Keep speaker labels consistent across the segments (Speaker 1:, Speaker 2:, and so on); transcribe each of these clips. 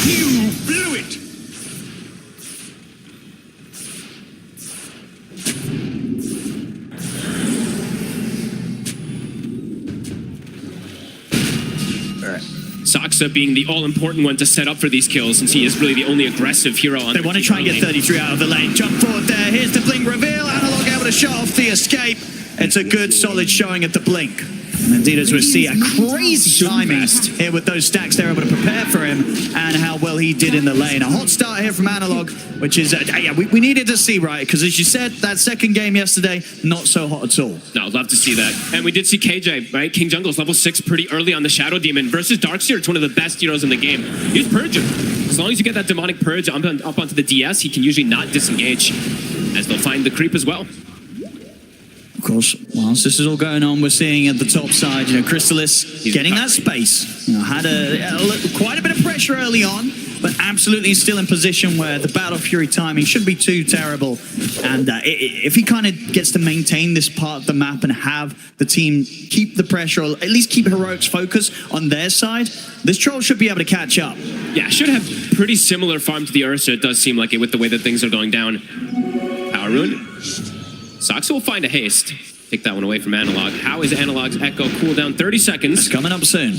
Speaker 1: You blew it!
Speaker 2: Saksa being the all-important one to set up for these kills, since he is really the only aggressive hero on
Speaker 3: They want to try and get 33 out of the lane. Jump forward there. Here's the blink reveal. Analog able to show off the escape. It's a good, solid showing at the blink. And indeed, as we see, a crazy timing here with those stacks. They're able to prepare for him and how well he did in the lane. A hot start here from Analog, which is, yeah, we needed to see, right? Because as you said, that second game yesterday, not so hot at all.
Speaker 2: No, I'd love to see that. And we did see KJ, right? King Jungle's level 6 pretty early on the Shadow Demon versus Darkseer. It's one of the best heroes in the game. Use Purge him. As long as you get that demonic Purge up onto the DS, he can usually not disengage, as they'll find the creep as well.
Speaker 3: Of course, whilst this is all going on, we're seeing at the top side, you know, Crystalis getting that space. You know, had quite a bit of pressure early on, but absolutely still in position where the Battle Fury timing shouldn't be too terrible. And if he kind of gets to maintain this part of the map and have the team keep the pressure, or at least keep Heroic's focus on their side, this Troll should be able to catch up.
Speaker 2: Yeah, should have pretty similar farm to the Ursa. It does seem like it with the way that things are going down. Power Rune. Saksa will find a haste. Take that one away from Analog. How is Analog's Echo cooldown? 30 seconds.
Speaker 3: It's coming up soon.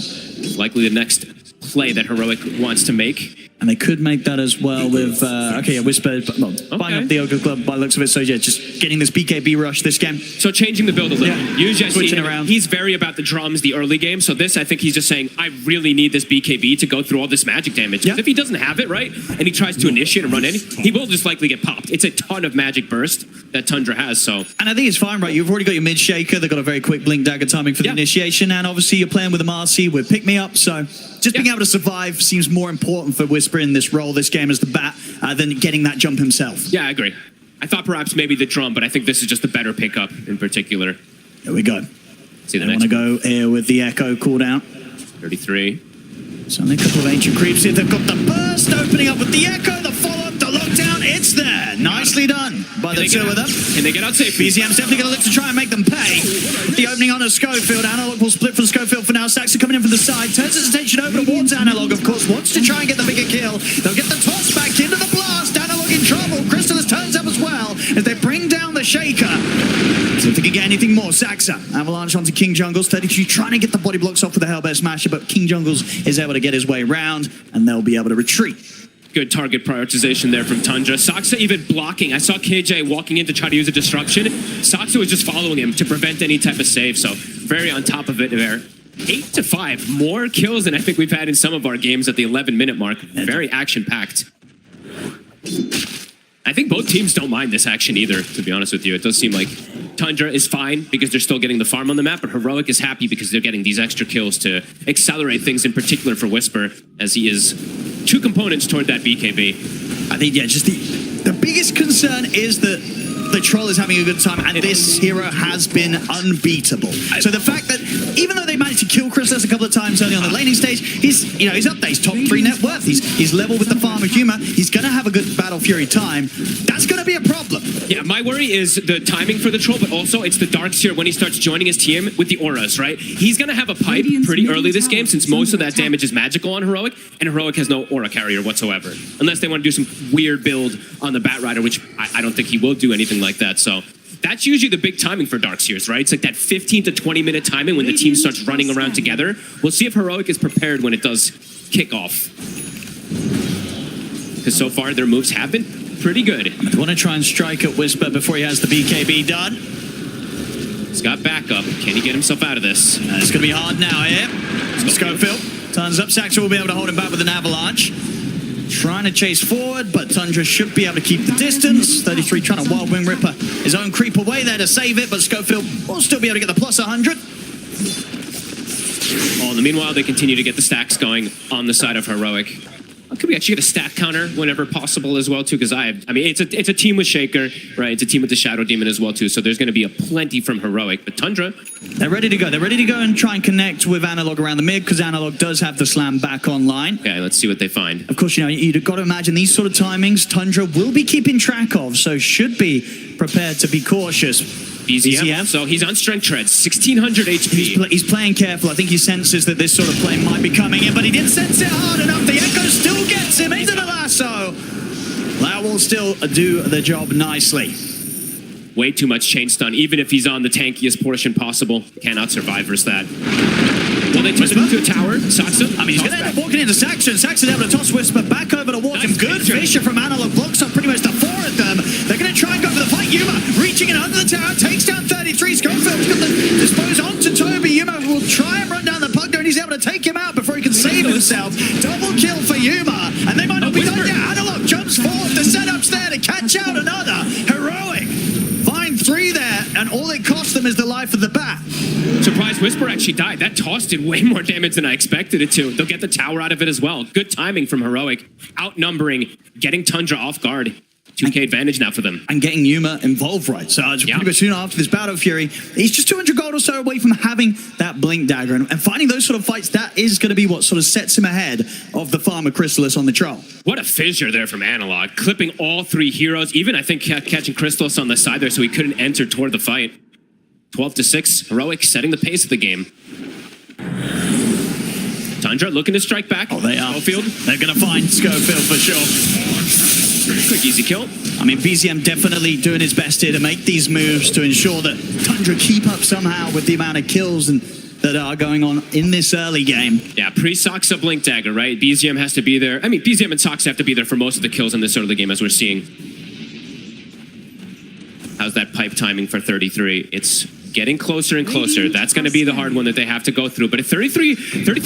Speaker 2: Likely the next play that Heroic wants to make.
Speaker 3: And they could make that as well with, okay, yeah, Whisper, buying up the Ogre Club by the looks of it. So yeah, just getting this BKB rush this game.
Speaker 2: So changing the build a little.
Speaker 3: Yeah.
Speaker 2: Usually
Speaker 3: switching around.
Speaker 2: He's very about the drums the early game. So this, I think he's just saying, I really need this BKB to go through all this magic damage. Because if he doesn't have it, right, and he tries to initiate and run in, he will just likely get popped. It's a ton of magic burst that Tundra has, so.
Speaker 3: And I think it's fine, right? You've already got your mid shaker. They've got a very quick blink dagger timing for the initiation. And obviously you're playing with a Marcy with pick me up. So just being able to survive seems more important for Whisper in this role this game as the bat than getting that jump himself.
Speaker 2: Yeah, I agree. I thought perhaps maybe the drum, but I think this is just a better pickup in particular.
Speaker 3: Here we go.
Speaker 2: See the
Speaker 3: next one. I want to go here with the Echo cooldown.
Speaker 2: 33.
Speaker 3: So only a couple of ancient creeps here. They've got the burst opening up with the Echo, the follow-up, the lockdown. It's there. Nicely done by the two of them.
Speaker 2: Can they get out safely?
Speaker 3: BZM's definitely going to look to try and make them pay. The opening on a Schofield. Analog will split from Schofield for now. Saxon coming in from the side. Turns his attention over towards Analog, of course. Wants to try and get the bigger kill. They'll get the toss back into the blast. Analog in trouble. Crystalis turns up as well as they bring down the Shaker. So if they can get anything more, Saxa. Avalanche onto King Jungles. 32 trying to get the body blocks off with the Hellbear Smasher, but King Jungles is able to get his way around, and they'll be able to retreat.
Speaker 2: Good target prioritization there from Tundra. Saksa even blocking. I saw KJ walking in to try to use a disruption. Saksa was just following him to prevent any type of save, so very on top of it there. 8-5, more kills than I think we've had in some of our games at the 11-minute mark. Very action-packed. I think both teams don't mind this action either, to be honest with you. It does seem like Tundra is fine because they're still getting the farm on the map, but Heroic is happy because they're getting these extra kills to accelerate things, in particular for Whisper, as he is two components toward that BKB.
Speaker 3: I think, yeah, just the biggest concern is that the Troll is having a good time, and this hero has been unbeatable. So the fact that even though they managed to kill Crystalis a couple of times early on the laning stage, he's up there. He's top 3 net worth. He's level with the Farm of Humor. He's going to have a good Battle Fury time. That's going to be a problem.
Speaker 2: Yeah, my worry is the timing for the Troll, but also it's the Darkseer when he starts joining his team with the auras, right? He's going to have a pipe pretty early this game, since most of that damage is magical on Heroic, and Heroic has no aura carrier whatsoever. Unless they want to do some weird build on the Bat Rider, which I don't think he will do anything like that. So that's usually the big timing for Darkseers, right? It's like that 15 to 20 minute timing when the team starts running around together. We'll see if Heroic is prepared when it does kick off. Because so far their moves have been pretty good.
Speaker 3: I want to try and strike at Whisper before he has the BKB done.
Speaker 2: He's got backup. Can he get himself out of this?
Speaker 3: It's going to be hard now here. Schofield turns up. Saxon will be able to hold him back with an avalanche. Trying to chase forward, but Tundra should be able to keep the distance. 33 trying to Wild Wing Ripper his own creep away there to save it, but Schofield will still be able to get the plus 100.
Speaker 2: Oh, in the meanwhile, they continue to get the stacks going on the side of Heroic. Could we actually get a stack counter whenever possible as well, too? Because I mean, it's a team with Shaker, right? It's a team with the Shadow Demon as well, too. So there's going to be a plenty from Heroic. But Tundra,
Speaker 3: they're ready to go. They're ready to go and try and connect with Analog around the mid, because Analog does have the slam back online.
Speaker 2: Okay, let's see what they find.
Speaker 3: Of course, you've got to imagine these sort of timings Tundra will be keeping track of, so should be prepared to be cautious.
Speaker 2: BZM. So he's on strength treads, 1600 HP.
Speaker 3: He's playing careful. I think he senses that this sort of play might be coming in, but he didn't sense it hard enough. The Echo's still getting him into the lasso. That will still do the job nicely.
Speaker 2: Way too much chain stun, even if he's on the tankiest portion possible. Cannot survive versus that. Well, they took him to a tower. Saxa.
Speaker 3: I mean, he's going to end up walking into Saxon. Saxon able to toss Whisper back over to walk him.
Speaker 2: Nice
Speaker 3: Good
Speaker 2: picture.
Speaker 3: Fisher from Analog blocks up pretty much the four of them. They're going to try and go for the fight. Yuma reaching in under the tower, takes down 33. Schofield's got the dispose onto Toby. Yuma will try and run down the puck there, and he's able to take him out before he can save himself. Double kill for Yuma, and they might not be done yet. Analog jumps forward. The setup's there to catch out another. Heroic. Find 3 there, and all it cost them is the life of the bat.
Speaker 2: Surprise, Whisper actually died. That toss did way more damage than I expected it to. They'll get the tower out of it as well. Good timing from Heroic. Outnumbering, getting Tundra off guard. 2k advantage now for them.
Speaker 3: And getting Yuma involved, right? So it's pretty much soon after this Battle Fury, he's just 200 gold or so away from having that Blink Dagger. And finding those sort of fights, that is going to be what sort of sets him ahead of the Farmer Chrysalis on the Troll.
Speaker 2: What a fissure there from Analog. Clipping all 3 heroes. Even, I think, catching Chrysalis on the side there so he couldn't enter toward the fight. 12-6. Heroic setting the pace of the game. Tundra looking to strike back.
Speaker 3: Oh, they are.
Speaker 2: Schofield.
Speaker 3: They're going to find Schofield for sure.
Speaker 2: Quick, easy kill.
Speaker 3: I mean, BZM definitely doing his best here to make these moves to ensure that Tundra keep up somehow with the amount of kills and that are going on in this early game.
Speaker 2: Yeah, pre-Soxa Blink Dagger, right? BZM has to be there. I mean, BZM and Soxa have to be there for most of the kills in this early game, as we're seeing. How's that pipe timing for 33? It's getting closer and closer. That's going to be the hard one that they have to go through. But at 33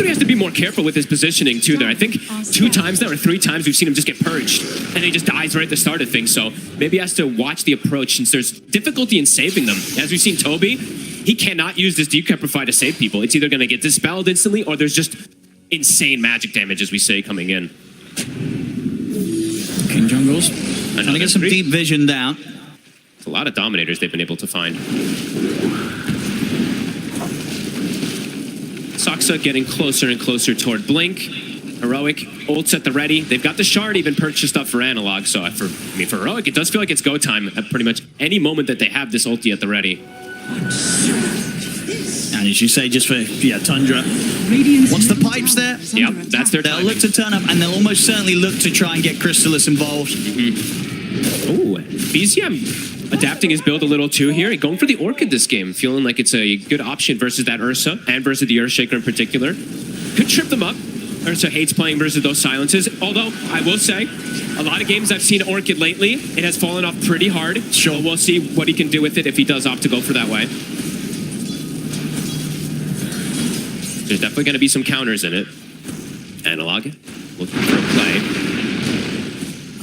Speaker 2: has to be more careful with his positioning too there. I think 2 times now or 3 times we've seen him just get purged and he just dies right at the start of things. So maybe he has to watch the approach since there's difficulty in saving them. As we've seen Toby, he cannot use this Decapify to save people. It's either going to get dispelled instantly or there's just insane magic damage, as we say, coming in.
Speaker 3: King Jungles trying to get some deep vision down.
Speaker 2: It's a lot of Dominators they've been able to find. Soxa getting closer and closer toward Blink. Heroic, ults at the ready. They've got the shard even purchased up for Analog, so for Heroic, it does feel like it's go time at pretty much any moment that they have this ulti at the ready.
Speaker 3: And as you say, just for Tundra, once the pipe's there,
Speaker 2: yep, that's their
Speaker 3: they'll
Speaker 2: timing.
Speaker 3: look to turn up, and they'll almost certainly look to try and get Chrysalis involved.
Speaker 2: Ooh, BZM adapting his build a little too here. Going for the Orchid this game, feeling like it's a good option versus that Ursa and versus the Earthshaker in particular. Could trip them up. Ursa hates playing versus those silences. Although, I will say, a lot of games I've seen Orchid lately, it has fallen off pretty hard. Sure. We'll see what he can do with it if he does opt to go for that way. There's definitely going to be some counters in it. Analog looking for a play.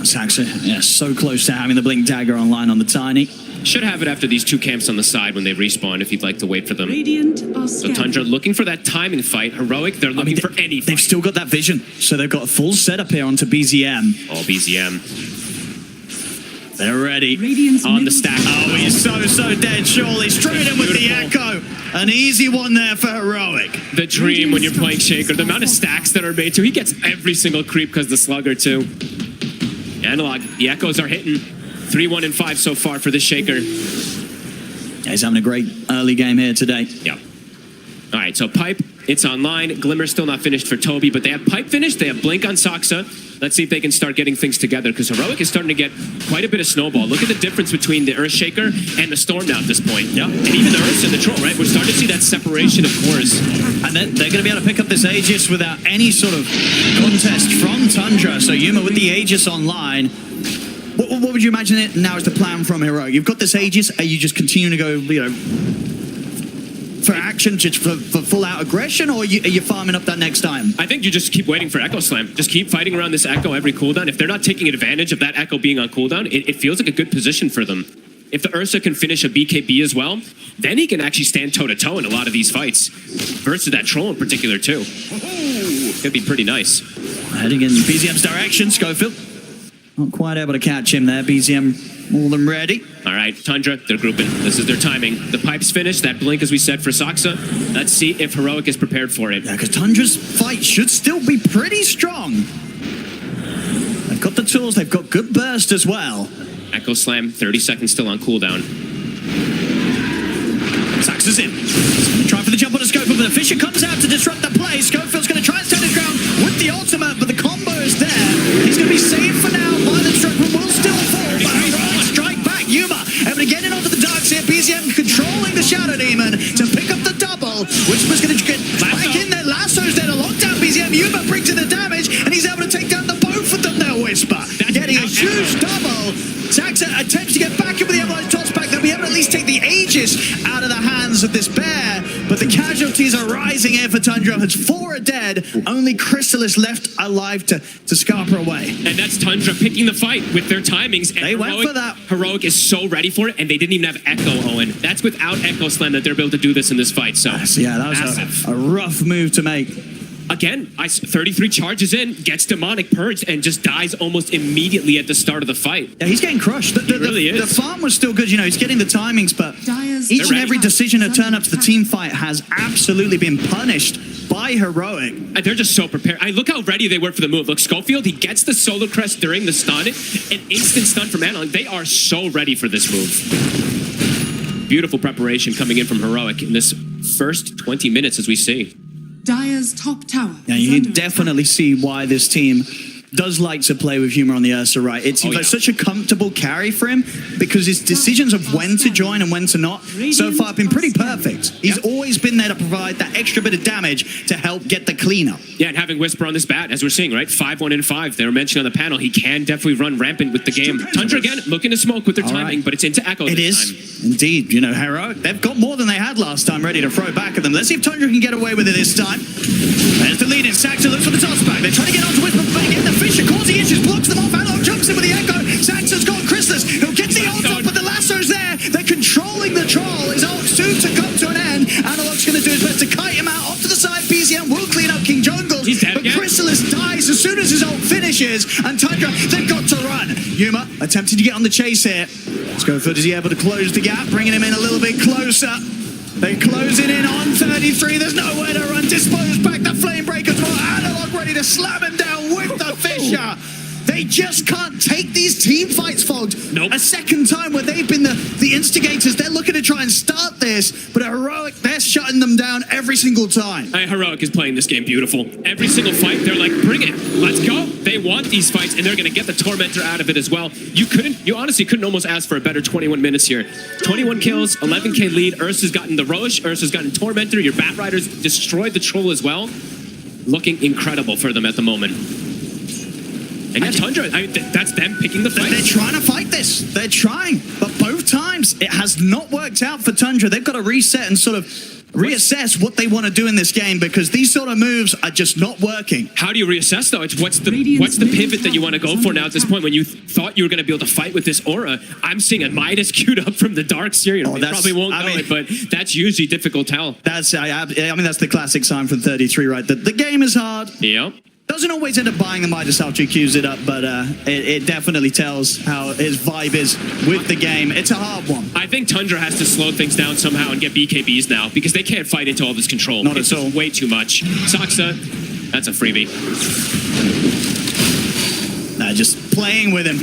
Speaker 3: Saxa, yeah, so close to having the Blink Dagger online on the Tiny.
Speaker 2: Should have it after these 2 camps on the side when they respawn if you'd like to wait for them. So Tundra looking for that timing fight. Heroic, they're looking for any fight.
Speaker 3: They've still got that vision, so they've got a full setup here onto BZM.
Speaker 2: All BZM.
Speaker 3: They're ready on the stack. Oh, he's so dead, surely. Straight in with the Echo. An easy one there for Heroic.
Speaker 2: The dream when you're playing Shaker. The amount of stacks that are made too. He gets every single creep because the Slugger too. Analog, the Echoes are hitting. 3-1 and 5 so far for the Shaker.
Speaker 3: Yeah, he's having a great early game here today.
Speaker 2: Yeah. All right, so Pipe, it's online. Glimmer's still not finished for Toby, but they have Pipe finished. They have Blink on Soxa. Let's see if they can start getting things together, because Heroic is starting to get quite a bit of snowball. Look at the difference between the Earthshaker and the Storm now at this point. Yeah. And even the Ursa and the Troll, right? We're starting to see that separation of course.
Speaker 3: And then they're going to be able to pick up this Aegis without any sort of contest from Tundra. So Yuma with the Aegis online. What would you imagine it now is the plan from Heroic? You've got this Aegis, are you just continuing to go, for action, just for full out aggression, or are you farming up that next time?
Speaker 2: I think you just keep waiting for Echo Slam. Just keep fighting around this Echo every cooldown. If they're not taking advantage of that Echo being on cooldown, it feels like a good position for them. If the Ursa can finish a BKB as well, then he can actually stand toe-to-toe in a lot of these fights. Versus that Troll in particular, too. Could be pretty nice.
Speaker 3: Heading in BZM's direction, Schofield. Not quite able to catch him there. BZM more than ready.
Speaker 2: All right, Tundra, they're grouping. This is their timing. The Pipe's finished. That Blink, as we said, for Soxa. Let's see if Heroic is prepared for it.
Speaker 3: Yeah, because Tundra's fight should still be pretty strong. They've got the tools. They've got good burst as well.
Speaker 2: Echo Slam, 30 seconds still on cooldown.
Speaker 3: Saxa's in. He's going to try for the jump on a Schofield, but the Fisher comes out to disrupt the play. Schofield's going to try and stand his ground with the ultimate, but the combo is there. He's huge double. Saxa attempts to get back in with the Avalanche toss back. They'll be able to at least take the Aegis out of the hands of this bear. But the casualties are rising here for Tundra. It's 4 are dead. Only Chrysalis left alive to scarper away.
Speaker 2: And that's Tundra picking the fight with their timings. And
Speaker 3: They went for that.
Speaker 2: Heroic is so ready for it, and they didn't even have Echo, Owen. That's without Echo Slam that they're able to do this in this fight. So
Speaker 3: Yeah, that was a rough move to make.
Speaker 2: Again, 33 charges in, gets Demonic Purged, and just dies almost immediately at the start of the fight.
Speaker 3: Yeah, he's getting crushed.
Speaker 2: He really is.
Speaker 3: The farm was still good, he's getting the timings, but each and every decision to turn up to the team fight has absolutely been punished by Heroic.
Speaker 2: And they're just so prepared. Look how ready they were for the move. Look, Schofield, he gets the Solar Crest during the stun, an instant stun from Analog. They are so ready for this move. Beautiful preparation coming in from Heroic in this first 20 minutes, as we see.
Speaker 1: Dire's top tower.
Speaker 3: Yeah, you can definitely see why this team does like to play with Humor on the Ursa, right? It seems like such a comfortable carry for him because his decisions of when to join and when to not so far have been pretty perfect. He's always been there to provide that extra bit of damage to help get the cleanup.
Speaker 2: Yeah, and having Whisper on this bat, as we're seeing, right? 5-1 and 5. They were mentioning on the panel, he can definitely run rampant with the game. Tundra again, looking to smoke with their timing, but it's into Echo
Speaker 3: It
Speaker 2: this
Speaker 3: is, indeed. Heroic, they've got more than they had last time ready to throw back at them. Let's see if Tundra can get away with it this time. There's the lead in. Saxa looks for the toss back. They're trying to get onto Whisper, but they get the Fisher, causing issues, blocks them off. Analog jumps in with the Echo. Saxa's got Chrysalis, who gets the ult up, but the lasso's there. They're controlling the troll. His ult soon to come to an end. Analog's going to do his best to kite him out off to the side. BZM will clean up King Jungles, but Chrysalis dies as soon as his ult finishes. And Tundra, they've got to run. Yuma attempting to get on the chase here. Schofield is he able to close the gap, bringing him in a little bit closer. They closing in on 33. There's nowhere to run. Dispose back the flame breakers. Analog ready to slam him down with the Fisher. They just can't take these team fights, folks.
Speaker 2: Nope.
Speaker 3: A second time where they've been the instigators. They're looking to try and start this, but Heroic, they're shutting them down every single time.
Speaker 2: Heroic is playing this game beautiful. Every single fight, they're like, bring it, let's go. They want these fights, and they're going to get the Tormentor out of it as well. You honestly couldn't almost ask for a better 21 minutes here. 21 kills, 11k lead. Ursa's gotten the Roche, Ursa's gotten Tormentor. Your Bat Riders destroyed the Troll as well. Looking incredible for them at the moment. And yeah, Tundra, that's them picking the fight.
Speaker 3: They're trying to fight this. They're trying. But both times, it has not worked out for Tundra. They've got to reset and sort of reassess what they want to do in this game because these sort of moves are just not working.
Speaker 2: How do you reassess, though? It's what's the pivot that you want to go for now at this point when you thought you were going to be able to fight with this aura? I'm seeing a Midas queued up from the dark seer. They probably won't know it, but that's usually difficult to tell.
Speaker 3: That's the classic sign from 33, right? The game is hard.
Speaker 2: Yep.
Speaker 3: Doesn't always end up buying the Midas after he queues it up, but it definitely tells how his vibe is with the game. It's a hard one.
Speaker 2: I think Tundra has to slow things down somehow and get BKBs now because they can't fight into all this control.
Speaker 3: Not at all.
Speaker 2: Way too much. Saxa, that's a freebie.
Speaker 3: Just playing with him.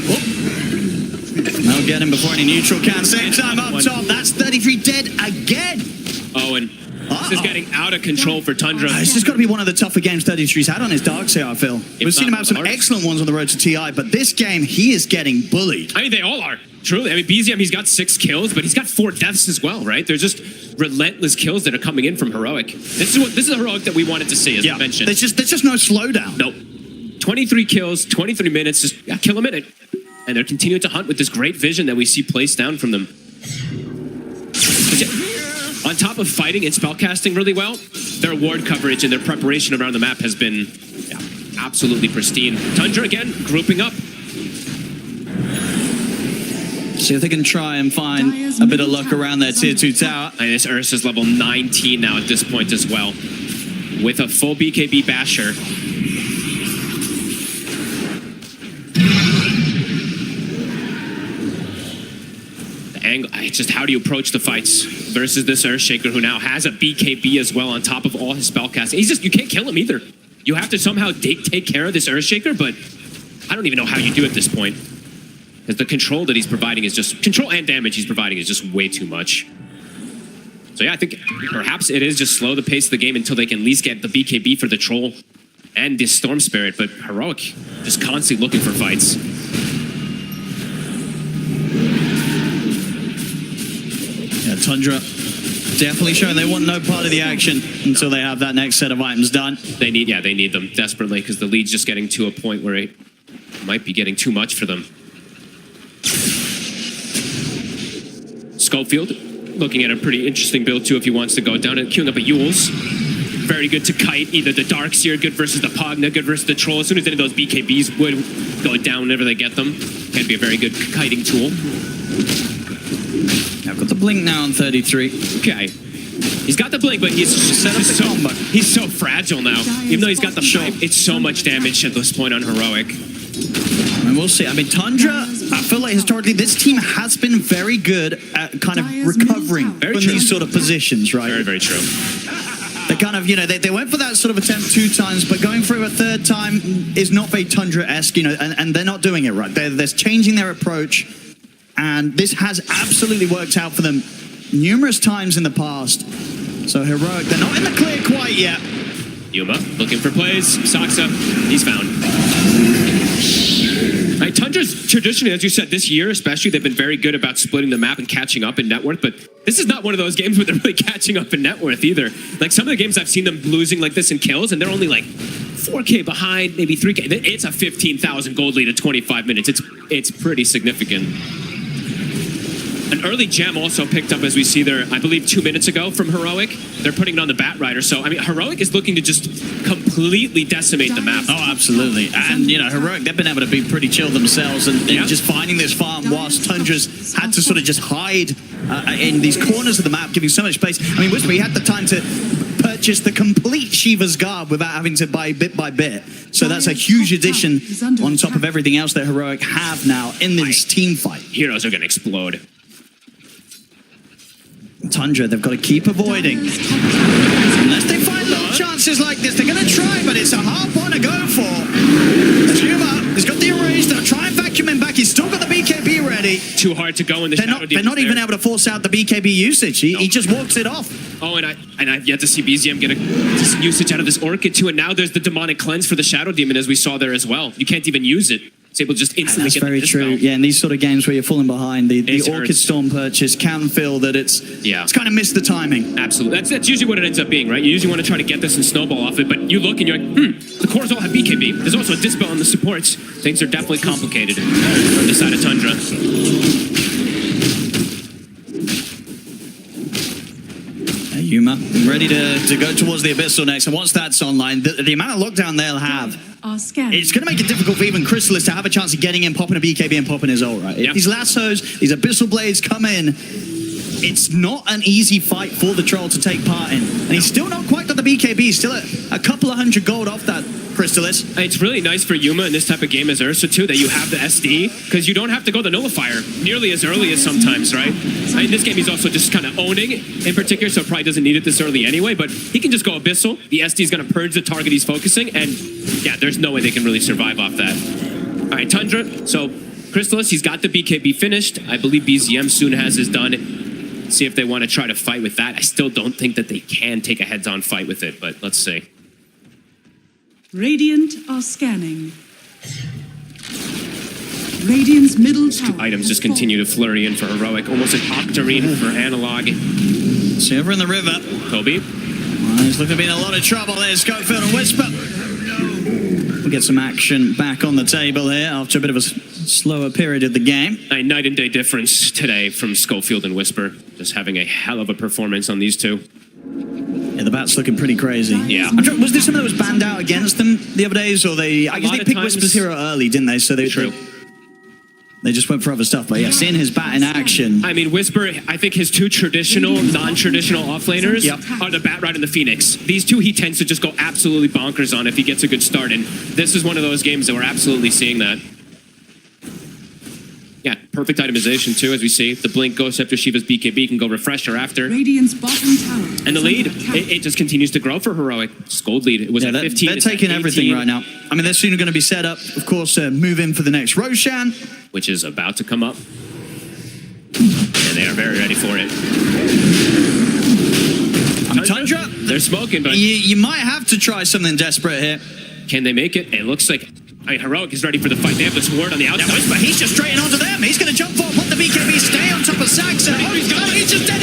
Speaker 3: I'll get him before any neutral can. Same time up top. That's 33 dead again.
Speaker 2: Owen. This is getting out of control for Tundra.
Speaker 3: This has got to be one of the tougher games 33's had on his Darkseer, I feel. We've seen him have some excellent ones on the road to TI, but this game, he is getting bullied.
Speaker 2: I mean, they all are. Truly. I mean, BZM, he's got 6 kills, but he's got 4 deaths as well, right? They're just relentless kills that are coming in from Heroic. This is a Heroic that we wanted to see, as I mentioned.
Speaker 3: There's just no slowdown.
Speaker 2: Nope. 23 kills, 23 minutes, just kill a minute. And they're continuing to hunt with this great vision that we see placed down from them. On top of fighting and spellcasting really well, their ward coverage and their preparation around the map has been absolutely pristine. Tundra, again, grouping up.
Speaker 3: See if they can try and find a bit of luck around their tier 2 tower.
Speaker 2: And this Ursa's level 19 now at this point as well. With a full BKB basher. Angle, it's just how do you approach the fights versus this Earthshaker who now has a BKB as well on top of all his spellcasting. You can't kill him either. You have to somehow take care of this Earthshaker, but I don't even know how you do at this point. Because the control that he's providing is just, control and damage he's providing is just way too much. So yeah, I think perhaps it is just slow the pace of the game until they can at least get the BKB for the Troll and this Storm Spirit, but Heroic just constantly looking for fights.
Speaker 3: Yeah, Tundra definitely showing they want no part of the action until they have that next set of items done.
Speaker 2: They need them desperately because the lead's just getting to a point where it might be getting too much for them. Schofield looking at a pretty interesting build too if he wants to go down and queuing up a Yules. Very good to kite either the Darkseer, good versus the Pogna, good versus the Troll. As soon as any of those BKBs would go down whenever they get them, can be a very good kiting tool.
Speaker 3: I've got the blink now on 33.
Speaker 2: Okay. He's got the blink, but he's he's so fragile now. Even though he's got the pipe, it's so much damage at this point on Heroic.
Speaker 3: And we'll see. I mean, Tundra, I feel like historically this team has been very good at kind of recovering from these sort of positions, right?
Speaker 2: Very, very true.
Speaker 3: They kind of, you know, they went for that sort of attempt 2 times, but going for it a 3rd time is not very Tundra-esque, you know, and they're not doing it right. They're changing their approach, and this has absolutely worked out for them numerous times in the past. So Heroic, they're not in the clear quite yet.
Speaker 2: Yuma looking for plays. Saksa, he's found. Right, Tundra's traditionally, as you said, this year especially, they've been very good about splitting the map and catching up in net worth, but this is not one of those games where they're really catching up in net worth either. Like some of the games I've seen them losing like this in kills, and they're only like 4K behind, maybe 3K. It's a 15,000 gold lead at 25 minutes. It's pretty significant. An early gem also picked up, as we see there, I believe 2 minutes ago from Heroic. They're putting it on the Bat Rider. So, I mean, Heroic is looking to just completely decimate the map.
Speaker 3: Oh, absolutely. And, you know, Heroic, they've been able to be pretty chill themselves and just finding this farm whilst Tundra's had to sort of just hide in these corners of the map, giving so much space. I mean, Whisper, he had the time to purchase the complete Shiva's Garb without having to buy bit by bit. So that's a huge addition on top of everything else that Heroic have now in this team fight.
Speaker 2: Heroes are going to explode.
Speaker 3: Tundra, they've got to keep avoiding. Unless they find little chances like this, they're going to try, but it's a hard one to go for. Juma, he's got the erase. They'll try and vacuum him back. He's still got the BKB ready.
Speaker 2: Too hard to go in the shadow.
Speaker 3: They're not even able to force out the BKB usage. He just walks it off.
Speaker 2: Oh, and I've yet to see BZM get a usage out of this Orchid too, and now there's the Demonic Cleanse for the Shadow Demon, as we saw there as well. You can't even use it. It's able to just instantly get the dispel.
Speaker 3: That's very true. Yeah, in these sort of games where you're falling behind, the Orchid Storm purchase can feel that it's kind of missed the timing.
Speaker 2: Absolutely. That's usually what it ends up being, right? You usually want to try to get this and snowball off it, but you look and you're like, the cores all have BKB. There's also a dispel on the supports. Things are definitely complicated on the side of Tundra.
Speaker 3: Yuma ready to go towards the Abyssal next, and once that's online, the amount of lockdown they'll have, it's going to make it difficult for even Crystallis to have a chance of getting in, popping a BKB and popping his ult, right? If these lassos, these Abyssal Blades come in, it's not an easy fight for the Troll to take part in. And he's still not quite got the BKB, he's still at a couple of 100 gold off that Crystallis.
Speaker 2: It's really nice for Yuma in this type of game as Ursa too, that you have the SD, because you don't have to go the Nullifier nearly as early as sometimes, right? In this game he's also just kind of owning in particular, so probably doesn't need it this early anyway, but he can just go Abyssal. The SD is going to purge the target he's focusing, and yeah, there's no way they can really survive off that. All right, Tundra, so Crystallis, he's got the BKB finished. I believe BZM soon has his done. See if they want to try to fight with that. I still don't think that they can take a heads-on fight with it, but let's see.
Speaker 1: Radiant are scanning. Radiant's middle tower.
Speaker 2: Items just continue to flurry in for Heroic. Almost an Octarine for Analog.
Speaker 3: See over in the river.
Speaker 2: Kobe.
Speaker 3: Well, he's looking to be in a lot of trouble there. Schofield and Whisper. We'll get some action back on the table here after a bit of a slower period of the game.
Speaker 2: A night and day difference today from Schofield and Whisper. Just having a hell of a performance on these two.
Speaker 3: Yeah, the bat's looking pretty crazy.
Speaker 2: Yeah.
Speaker 3: Was there something that was banned out against them the other days, or I guess they picked Whisper's hero early, didn't they? So they just went for other stuff. But yeah, seeing his bat in action.
Speaker 2: I mean, Whisper, I think his two traditional, non-traditional offlaners are the Bat Ride and the Phoenix. These two he tends to just go absolutely bonkers on if he gets a good start. And this is one of those games that we're absolutely seeing that. Yeah, perfect itemization too, as we see. The blink goes after Shiva's BKB, can go refresher after.
Speaker 1: Radiant's bottom tower.
Speaker 2: And the lead, it just continues to grow for Heroic. Just gold lead. It was at 15.
Speaker 3: They're taking everything right now. I mean, they're soon going to be set up, of course, move in for the next Roshan,
Speaker 2: which is about to come up. And they are very ready for it.
Speaker 3: Tundra,
Speaker 2: they're smoking, but
Speaker 3: you might have to try something desperate here.
Speaker 2: Can they make it? It looks like Heroic is ready for the fight. They have this ward on the outside.
Speaker 3: Yeah, but he's just straight onto them. He's going to jump forward, put the BKB, stay on top of Saxa. He's just dead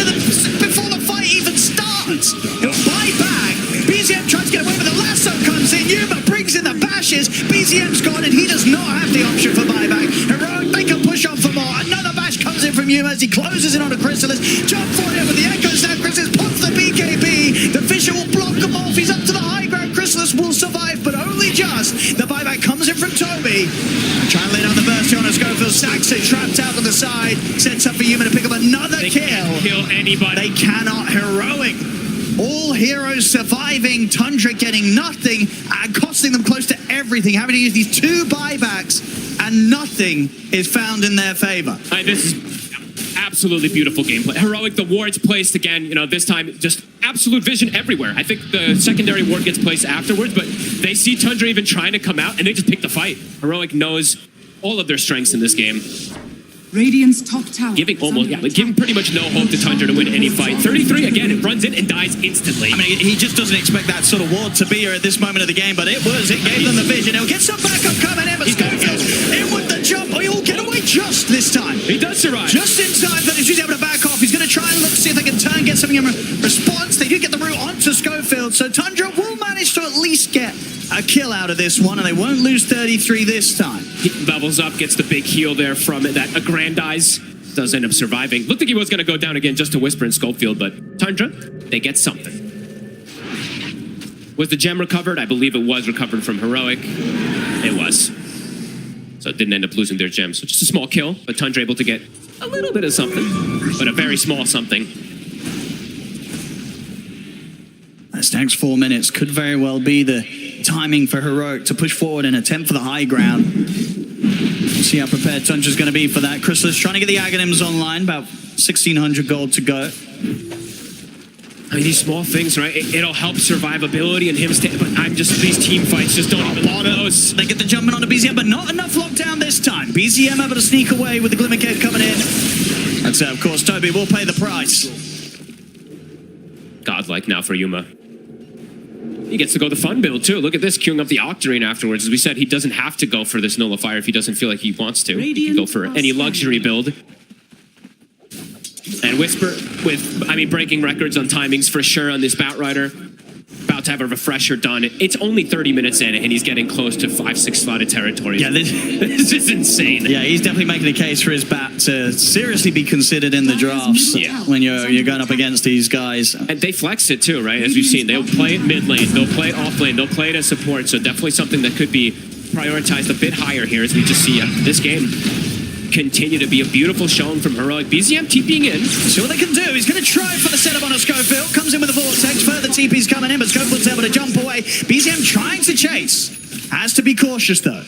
Speaker 3: before the fight even starts. He'll buy back. BZM tries to get away, but the lasso comes in. Yuma brings in the bashes. BZM's gone, and he does not have the option for buyback. Heroic, they can push on for more. Another bash comes in from Yuma as he closes in on a Chrysalis. Jump for him with the Echoes now. Chrysalis pops the BKB. The Fisher will block him off. He's up to the high ground. Chrysalis will survive, but only just. The buyback comes in from Toby. Trying to lay down the burst here on a Schofield. Saxon trapped out on the side. Sets up for Yuma to pick up another kill.
Speaker 2: Can't kill anybody.
Speaker 3: They cannot. Heroic. All heroes surviving. Tundra getting nothing and costing them close to everything. Having to use these 2 buybacks and nothing is found in their favor.
Speaker 2: This is absolutely beautiful gameplay. Heroic, the ward's placed again, this time just absolute vision everywhere. I think the secondary ward gets placed afterwards, but they see Tundra even trying to come out and they just pick the fight. Heroic knows all of their strengths in this game.
Speaker 1: Radiant's top tower.
Speaker 2: Giving pretty much no hope to Tundra to win any fight. 33 again, it runs in and dies instantly.
Speaker 3: I mean, he just doesn't expect that sort of ward to be here at this moment of the game, but it gave them the vision. He'll get some backup coming in, but Schofield in with the jump. He'll get away just this time.
Speaker 2: He does survive.
Speaker 3: Just in time that he's able to back off. He's going to try and look, see if they can get something in response. They do get the route onto Schofield, so Tundra will manage to at least get a kill out of this one, and they won't lose 33 this time.
Speaker 2: He levels up, gets the big heal there from it. That aggrandize does end up surviving. Looked like he was going to go down again just to whisper in Schofield, but Tundra, they get something. Was the gem recovered? I believe it was recovered from Heroic. It was. So it didn't end up losing their gem. So just a small kill, but Tundra able to get a little bit of something, but a very small something.
Speaker 3: This next 4 minutes could very well be the timing for Heroic to push forward and attempt for the high ground. We'll see how prepared Tundra's going to be for that. Chrysalis trying to get the Aghanims online, about 1,600 gold to go.
Speaker 2: I mean, these small things, right? It'll help survivability and him stay, but these team fights just don't even want those.
Speaker 3: They get the jumping onto BZM, but not enough lockdown this time. BZM able to sneak away with the Glimmer Cave coming in. That's of course, Toby will pay the price.
Speaker 2: Godlike now for Yuma. He gets to go the fun build too. Look at this, queuing up the Octarine afterwards. As we said, he doesn't have to go for this Nullifier if he doesn't feel like he wants to. He can go for any luxury build. And Whisper with, breaking records on timings for sure on this Batrider. About to have a refresher done. It's only 30 minutes in and he's getting close to 5-6 slotted territory.
Speaker 3: Yeah,
Speaker 2: this is insane.
Speaker 3: Yeah, he's definitely making a case for his bat to seriously be considered in the drafts when you're going up against these guys.
Speaker 2: And they flex it too, right? As we've seen, they'll play it mid lane, they'll play it off lane, they'll play it as support. So definitely something that could be prioritized a bit higher here as we just see this game continue to be a beautiful showing from Heroic. BZM TPing in.
Speaker 3: See what they can do. He's going to try for the setup on a Schofield. Comes in with the Vortex. Further TP's coming in, but Schofield's able to jump away. BZM trying to chase. Has to be cautious, though.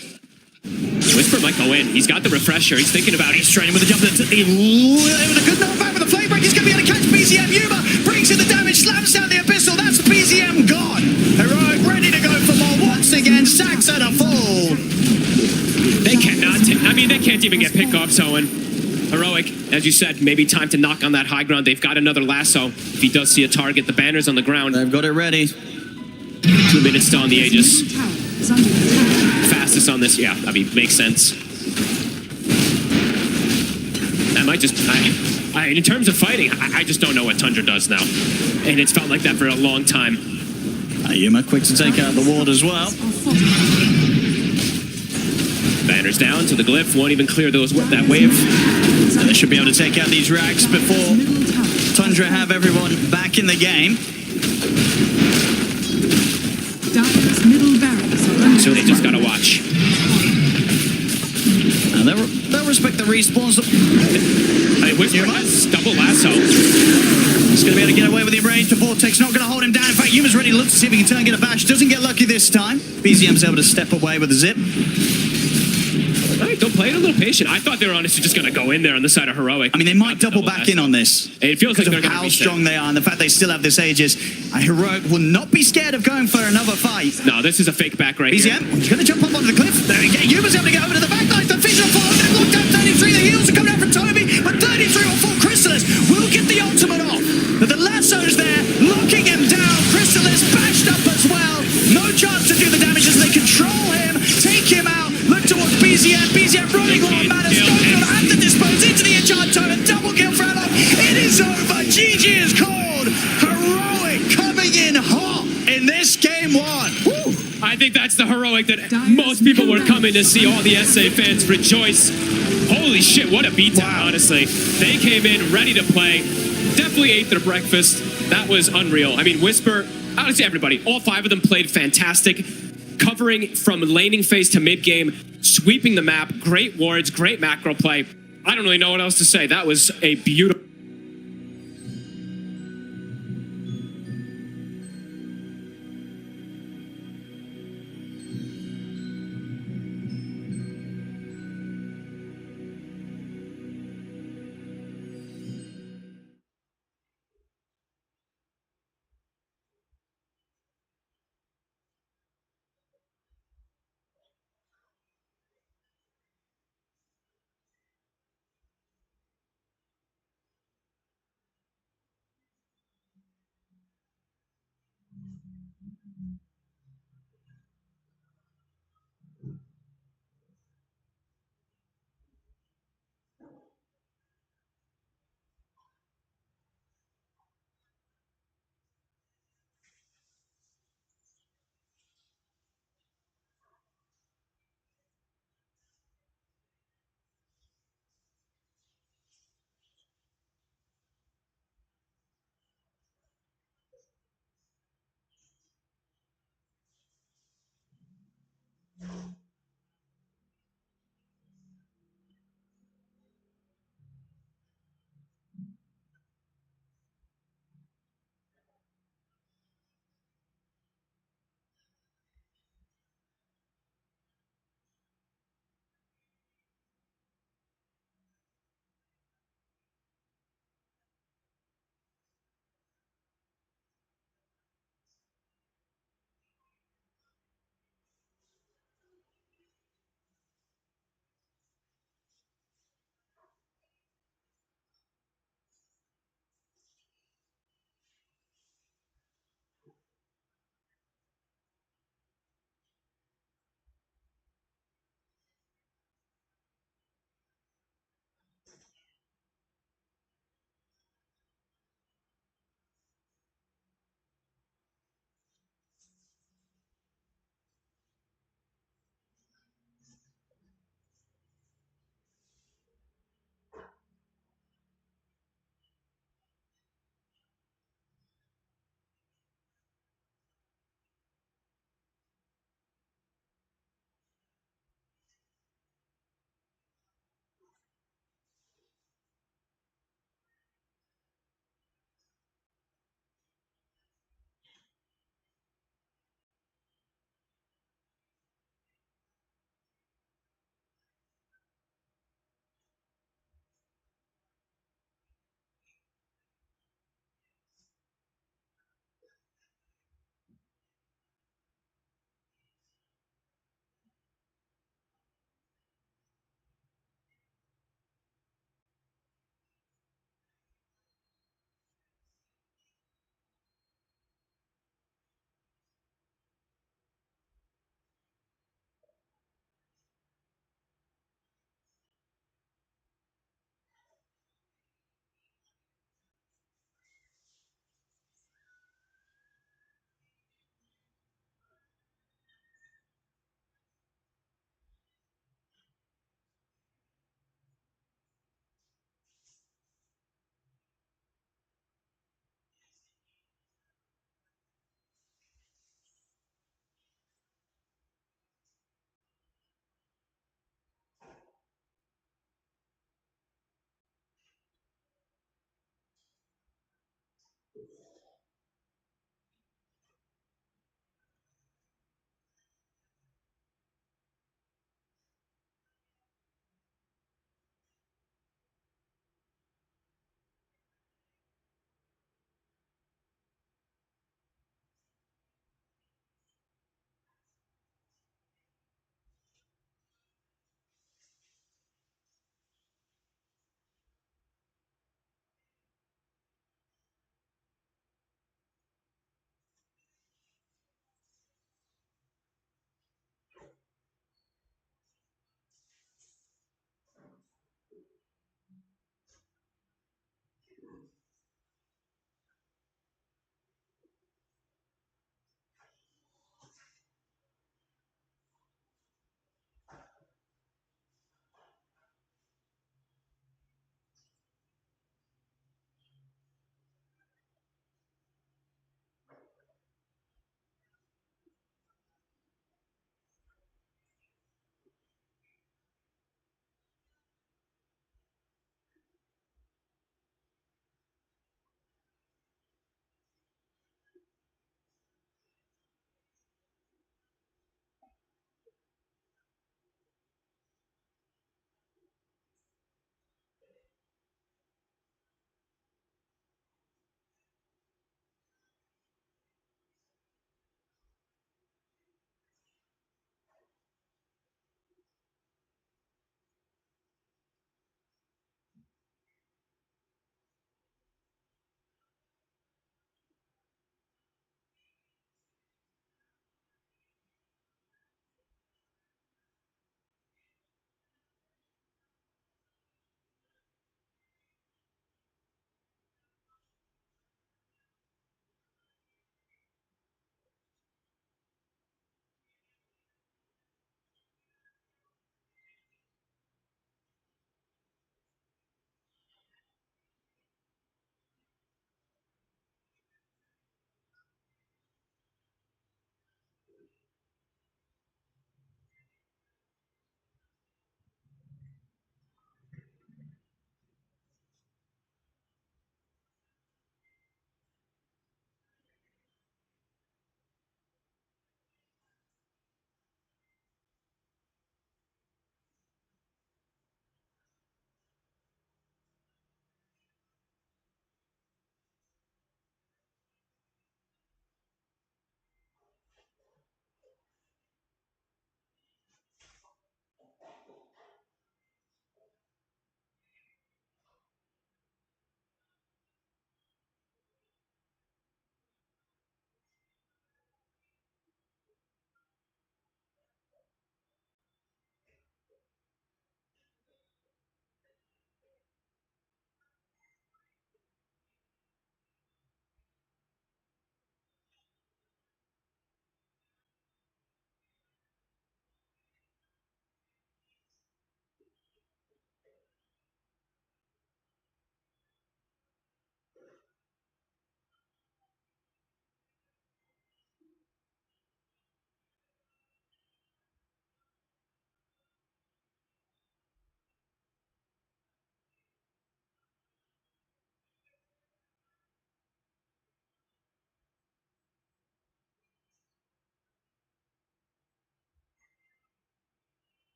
Speaker 2: Whisper might go in. He's got the refresher. He's thinking about it.
Speaker 3: He's training with the jump. With a good knockback with the flame break. He's going to be able to catch BZM. Yuma brings in the damage, slams down the Abyssal. That's BZM gone. Heroic ready to go for more once again. Sacks at a full.
Speaker 2: They cannot. They can't even get pickoffs, Owen. Heroic, as you said, maybe time to knock on that high ground. They've got another lasso. If he does see a target, the banner's on the ground.
Speaker 3: They've got it ready.
Speaker 2: 2 minutes still on the Aegis. Fastest on this, makes sense. That might just... in terms of fighting, I just don't know what Tundra does now. And it's felt like that for a long time.
Speaker 3: Yuma quick to take out the ward as well.
Speaker 2: Banner's down, so the glyph won't even clear that wave. And they should be able to take out these racks before
Speaker 3: Tundra have everyone back in the game.
Speaker 2: So they just gotta watch.
Speaker 3: And they'll respect the respawns.
Speaker 2: Whisper has double lasso.
Speaker 3: He's going to be able to get away with the range. The Vortex not going to hold him down. In fact, Yuma's ready to look to see if he can turn and get a bash. Doesn't get lucky this time. BZM's able to step away with the zip.
Speaker 2: All right, they'll play it a little patient. I thought they were honestly just going to go in there on the side of Heroic.
Speaker 3: I mean, they might double back in on this.
Speaker 2: It feels like they're going to
Speaker 3: how strong they are and the fact they still have this Aegis. Heroic will not be scared of going for another fight.
Speaker 2: No, this is a fake back right here.
Speaker 3: BZM, he's going to jump up onto the cliff. There we go. Yuma's able to get over to the back line. The Fisher fall. They've locked down 33. The heals are coming out from Toby, but 33 will fall. Chrysalis will get the ultimate off. But the lasso's there, locking him down. Chrysalis bashed up as well. No chance to do the damage as they control him, take him out. Look towards BZM. BZM running on mana. Schofield at the dispose into the Enchanto and double kill for Alok. It is over. GG is called. Heroic coming in hot in this game one. Woo.
Speaker 2: I think think that's the heroic that most people were coming to see. All the SA fans rejoice. Holy shit, what a beatdown, honestly. They came in ready to play. Definitely ate their breakfast. That was unreal. I mean, Whisper, I would say everybody, all 5 of them played fantastic. Covering from laning phase to mid-game, sweeping the map, great wards, great macro play. I don't really know what else to say. That was a beautiful...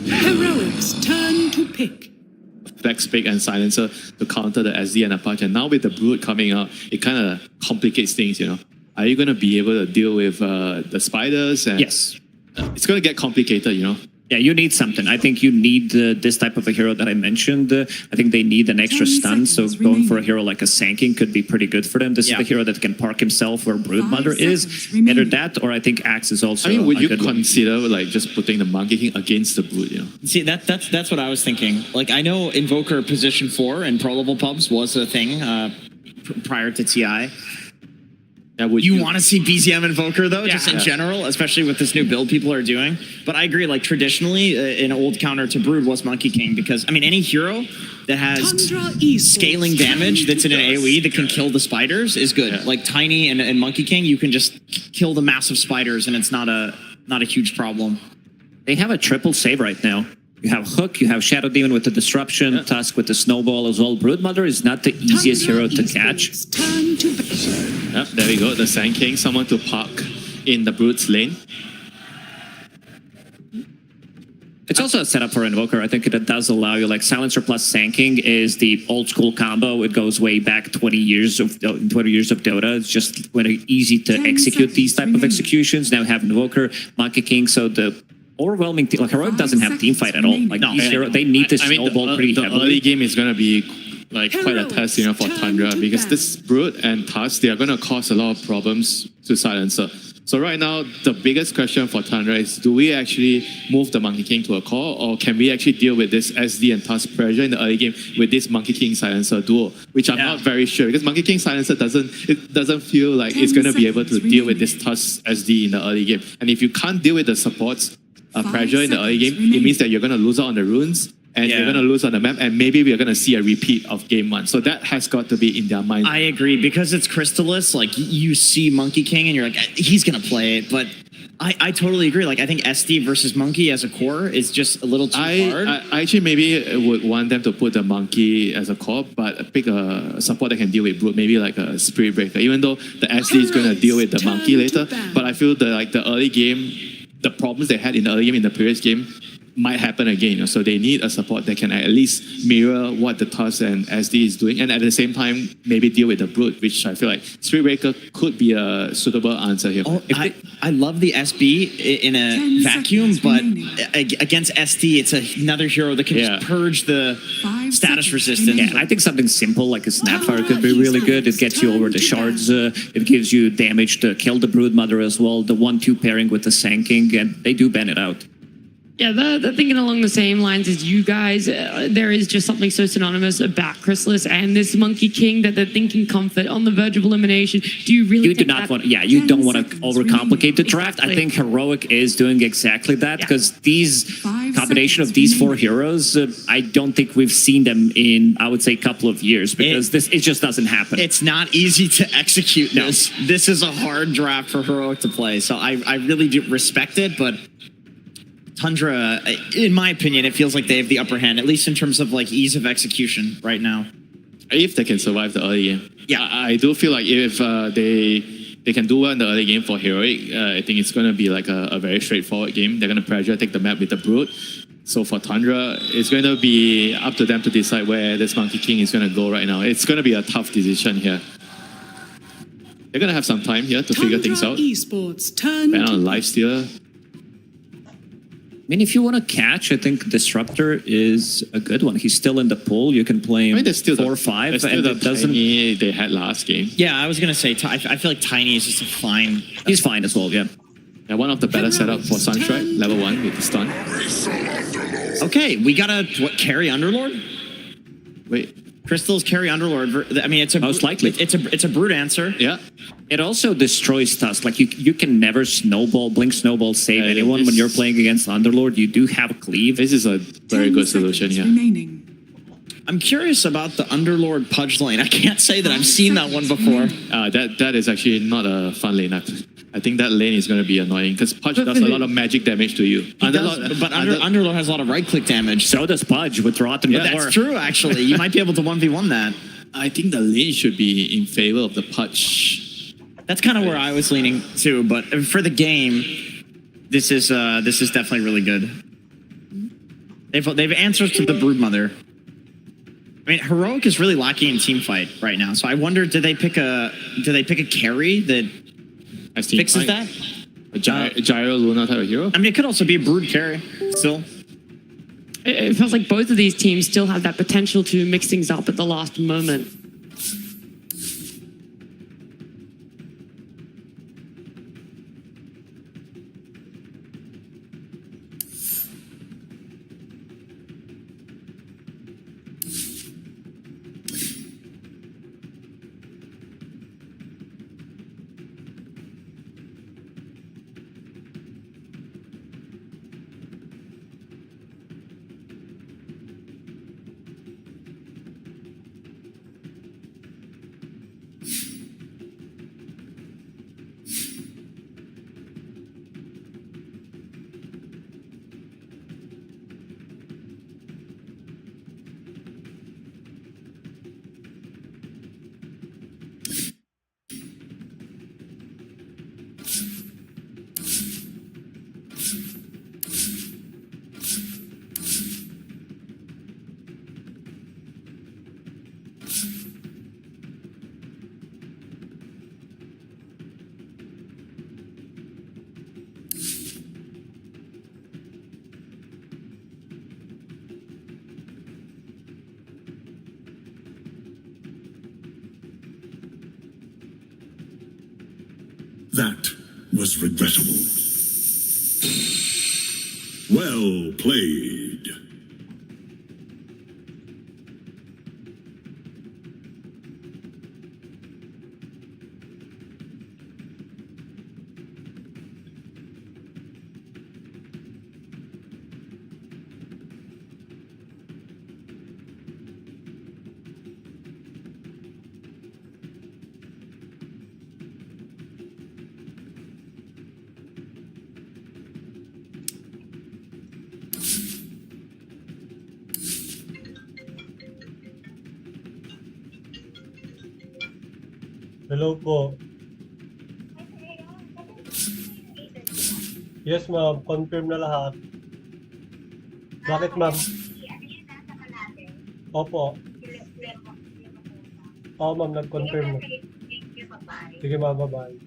Speaker 1: Heroic's turn to pick.
Speaker 4: Backspake and silencer to counter the SD and Apache. And now with the Brood coming out, it kind of complicates things, you know. Are you going to be able to deal with the spiders? And
Speaker 5: Yes.
Speaker 4: It's going to get complicated, you know.
Speaker 5: Yeah, you need something. I think you need this type of a hero that I mentioned. I think they need an extra
Speaker 1: 10
Speaker 5: stun, so
Speaker 1: seconds
Speaker 5: going for a
Speaker 1: remaining.
Speaker 5: hero like a Sanking could be pretty good for them. This is the hero that can park himself where Broodmother
Speaker 1: 5
Speaker 5: is.
Speaker 1: seconds remaining.
Speaker 5: Either that, or I think Axe is also
Speaker 4: I mean, would
Speaker 5: a
Speaker 4: you
Speaker 5: good one.
Speaker 4: consider like just putting the Monkey King against the Brood, you know?
Speaker 6: See, that's what I was thinking. Like, I know Invoker position 4 in Pro Level pubs was a thing prior to TI.
Speaker 4: Yeah, would
Speaker 6: You want to see BZM Invoker, though, just in
Speaker 4: Yeah.
Speaker 6: general, especially with this new build people are doing. But I agree, like, traditionally, an old counter to Brood was Monkey King, because, I mean, any hero that has
Speaker 1: Tundra Esports
Speaker 6: scaling damage that's in an AoE that can kill the spiders is good.
Speaker 4: Yeah.
Speaker 6: Like, Tiny and Monkey King, you can just kill the massive spiders, and it's not a huge problem.
Speaker 5: They have a triple save right now. You have Hook, you have Shadow Demon with the Disruption, Tusk with the Snowball as well. Broodmother is not the easiest hero to catch.
Speaker 1: Esports turn to pick.
Speaker 4: Yep, there we go. The Sand King, someone to park in the Brood's lane.
Speaker 5: It's also a setup for Invoker. I think it does allow you, like, Silencer plus Sanking is the old school combo. It goes way back 20 years of Dota. It's just very easy to
Speaker 1: 10
Speaker 5: execute these type
Speaker 1: seconds
Speaker 5: of executions. Now have Invoker, Monkey King, so the overwhelming team, like Heroic doesn't have team fight at all. Like
Speaker 1: No,
Speaker 5: these hero, they need to snowball pretty
Speaker 4: the
Speaker 5: heavily.
Speaker 4: early game is going to be like quite a test, you know, for
Speaker 1: Heroics
Speaker 4: Tundra,
Speaker 1: turn to
Speaker 4: because
Speaker 1: bat.
Speaker 4: this Brood and Tusk, they are going to cause a lot of problems to Silencer. So right now, the biggest question for Tundra is, do we actually move the Monkey King to a core, or can we actually deal with this SD and Tusk pressure in the early game with this Monkey King Silencer duo, which I'm not very sure, because Monkey King Silencer doesn't feel like
Speaker 1: 10
Speaker 4: it's going to be able to
Speaker 1: seconds
Speaker 4: deal with
Speaker 1: remaining.
Speaker 4: this Tusk SD in the early game. And if you can't deal with the supports pressure in the early game,
Speaker 1: seconds remaining.
Speaker 4: it means that you're going to lose out on the runes, and you're going to lose on the map, and maybe we're going to see a repeat of game 1. So that has got to be in their mind.
Speaker 6: I agree, because it's Crystallis, like, you see Monkey King and you're like, he's gonna play it, but I totally agree. Like, I think SD versus Monkey as a core is just a little too hard.
Speaker 4: I actually maybe would want them to put the Monkey as a core, but pick a support that can deal with Brood, maybe like a Spirit Breaker, even though the SD is going to deal with the Monkey later. But I feel the early game, the problems they had in the early game in the previous game might happen again. You know? So they need a support that can at least mirror what the Tusk and SD is doing, and at the same time maybe deal with the Brood, which I feel like Spirit Breaker could be a suitable answer here.
Speaker 6: Oh, I love the SB in a
Speaker 1: 10
Speaker 6: vacuum,
Speaker 1: seconds
Speaker 6: but
Speaker 1: remaining.
Speaker 6: against SD, it's another hero that can just purge the
Speaker 1: 5
Speaker 6: status
Speaker 1: seconds
Speaker 6: resistance.
Speaker 1: remaining.
Speaker 5: Yeah, I think something simple like a Snapfire could be really good. It gets you over the shards. It gives you damage to kill the Broodmother as well. The 1-2 pairing with the Sanking, and they do ban it out.
Speaker 7: Yeah, they're thinking along the same lines as you guys. There is just something so synonymous about Chrysalis and this Monkey King that they're thinking comfort on the verge of elimination. Do you really
Speaker 5: You do
Speaker 7: think
Speaker 5: not
Speaker 7: that-
Speaker 5: want, yeah, you
Speaker 1: 10
Speaker 5: don't want to
Speaker 1: seconds
Speaker 5: overcomplicate the
Speaker 7: remaining.
Speaker 5: draft. I
Speaker 7: Exactly.
Speaker 5: think Heroic is doing exactly that,
Speaker 7: Yeah.
Speaker 5: because these
Speaker 1: 5
Speaker 5: combination of
Speaker 1: seconds
Speaker 5: these four
Speaker 1: remaining.
Speaker 5: heroes, I don't think we've seen them in, I would say, a couple of years, because it just doesn't happen.
Speaker 6: It's not easy to execute
Speaker 5: No.
Speaker 6: this. This is a hard draft for Heroic to play, so I really do respect it, but Tundra, in my opinion, it feels like they have the upper hand, at least in terms of like ease of execution right now.
Speaker 4: If they can survive the early game.
Speaker 6: Yeah.
Speaker 4: I do feel like if they can do well in the early game for Heroic, I think it's going to be like a very straightforward game. They're going to pressure, take the map with the Brood. So for Tundra, it's going to be up to them to decide where this Monkey King is going to go right now. It's going to be a tough decision here. They're going to have some time here to figure things out.
Speaker 1: Esports turn
Speaker 4: Ban
Speaker 1: to
Speaker 4: on Lifestealer.
Speaker 5: I mean, if you want to catch, I think Disruptor is a good one. He's still in the pool. You can play him
Speaker 4: I mean, there's still
Speaker 5: 4 or
Speaker 4: the
Speaker 5: 5,
Speaker 4: there's still
Speaker 5: and
Speaker 4: the
Speaker 5: it doesn't.
Speaker 4: Tiny they had last game.
Speaker 6: Yeah, I was gonna say, I feel like Tiny is just a fine.
Speaker 5: He's fine as well, yeah.
Speaker 4: And one of the better setup for Sunstrike, level 1 with the stun.
Speaker 6: Okay, we got a carry Underlord.
Speaker 4: Wait,
Speaker 6: Crystal's carry Underlord. I mean, it's a
Speaker 5: Most likely.
Speaker 6: It's a brute answer.
Speaker 4: yeah.
Speaker 5: It also destroys Tusk. Like, you can never blink snowball save
Speaker 4: Yeah,
Speaker 5: anyone
Speaker 4: this-
Speaker 5: when you're playing against Underlord. You do have Cleave.
Speaker 4: This is a very
Speaker 1: 10
Speaker 4: good solution
Speaker 1: seconds
Speaker 4: here.
Speaker 1: remaining.
Speaker 6: I'm curious about the Underlord Pudge lane. I can't say that I've seen that one before.
Speaker 4: That is actually not a fun lane. I think that lane is going to be annoying because Pudge does a lot of magic damage to you.
Speaker 6: But Underlord has a lot of right-click damage.
Speaker 5: So does Pudge with Rotten.
Speaker 6: But that's true, actually. You might be able to 1v1 that.
Speaker 4: I think the lane should be in favor of the Pudge.
Speaker 6: That's kind of where I was leaning too. But for the game, this is definitely really good. They've answers to the Broodmother. I mean, Heroic is really lacking in team fight right now. So I wonder, do they pick a carry that fixes that?
Speaker 4: A Gyro Luna type of hero?
Speaker 6: I mean, it could also be a Brood carry still.
Speaker 7: It feels like both of these teams still have that potential to mix things up at the last moment.
Speaker 8: That was regrettable. Well played.
Speaker 9: Hello po. Yes, ma'am. Confirm na lahat. Bakit, ma'am? Opo. Oo, ma'am. Nag-confirm na. Sige, ma'am. Bye-bye.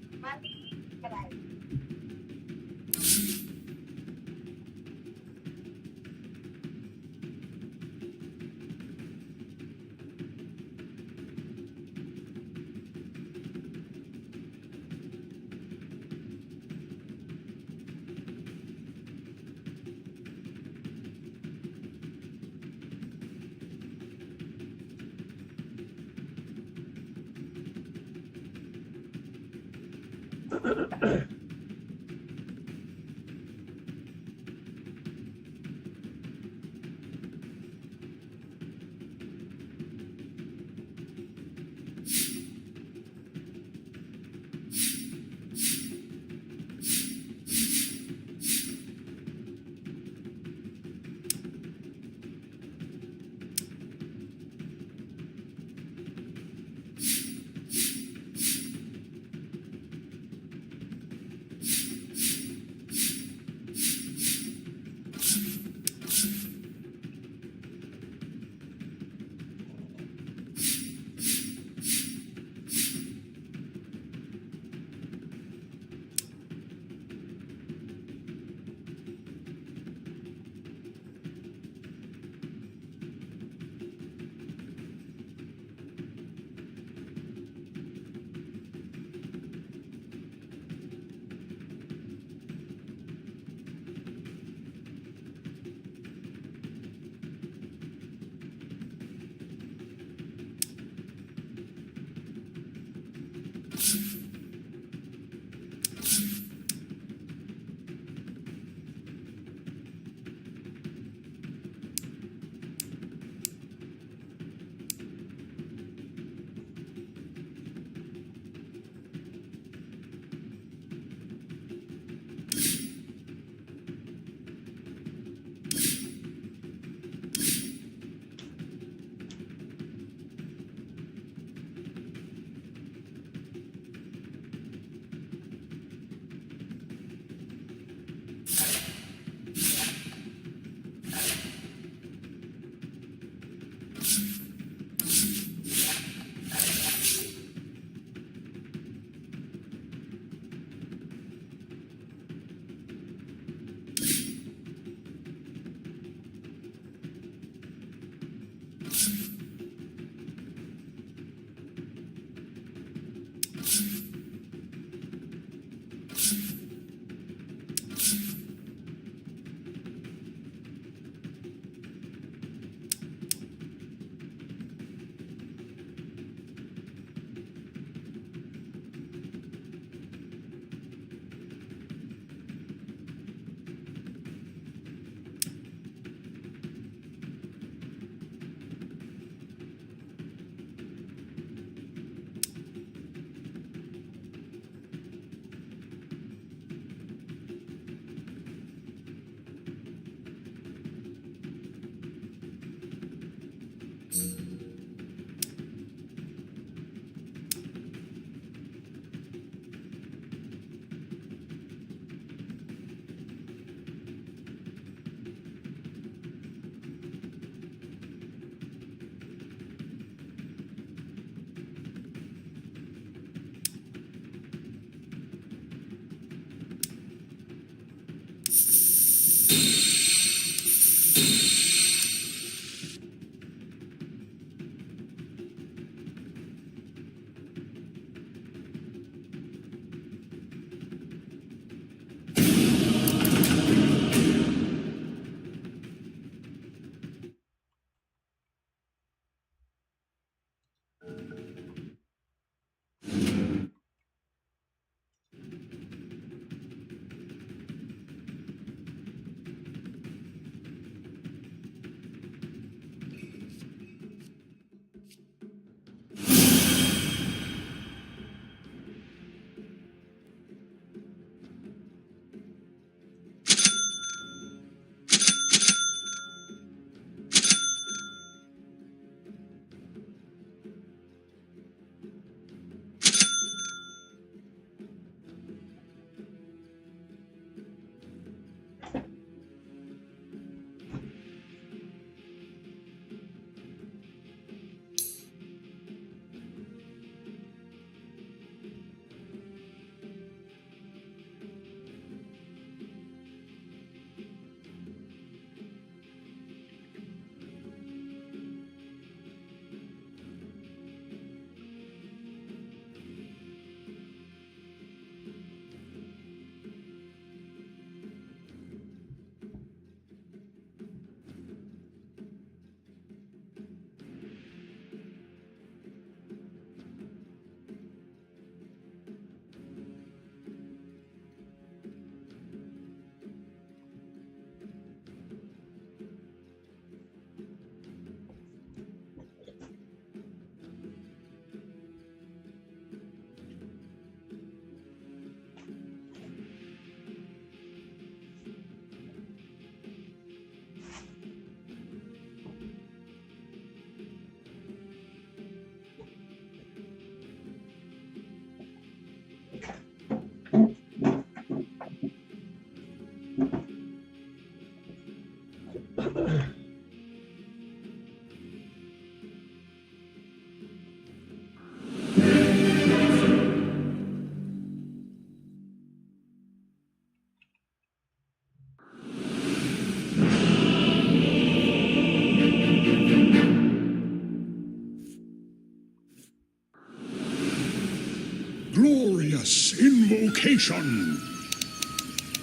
Speaker 8: location.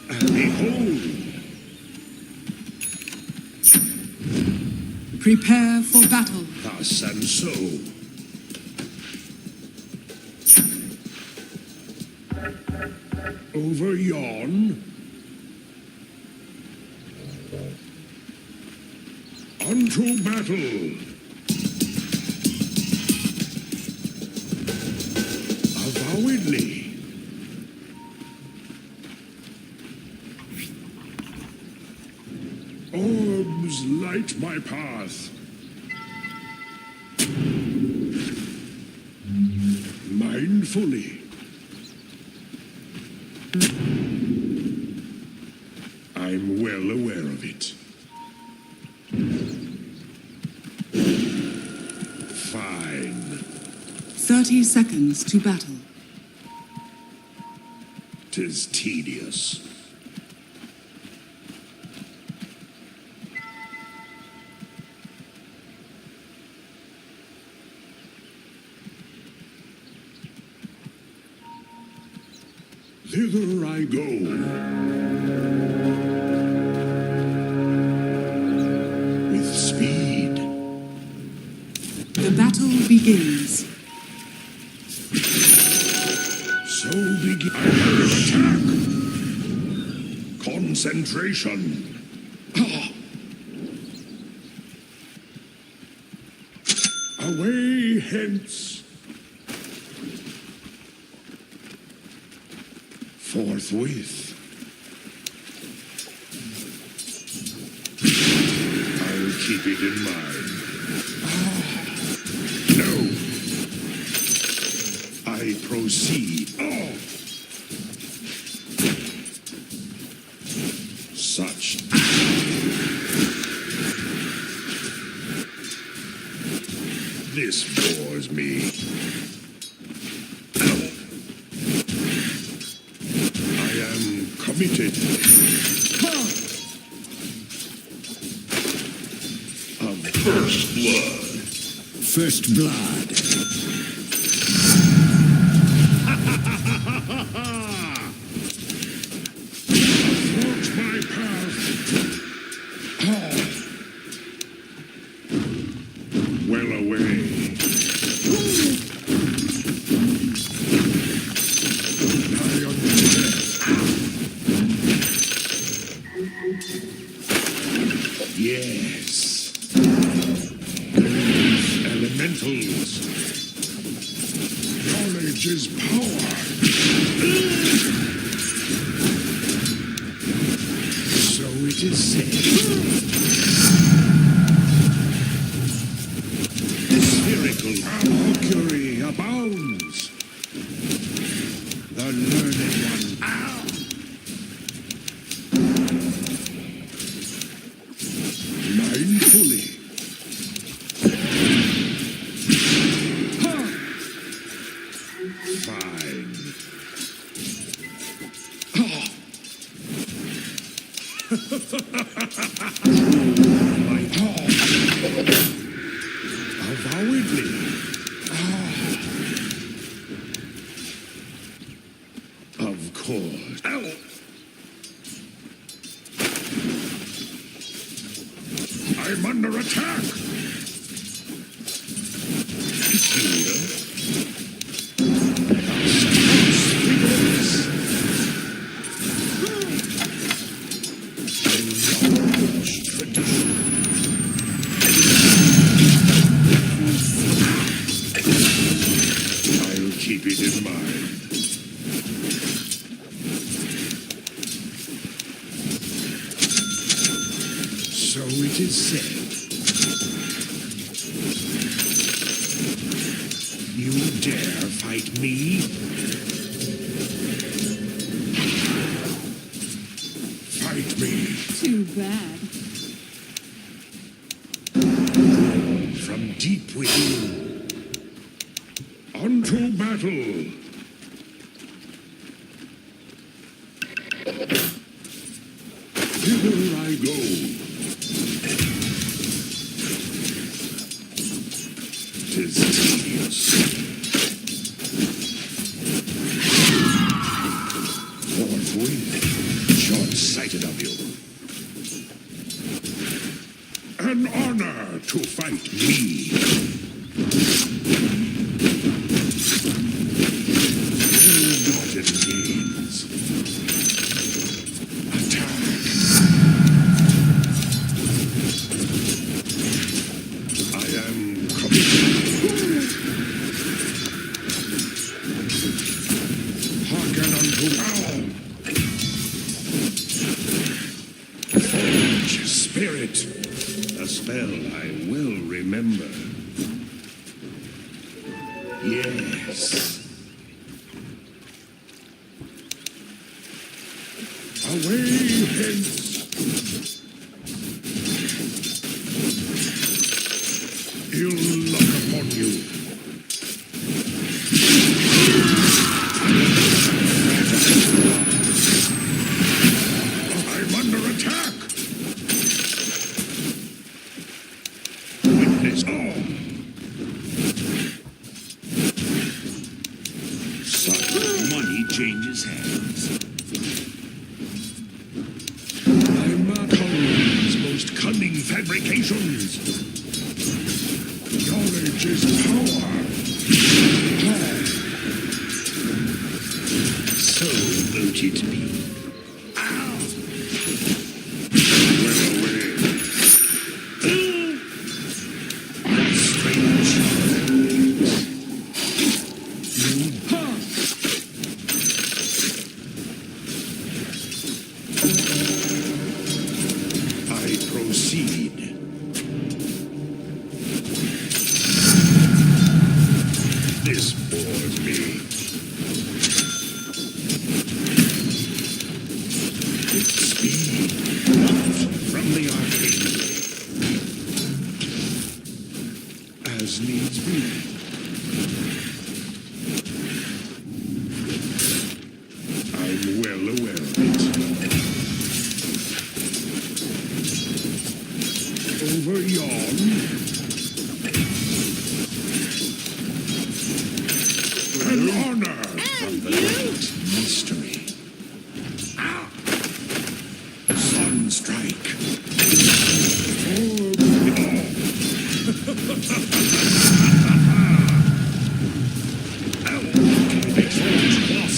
Speaker 8: Behold.
Speaker 1: Prepare for battle.
Speaker 8: Thus and so. Over yon. Unto battle. Avowedly. Orbs light my path. Mindfully. I'm well aware of it. Fine.
Speaker 1: 30 seconds to battle.
Speaker 8: 'Tis tedious. Thither I go. With speed.
Speaker 1: The battle begins.
Speaker 8: So begin. Under attack. Concentration. Ah. Away hence. Forthwith. I'll keep it in mind. No. I proceed. Such. This bores me. Committed. Of first blood.
Speaker 1: First blood.
Speaker 8: Athwart my path. Well away. Nigh unto death. Yes. Elementals. Knowledge is power. So it is said. The spherical Mercury abounds. The learned one. Mindfully. Fine. My avowedly. Of course. I'm under attack. Peculiar. I'll keep it in mind. So it is said. You dare fight me? Fight me.
Speaker 1: Too bad.
Speaker 8: From deep within. Unto battle. Hither I go. Tis tedious. Short-sighted of you. An honor to fight me. Ill-gotten gains. Attack. I am coming. Hearken unto power. Forge spirit. A spell I will remember. Yes. Away hence. Ill luck upon you. I'm under attack. Witness all. Such money changes hands. I'm Aaronklein most cunning fabrications. Knowledge is power. So mote it be. Ow! Well away. Strange. I proceed. This bores me. Its speed from the arcane. As needs be. I'm well aware of it. Over yon. An honor from the great mystery. Sunstrike.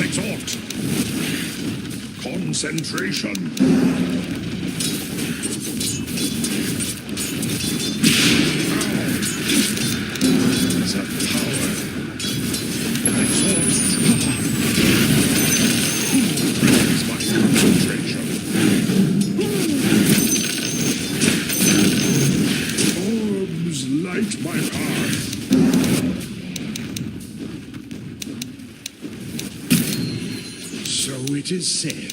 Speaker 8: Exalt. Concentration. As a power. Exalt. Praise my concentration. Orbs light my path. So it is said.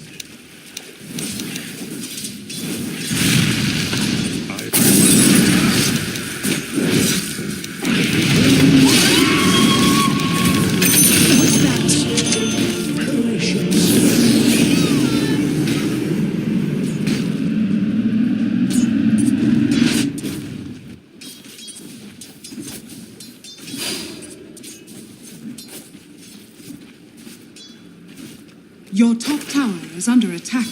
Speaker 1: Your top tower is under attack.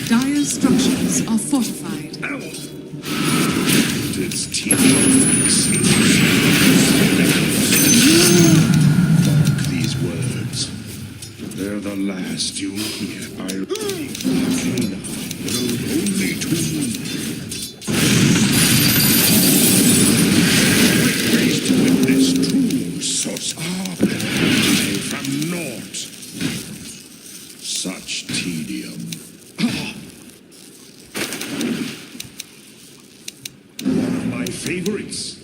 Speaker 1: Dire's structures are fortified.
Speaker 8: Its teeth mark these words. They're the last you'll hear. Arcana, known only to me. Wait to witness true source. I from thought. Such tedium. One of my favorites.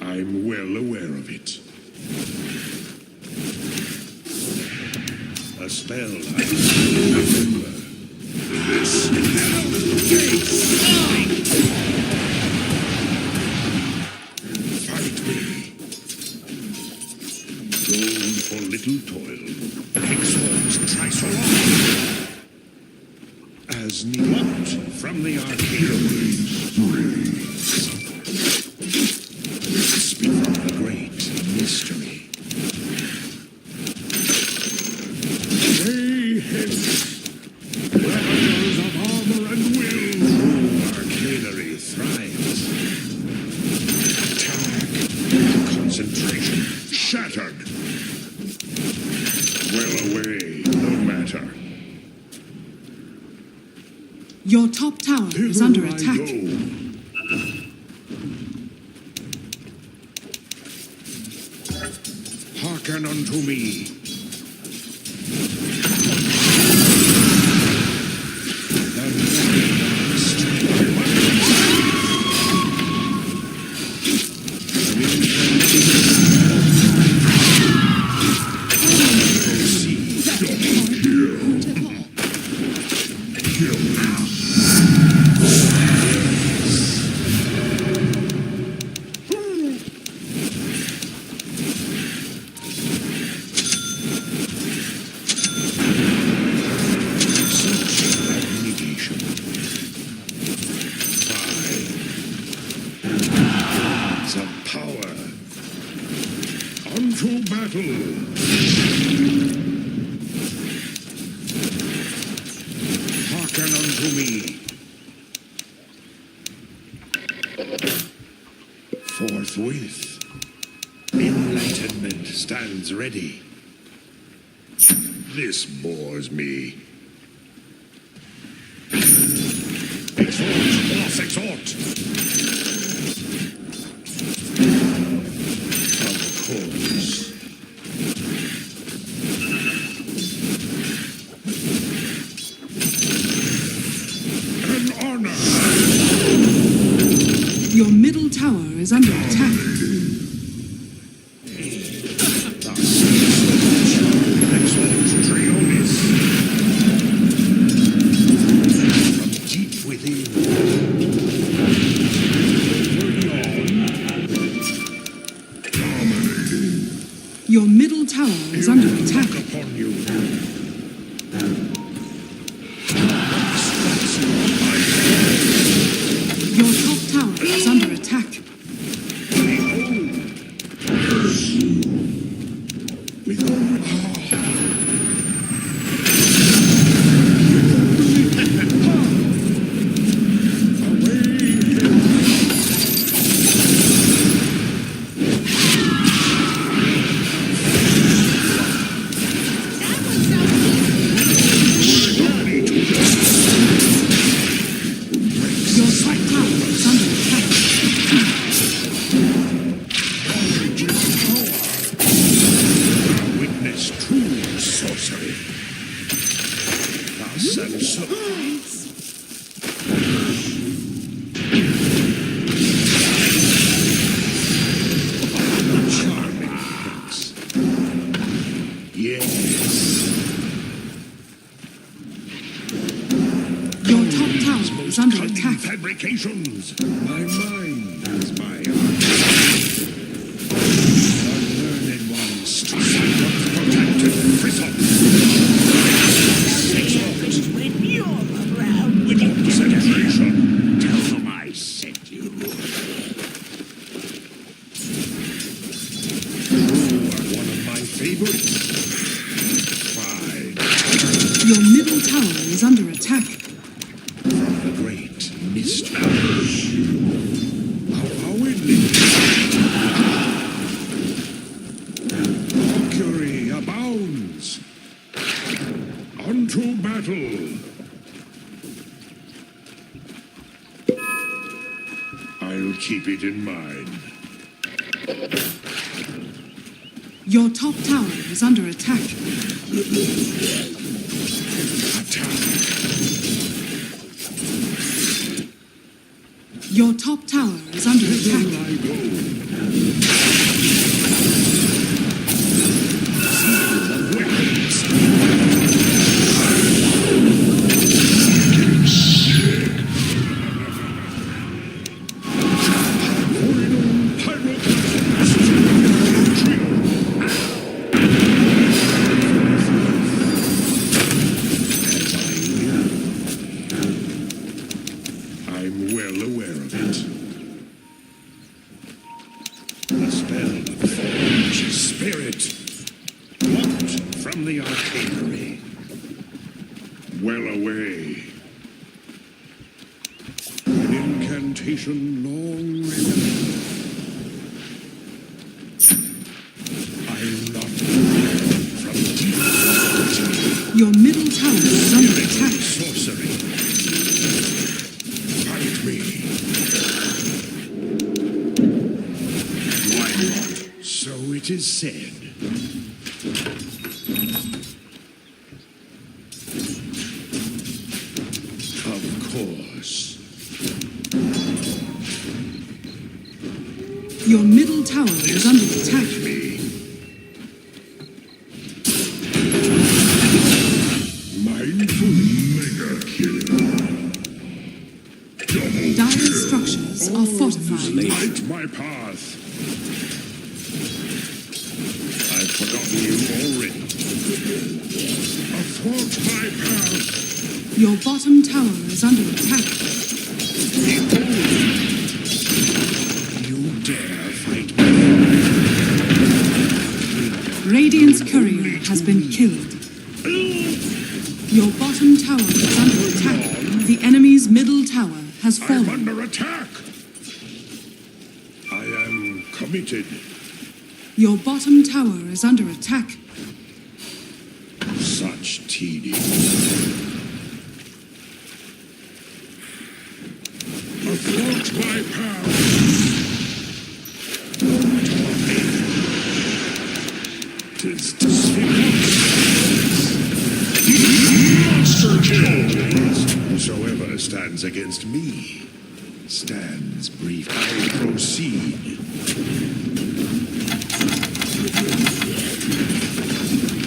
Speaker 8: I'm well aware of it. A spell I remember. This Fight me. Gold for little toil. Exalt Triceratops. As needed from the arcade. Speak from the great mystery. They hence. Ravagers of armor and will. Arcanery thrives. Attack. Concentration. Shattered. Well away, no matter.
Speaker 1: Your top tower is under
Speaker 8: Hither I
Speaker 1: attack.
Speaker 8: go. Hearken unto me. Unto battle! Hearken unto me! Forthwith, enlightenment stands ready. This bores me. Exhort, boss, exhort! Of course. An honor!
Speaker 1: Your middle tower is under attack. Your middle tower is under attack.
Speaker 8: Upon you.
Speaker 1: Your top tower is under attack. Your top tower is under attack.
Speaker 8: Witness true sorcery. Thus and so. Charming prince. Yes.
Speaker 1: Your top tower is under
Speaker 8: Cunning
Speaker 1: attack.
Speaker 8: fabrications. My mind is my art. Unlearned ones, protected prism.
Speaker 10: When you're around, you don't get
Speaker 8: Concentration. Tell them I sent you. You are one of my favorites. Fine.
Speaker 1: Your middle tower is under attack.
Speaker 8: From the great mystery. How Mercury abounds. Unto battle. I'll keep it in mind.
Speaker 1: Your top tower is under attack. Your top tower is under attack.
Speaker 8: I'm well aware of it. The spell of Forge Spirit. Blocked from the arcanery. Well away. An incantation long remembered. I'm not from deep.
Speaker 1: Your middle tower is under attack.
Speaker 8: Sorcery. Fight me. Why not? So it is said. Of course.
Speaker 1: Your middle tower is under attack.
Speaker 8: Me. Mindfully mega kill.
Speaker 1: Dire structures are fortified.
Speaker 8: Light my path. I've forgotten you already. Athwart my path.
Speaker 1: Your bottom tower is under attack.
Speaker 8: You dare fight me?
Speaker 1: Radiant's courier has been killed. Your bottom tower is under attack. The enemy's middle tower has
Speaker 8: I'm
Speaker 1: fallen.
Speaker 8: under attack. I am committed.
Speaker 1: Your bottom tower is under attack.
Speaker 8: Such tedium. Athwart my path. Tis monster kill. Whosoever stands against me stands brief. I proceed.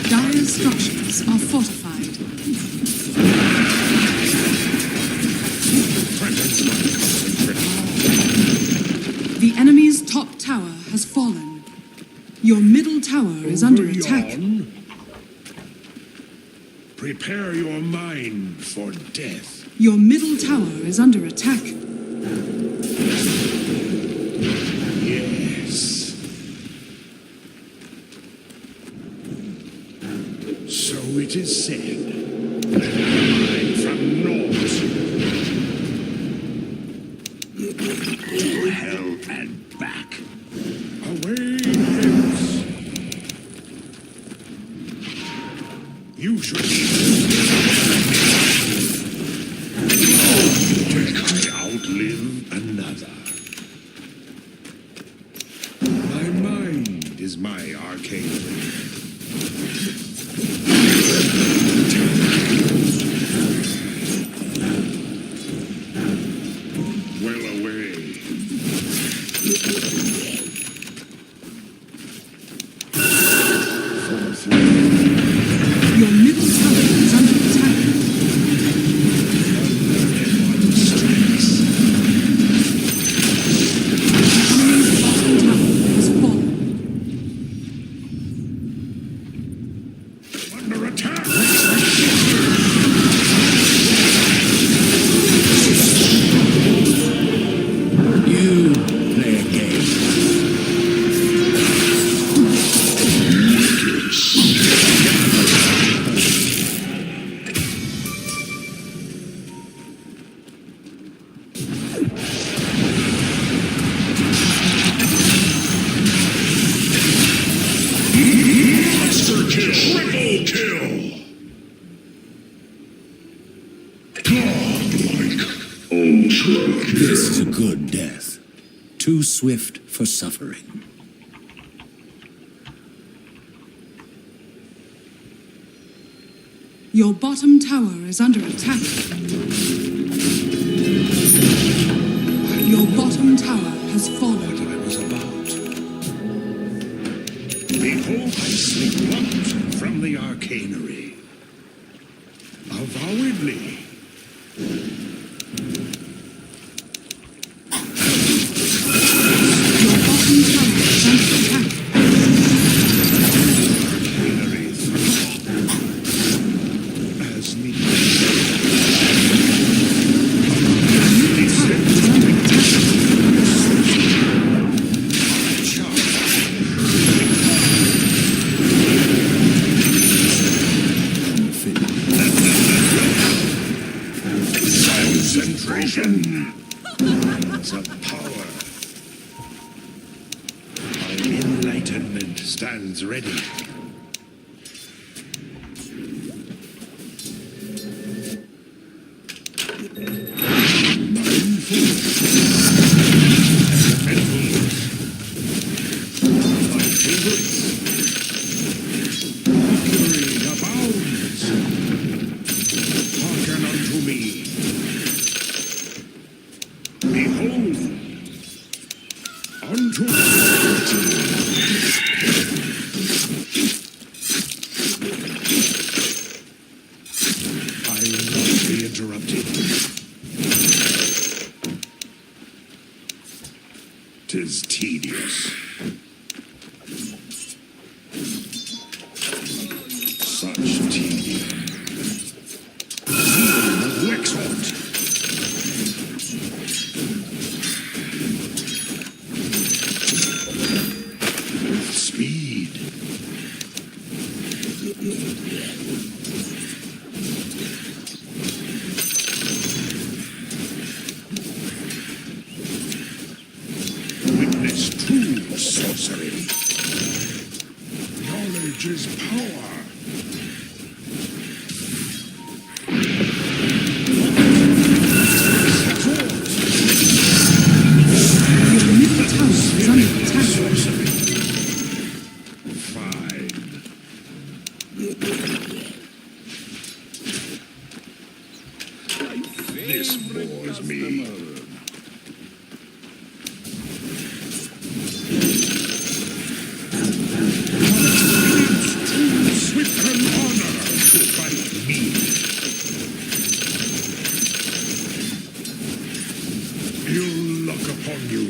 Speaker 1: Dire structures are fortified.
Speaker 8: Threatens my concentration.
Speaker 1: The enemy's top tower has fallen. Your middle tower is under
Speaker 8: Over
Speaker 1: attack.
Speaker 8: yon. Prepare your mind for death.
Speaker 1: Your middle tower is under attack.
Speaker 8: Yes. So it is said. I from naught. To hell and back. Away hence. You should outlive another. My mind is my arcane. Well away.
Speaker 1: Your middle tower is under attack. Enemy's bottom tower has fallen.
Speaker 8: Under attack. You play a game. Monster kill. Triple kill. Godlike. Ultra kill.
Speaker 11: This is a good death. Too swift for suffering.
Speaker 1: Your bottom tower is under attack. Your bottom tower has fallen.
Speaker 8: What I was about. Behold, I slip out from the arcanery. Avowedly.
Speaker 1: Your bottom tower is under attack.
Speaker 8: Arcanery as needed. Concentration is a power. My enlightenment stands ready. Hearken unto me. Behold, unto I will not be interrupted. 'Tis tedious. Such tedium. Zeal of Wexhort. With speed. Witness true sorcery. Knowledge is power.
Speaker 1: Your middle tower is under attack.
Speaker 8: Sorcery. Fine. This bores me. Swift and honor to fight me. Ill luck upon you.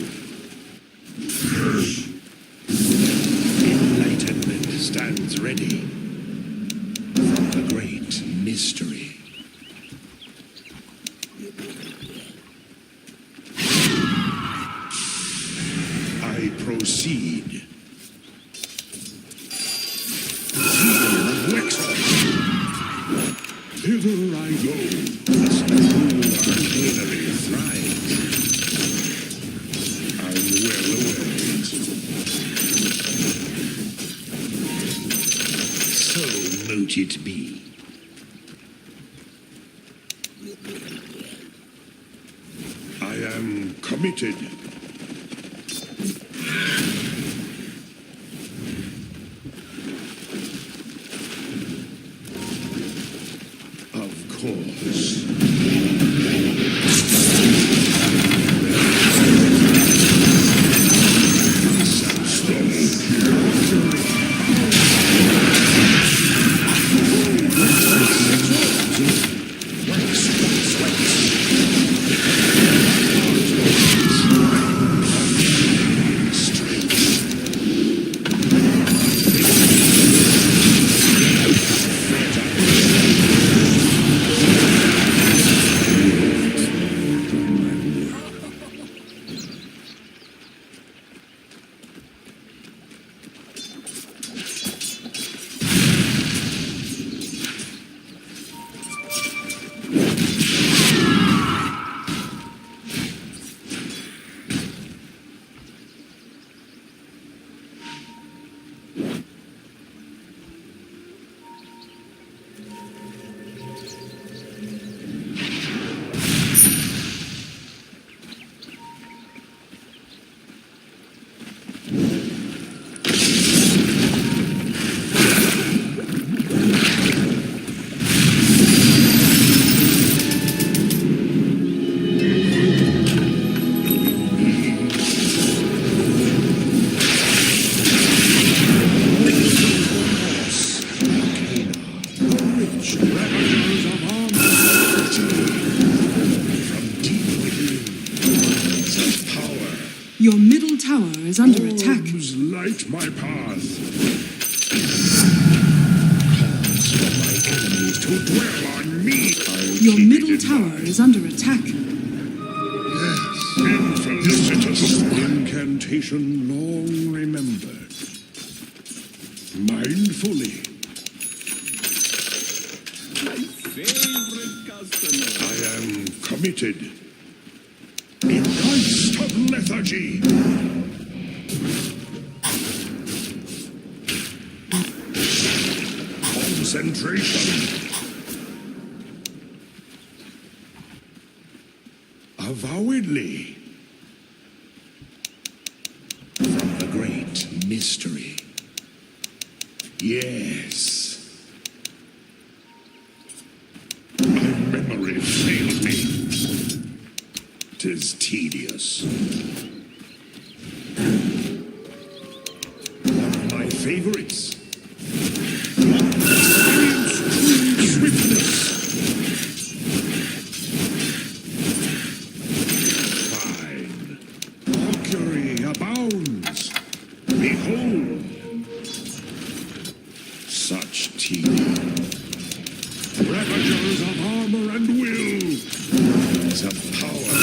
Speaker 8: Enlightenment stands ready from the great mystery. I proceed. Zeal of Wexhort. Thither I go. This true arcanery thrives. I'm well aware of it. So mote it be. I am committed. Of course. my path. Cause my enemies to dwell on me.
Speaker 1: Your middle tower is under attack.
Speaker 8: Infelicitous incantation long remembered. Mindfully. My favorite customer. I am committed. In Christ of lethargy. Concentration. Avowedly. From the great mystery. Yes. My memory failed me. 'Tis tedious. One of my favorites. Experience true swiftness. Fine. Mercury abounds. Behold. Such tedium. Ravagers of armor and will. Winds of power.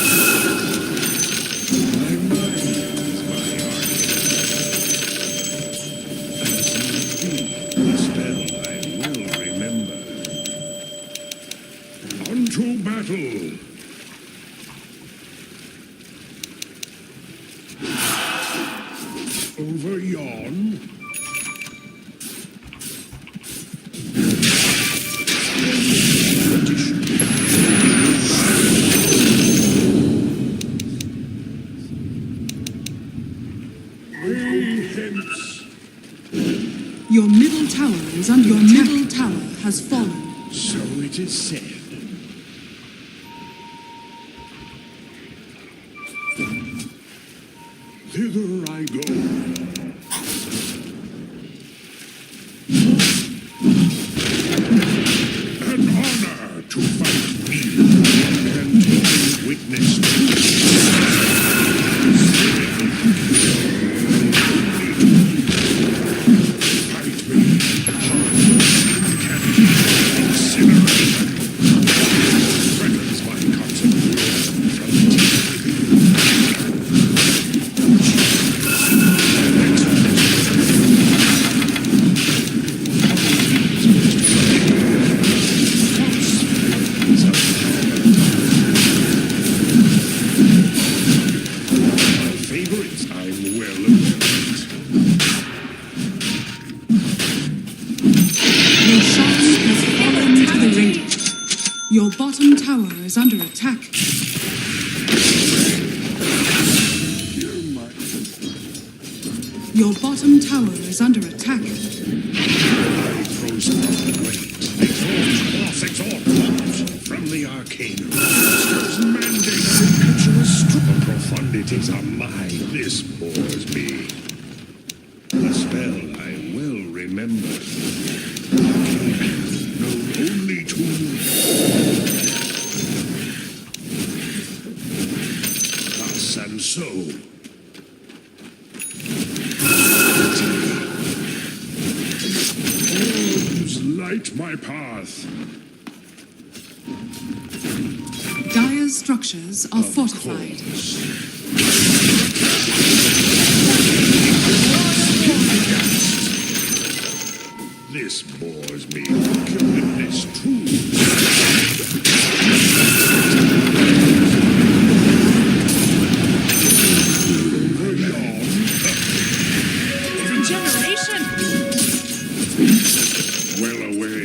Speaker 8: My mind is my art. As indeed the spell I will remember. Unto battle. Over yon.
Speaker 1: Your middle tower is under attack. Your middle tower has fallen.
Speaker 8: So it is said. Thither I go. An honor to fight me and to witness fight me. Incineration. Threatens my concentration from the favorites I'm well aware.
Speaker 1: Your shrine has fallen to the radiant. Your bottom tower is under attack. Your bottom tower is under attack.
Speaker 8: I throw some of the great. Exalt from the arcane. Master's mandate impetuous the profundities are mine. This bores me. The spell I will remember. Known only to us and so. Orbs light my path.
Speaker 1: Dire's structures are fortified.
Speaker 8: This bores me. Witness true.
Speaker 10: Regeneration!
Speaker 8: Well away.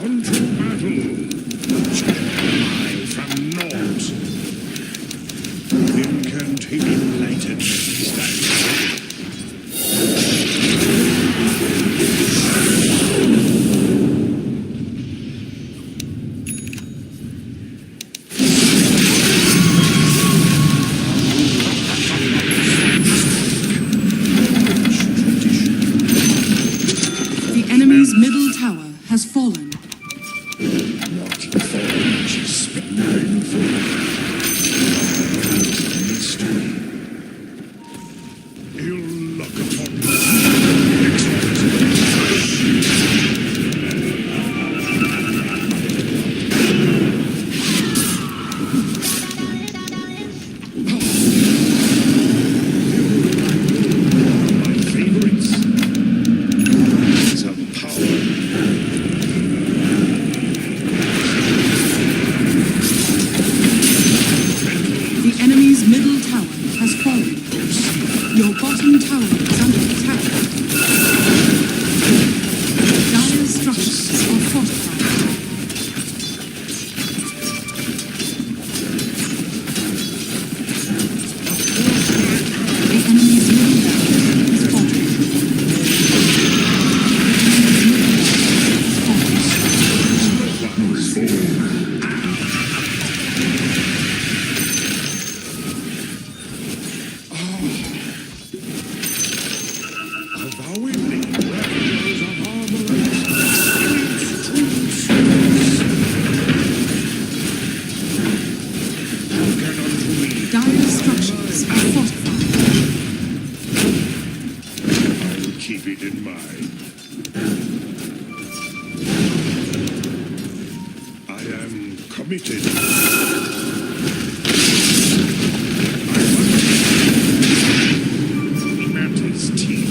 Speaker 8: Unto battle. I from naught. Incantation lighted.
Speaker 1: The enemy's middle tower has fallen.
Speaker 8: Not fallen, just mindful.
Speaker 1: middle tower has fallen. Your bottom tower is under attack. Dire structures are fortified. The enemy's middle tower is falling. Dire structures are fortified.
Speaker 8: I'll keep it in mind. I am committed. Mattis tea.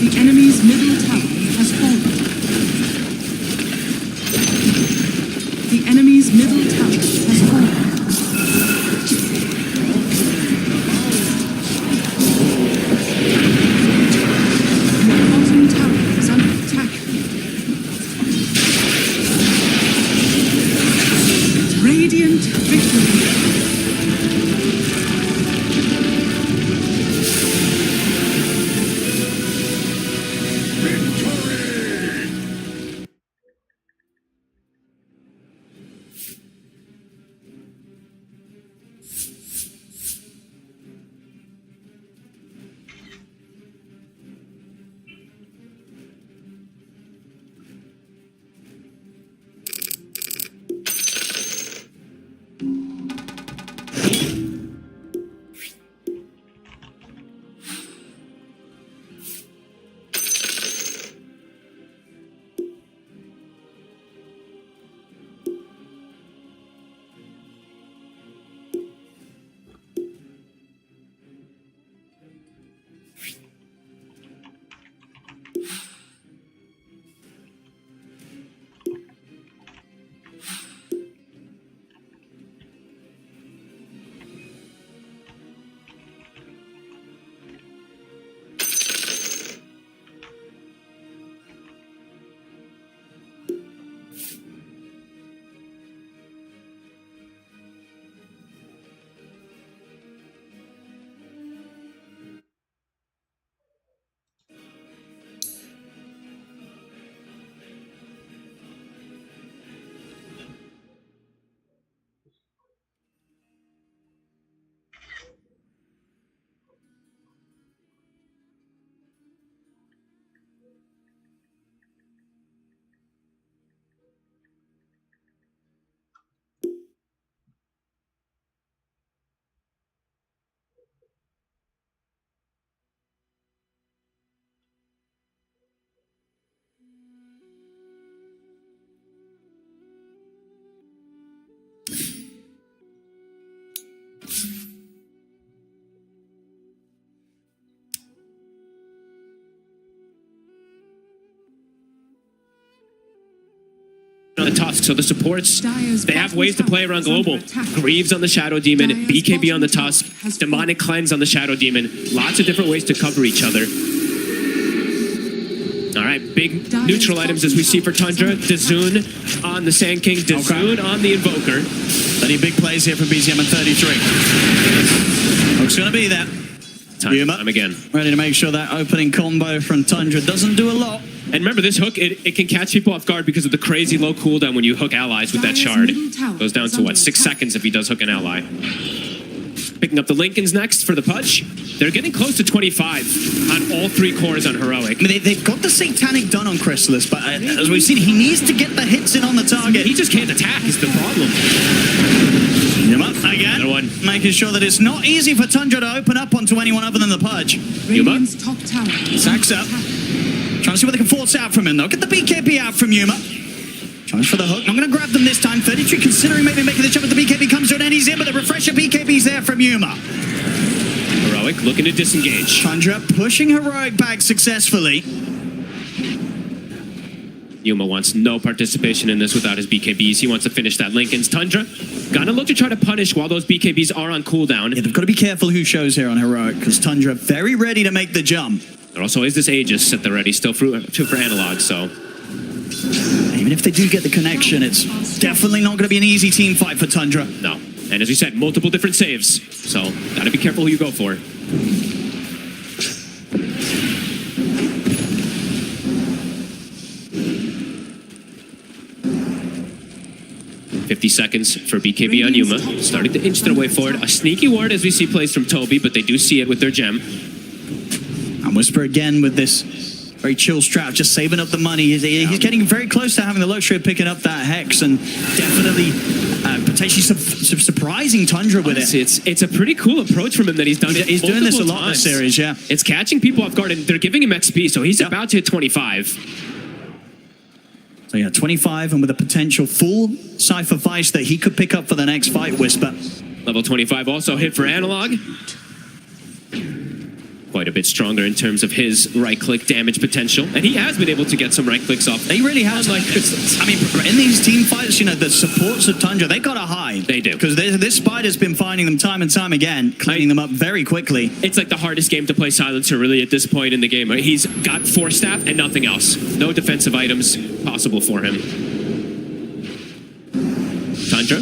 Speaker 1: The enemy's middle tower has fallen. The enemy's middle tower has fallen. Your bottom tower is under attack. Radiant victory.
Speaker 2: On the Tusk, so the supports,
Speaker 1: Dire's
Speaker 2: they have
Speaker 1: bottom
Speaker 2: ways to play
Speaker 1: tower
Speaker 2: around
Speaker 1: is under
Speaker 2: global.
Speaker 1: attack.
Speaker 2: Greaves on the Shadow Demon,
Speaker 1: Dire's
Speaker 2: BKB on the
Speaker 1: bottom
Speaker 2: Tusk,
Speaker 1: tower has
Speaker 2: Demonic Cleanse on the Shadow Demon. Lots of different ways to cover each other. All right, big
Speaker 1: Dire's
Speaker 2: neutral items as we see for Tundra. Dazoon on the Sand King, Dazoon on the Invoker.
Speaker 3: Plenty of big plays here from BZM at 33. Hook's going to be there.
Speaker 2: Time again.
Speaker 3: Ready to make sure that opening combo from Tundra doesn't do a lot.
Speaker 2: And remember, this hook, it can catch people off guard because of the crazy low cooldown when you hook allies with that
Speaker 1: Dire's
Speaker 2: shard.
Speaker 1: middle tower
Speaker 2: Goes down
Speaker 1: is
Speaker 2: to,
Speaker 1: under
Speaker 2: what, 6
Speaker 1: attack.
Speaker 2: seconds if he does hook an ally. Picking up the Lincolns next for the Pudge. They're getting close to 25 on all 3 cores on Heroic.
Speaker 3: I mean, they've got the Satanic done on Chrysalis, but as we've seen, he needs to get the hits in on the target.
Speaker 2: He just can't attack is the problem.
Speaker 3: Yuma, again,
Speaker 2: Another one.
Speaker 3: making sure that it's not easy for Tundra to open up onto anyone other than the Pudge.
Speaker 1: Radiant's top tower is
Speaker 3: Sacks
Speaker 1: under
Speaker 3: up.
Speaker 1: attack.
Speaker 3: Trying to see what they can force out from him, though. Get the BKB out from Yuma. Trying for the hook. Not going to grab them this time. 33 considering maybe making the jump, but the BKB comes to an end. He's in, but the refresher BKB's there from Yuma.
Speaker 2: Heroic looking to disengage.
Speaker 3: Tundra pushing Heroic back successfully.
Speaker 2: Yuma wants no participation in this without his BKBs. He wants to finish that Linken's. Tundra gonna look to try to punish while those BKBs are on cooldown.
Speaker 3: Yeah, they've got to be careful who shows here on Heroic, because Tundra very ready to make the jump.
Speaker 2: There also is this Aegis at the ready, still for Analog, so...
Speaker 3: Even if they do get the connection, it's definitely not going to be an easy team fight for Tundra.
Speaker 2: No. And as you said, multiple different saves. So, gotta be careful who you go for. 50 seconds for BKB on Yuma. Starting to inch their way forward. A sneaky ward as we see plays from Toby, but they do see it with their gem.
Speaker 3: And Whisper again with this very chill strat, just saving up the money. He's getting very close to having the luxury of picking up that Hex and definitely potentially surprising Tundra with it.
Speaker 2: It's a pretty cool approach from him that he's done it.
Speaker 3: He's doing this a lot this series, yeah.
Speaker 2: It's catching people off guard, and they're giving him XP, so he's about to hit 25.
Speaker 3: So yeah, 25, and with a potential full Cypher Vice that he could pick up for the next fight, Whisper.
Speaker 2: Level 25 also hit for Analog. Quite a bit stronger in terms of his right-click damage potential. And he has been able to get some right-clicks off.
Speaker 3: He really has. Like, I mean, in these team fights, you know, the supports of Tundra, they got to hide.
Speaker 2: They do.
Speaker 3: Because this Spider's been finding them time and time again, cleaning them up very quickly.
Speaker 2: It's like the hardest game to play Silencer, really, at this point in the game. Right? He's got Force Staff and nothing else. No defensive items possible for him. Tundra,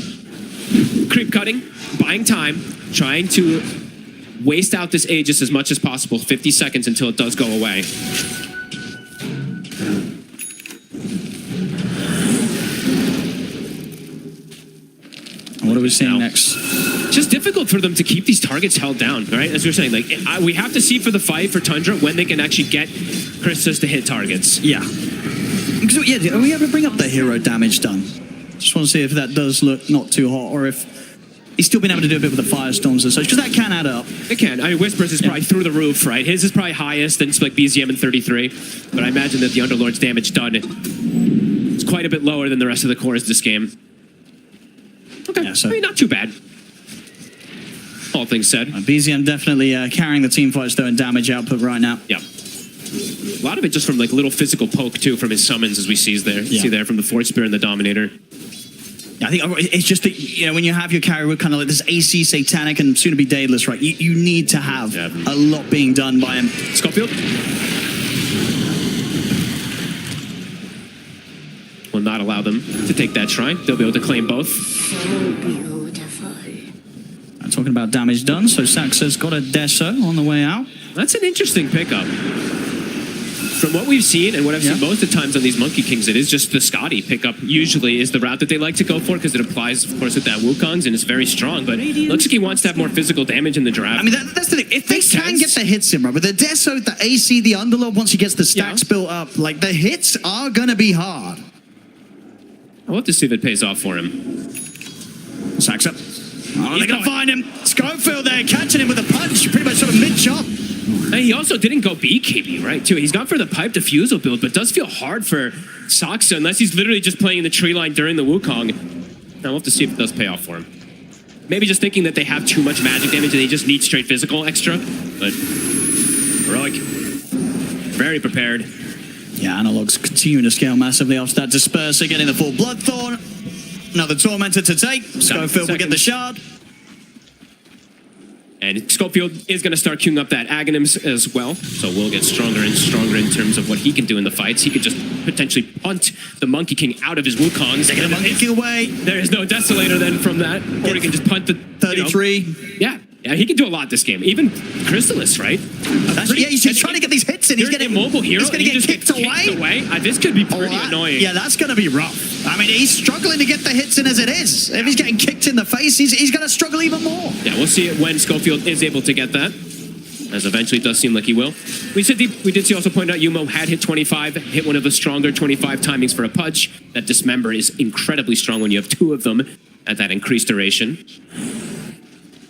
Speaker 2: creep cutting, buying time, trying to waste out this Aegis as much as possible. 50 seconds until it does go away.
Speaker 3: What are we seeing next?
Speaker 2: Just difficult for them to keep these targets held down, right? As we were saying, like we have to see for the fight for Tundra when they can actually get Christus to hit targets.
Speaker 3: Yeah. Because, yeah, are we able to bring up the hero damage done? Just want to see if that does look not too hot, or if he's still been able to do a bit with the firestorms and such, because that can add up.
Speaker 2: It can. I mean, Whispers is probably through the roof, right? His is probably highest, then it's like BZM in 33. But I imagine that the Underlord's damage done is quite a bit lower than the rest of the cores this game. Okay,
Speaker 3: yeah, so
Speaker 2: I mean, not too bad. All things said.
Speaker 3: BZM definitely carrying the team fights, though, in damage output right now.
Speaker 2: Yeah. A lot of it just from like little physical poke, too, from his summons, as we see there from the Force Spear and the Dominator.
Speaker 3: I think it's just that, you know, when you have your carry with kind of like this AC Satanic and soon to be Daedalus, right? You need to have a lot being done by him.
Speaker 2: Schofield will not allow them to take that shrine. They'll be able to claim both.
Speaker 10: So beautiful.
Speaker 3: I'm talking about damage done, so Saxa's got a Deso on the way out.
Speaker 2: That's an interesting pickup. From what we've seen and what I've seen most of the times on these Monkey Kings, it is just the Scotty pickup usually is the route that they like to go for, because it applies, of course, with that Wukong's and it's very strong, but looks like he wants to have more physical damage in the draft.
Speaker 3: I mean, that's the thing. If they can get the hits in, right, with the Deso, the AC, the Underlord, once he gets the stacks built up, like, the hits are going to be hard.
Speaker 2: I'll have to see if it pays off for him.
Speaker 3: Saxa. Oh, they're going to find him. Schofield there, catching him with a punch, pretty much sort of mid-jump.
Speaker 2: And he also didn't go BKB, right, too. He's gone for the pipe defusal build, but it does feel hard for Saxa, unless he's literally just playing in the tree line during the Wukong. Now we'll have to see if it does pay off for him. Maybe just thinking that they have too much magic damage and they just need straight physical extra. But Heroic, very prepared.
Speaker 3: Yeah, Analog's continuing to scale massively off that Disperser, getting the full Bloodthorn. Another Tormentor to take. Schofield will get the shard.
Speaker 2: And Schofield is going to start queuing up that Aghanims as well. So we'll get stronger and stronger in terms of what he can do in the fights. He could just potentially punt the Monkey King out of his Wukongs.
Speaker 3: Taking the Monkey King away.
Speaker 2: There is no Desolator then from that. Or he can just punt the
Speaker 3: 33.
Speaker 2: Yeah, he can do a lot this game. Even Chrysalis, right?
Speaker 3: He's trying to get these hits in. He's getting
Speaker 2: immobile hero.
Speaker 3: He's going to get kicked away.
Speaker 2: This could be pretty annoying.
Speaker 3: Yeah, that's going to be rough. I mean, he's struggling to get the hits in as it is. If he's getting kicked in the face, he's going to struggle even more.
Speaker 2: Yeah, we'll see it when Schofield is able to get that. As eventually it does seem like he will. We did see also point out Yumo had hit 25, hit one of the stronger 25 timings for a punch. That Dismember is incredibly strong when you have two of them at that increased duration.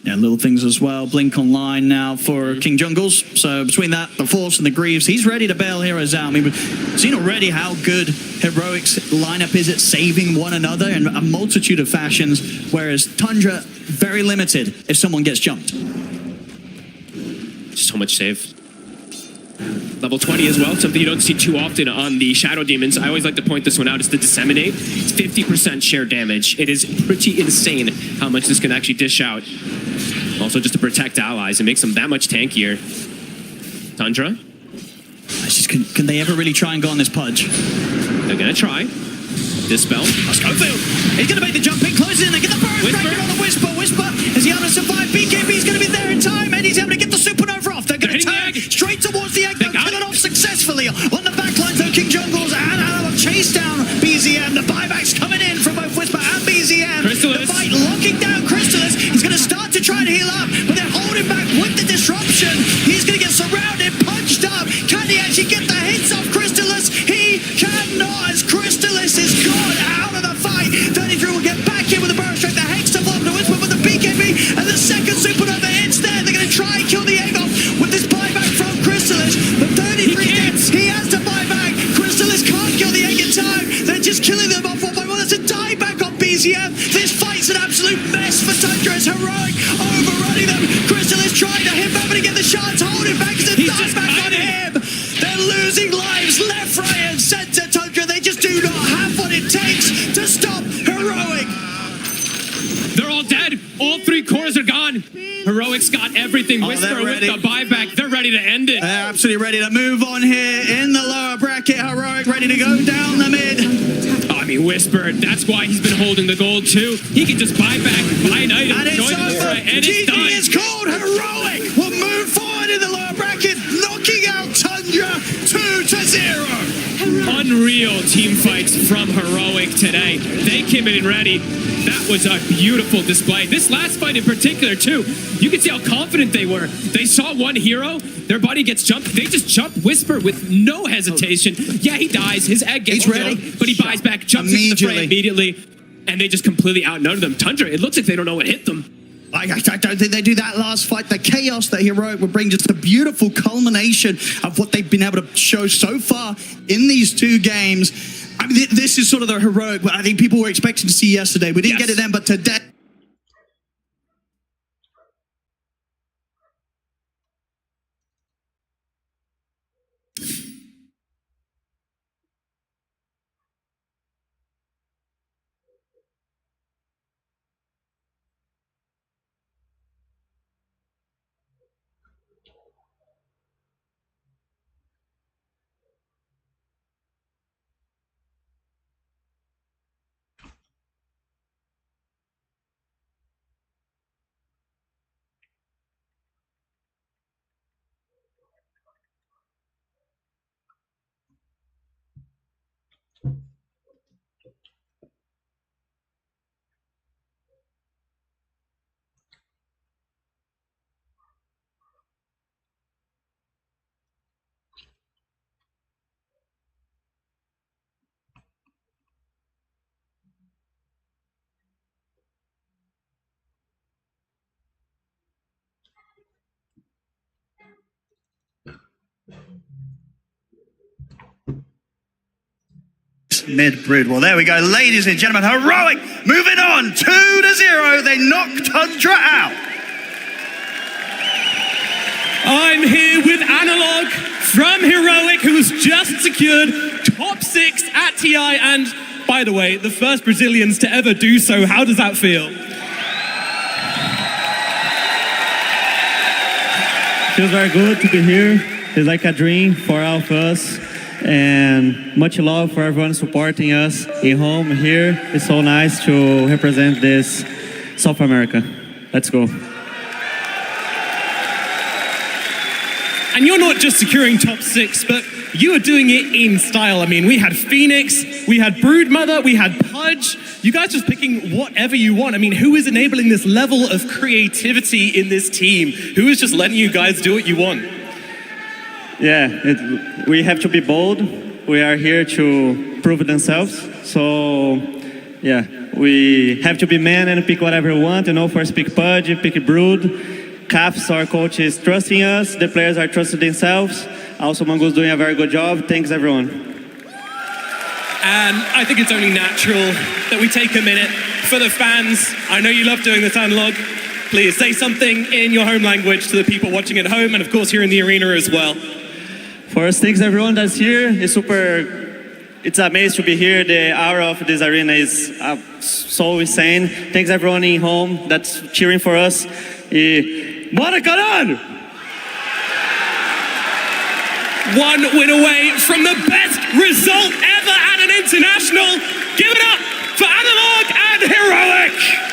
Speaker 3: Yeah, little things as well. Blink online now for King Jungles. So between that, the Force and the Greaves, he's ready to bail heroes out. I mean, we've seen already how good Heroic's lineup is at saving one another in a multitude of fashions, whereas Tundra, very limited if someone gets jumped.
Speaker 2: So much save. Level 20 as well, something you don't see too often on the Shadow Demons. I always like to point this one out. It's the Disseminate. It's 50% share damage. It is pretty insane how much this can actually dish out. Also just to protect allies and makes them that much tankier. Tundra?
Speaker 3: Can they ever really try and go on this Pudge?
Speaker 2: They're gonna try. Dispel.
Speaker 3: Schofield! He's gonna make the jump in, close in, they get the burst breaker on the Whisper. Whisper, is he able to survive? BKB's gonna be there in time, and he's able to get the Supernova off. They're gonna turn straight towards the egg, they'll kill it off successfully. On the back lines, though, King Jungles and Analog chase down BZM. The buybacks coming in from both Whisper and BZM.
Speaker 2: Crystallis.
Speaker 3: The fight locking down Crystallis. He's gonna start to try to heal up, but they're holding back with the disruption. He's gonna get surrounded, punched up. Can he actually get the hits off Crystallis? He cannot, as Crystallis is gone out of the fight. 33 will get back in with the burst strike. The Hex to block the Whisper with the BKB, and the second Supernova hits there. They're gonna try and kill the egg off with this buyback from Crystallis. But 33 dead. He has to buy back. Crystallis can't kill the egg in time. They're just killing them off one by one. That's a dieback on BZM. This fight's an absolute mess for Tundra. It's Heroic overrunning them. Crystallis trying to hit back, but he get the shots, holding back. It's a dieback on him. They're losing lives left, right, and center. Tundra, they just do not have what it takes to stop Heroic.
Speaker 2: They're all dead. All 3 cores are gone. Heroic's got everything. Whisper with the buyback. They're ready to end it.
Speaker 3: They're absolutely ready to move on here in the lower bracket. Heroic ready to go down the mid.
Speaker 2: I mean, Whisper, that's why he's been holding the gold too. He can just buy back, buy an item,
Speaker 3: And it's
Speaker 2: join the fray, and
Speaker 3: GG
Speaker 2: it's done.
Speaker 3: is called. Heroic will move forward in the lower bracket, knocking out Tundra 2-0.
Speaker 2: Unreal team fights from Heroic today. They came in ready. That was a beautiful display. This last fight in particular, too, you can see how confident they were. They saw one hero, their buddy gets jumped. They just jump Whisper with no hesitation. Yeah, he dies. His egg gets killed, but he buys back, jumps into the fray immediately, and they just completely outnumbered them. Tundra, it looks like they don't know what hit them.
Speaker 3: I don't think they do that last fight. The chaos that Heroic would bring, just a beautiful culmination of what they've been able to show so far in these 2 games. I mean, this is sort of the Heroic, but I think people were expecting to see yesterday. We didn't get it then, but today. Mid-brood. Well, there we go, ladies and gentlemen. Heroic moving on 2-0. They knock Tundra out.
Speaker 11: I'm here with Analog from Heroic, who has just secured top 6 at TI, and by the way, the first Brazilians to ever do so. How does that feel?
Speaker 12: Feels very good to be here. It's like a dream for all of us. And much love for everyone supporting us in home here. It's so nice to represent this South America. Let's go.
Speaker 11: And you're not just securing top 6, but you are doing it in style. I mean, we had Phoenix, we had Broodmother, we had Pudge. You guys just picking whatever you want. I mean, who is enabling this level of creativity in this team? Who is just letting you guys do what you want?
Speaker 12: Yeah, we have to be bold. We are here to prove themselves. So, yeah, we have to be men and pick whatever we want. You know, first pick Pudge, pick Brood. Caps, our coach, is trusting us. The players are trusting themselves. Also, Mongo's doing a very good job. Thanks, everyone.
Speaker 11: And I think it's only natural that we take a minute for the fans. I know you love doing this, Analog. Please say something in your home language to the people watching at home and, of course, here in the arena as well.
Speaker 12: First, thanks everyone that's here. It's amazing to be here. The aura of this arena is so insane. Thanks everyone in home that's cheering for us. Bora caralho!
Speaker 11: One win away from the best result ever at an international. Give it up for Analog and Heroic.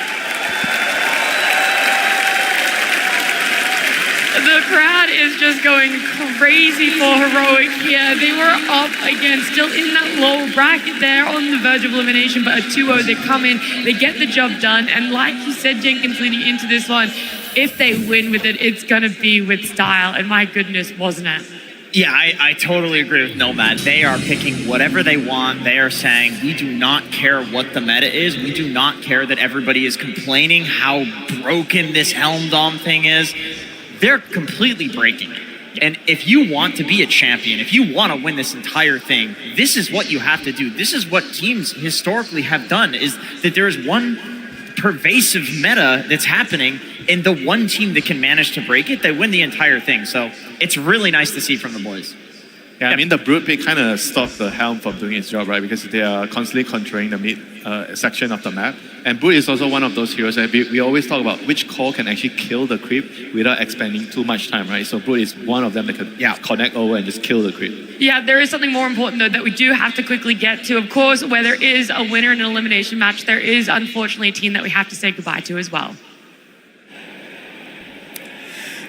Speaker 7: The crowd is just going crazy for Heroic here. They were up again, still in that low bracket there on the verge of elimination, but a 2-0, they come in, they get the job done, and like you said, Jenkins, leading into this one, if they win with it, it's gonna be with style, and my goodness, wasn't it?
Speaker 6: Yeah, I totally agree with Nomad. They are picking whatever they want. They are saying, we do not care what the meta is. We do not care that everybody is complaining how broken this Helm Dom thing is. They're completely breaking it. And if you want to be a champion, if you want to win this entire thing, this is what you have to do. This is what teams historically have done, is that there is one pervasive meta that's happening, and the one team that can manage to break it, they win the entire thing. So it's really nice to see from the boys.
Speaker 4: Yeah, I mean, the Brood pick kind of stopped the Helm from doing its job, right? Because they are constantly controlling the mid section of the map. And Brood is also one of those heroes that we always talk about which core can actually kill the creep without expending too much time, right? So Brood is one of them that can connect over and just kill the creep.
Speaker 7: Yeah, there is something more important, though, that we do have to quickly get to. Of course, where there is a winner in an elimination match, there is, unfortunately, a team that we have to say goodbye to as well.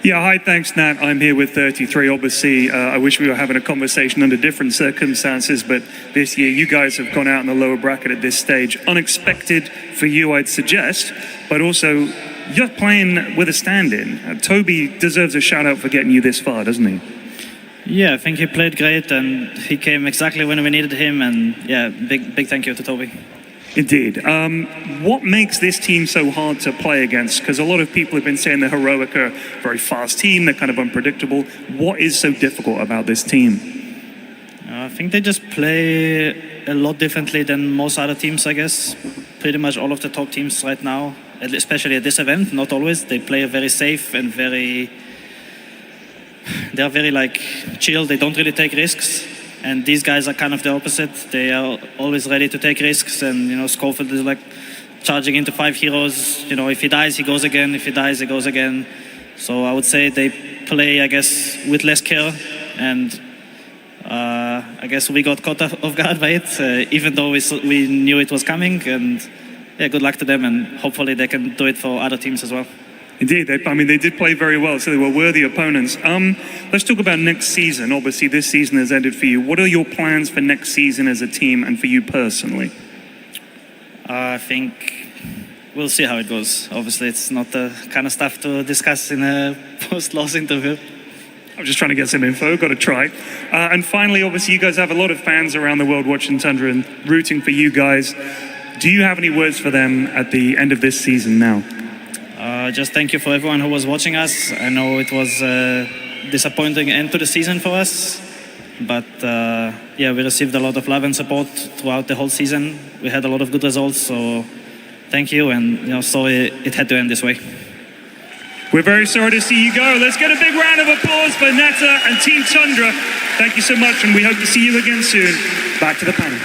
Speaker 13: Yeah, hi, thanks, Nat. I'm here with 33. Obviously, I wish we were having a conversation under different circumstances, but this year you guys have gone out in the lower bracket at this stage. Unexpected for you, I'd suggest, but also you're playing with a stand-in. Toby deserves a shout-out for getting you this far, doesn't he?
Speaker 14: Yeah, I think he played great, and he came exactly when we needed him, and yeah, big thank you to Toby.
Speaker 13: Indeed. What makes this team so hard to play against? Because a lot of people have been saying the Heroic are a very fast team, they're kind of unpredictable. What is so difficult about this team?
Speaker 14: I think they just play a lot differently than most other teams, I guess. Pretty much all of the top teams right now, especially at this event, not always. They play very safe and they are very like chill, they don't really take risks. And these guys are kind of the opposite. They are always ready to take risks, and Schofield is like charging into 5 heroes. If he dies, he goes again. If he dies, he goes again. So I would say they play, I guess, with less care, and I guess we got caught off guard by it, even though we knew it was coming. And yeah, good luck to them, and hopefully they can do it for other teams as well.
Speaker 13: Indeed, they did play very well, so they were worthy opponents. Let's talk about next season. Obviously, this season has ended for you. What are your plans for next season as a team and for you personally?
Speaker 14: I think we'll see how it goes. Obviously, it's not the kind of stuff to discuss in a post-loss interview.
Speaker 13: I'm just trying to get some info, got to try. And finally, obviously, you guys have a lot of fans around the world watching Tundra and rooting for you guys. Do you have any words for them at the end of this season now?
Speaker 14: Just thank you for everyone who was watching us. I know it was a disappointing end to the season for us, but yeah, we received a lot of love and support throughout the whole season. We had a lot of good results, so thank you, and sorry it had to end this way.
Speaker 13: We're very sorry to see you go. Let's get a big round of applause for Netta and Team Tundra. Thank you so much, and we hope to see you again soon. Back to the panel.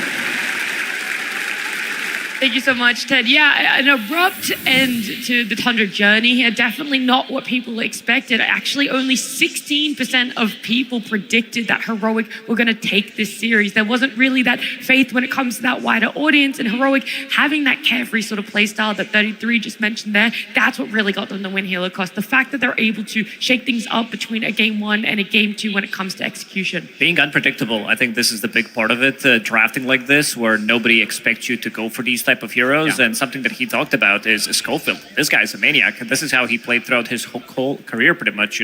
Speaker 7: Thank you so much, Ted. Yeah, an abrupt end to the Tundra journey here. Definitely not what people expected. Actually, only 16% of people predicted that Heroic were going to take this series. There wasn't really that faith when it comes to that wider audience, and Heroic having that carefree sort of play style that 33 just mentioned there, that's what really got them the win here, Lacoste. The fact that they're able to shake things up between a game 1 and a game 2 when it comes to execution.
Speaker 5: Being unpredictable, I think this is the big part of it. Drafting like this, where nobody expects you to go for these type of heroes, and something that he talked about is Schofield. This guy's a maniac. This is how he played throughout his whole career, pretty much.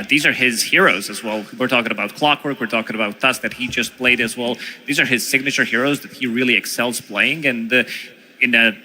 Speaker 5: These are his heroes as well. We're talking about Clockwork. We're talking about Tusk that he just played as well. These are his signature heroes that he really excels playing, and in a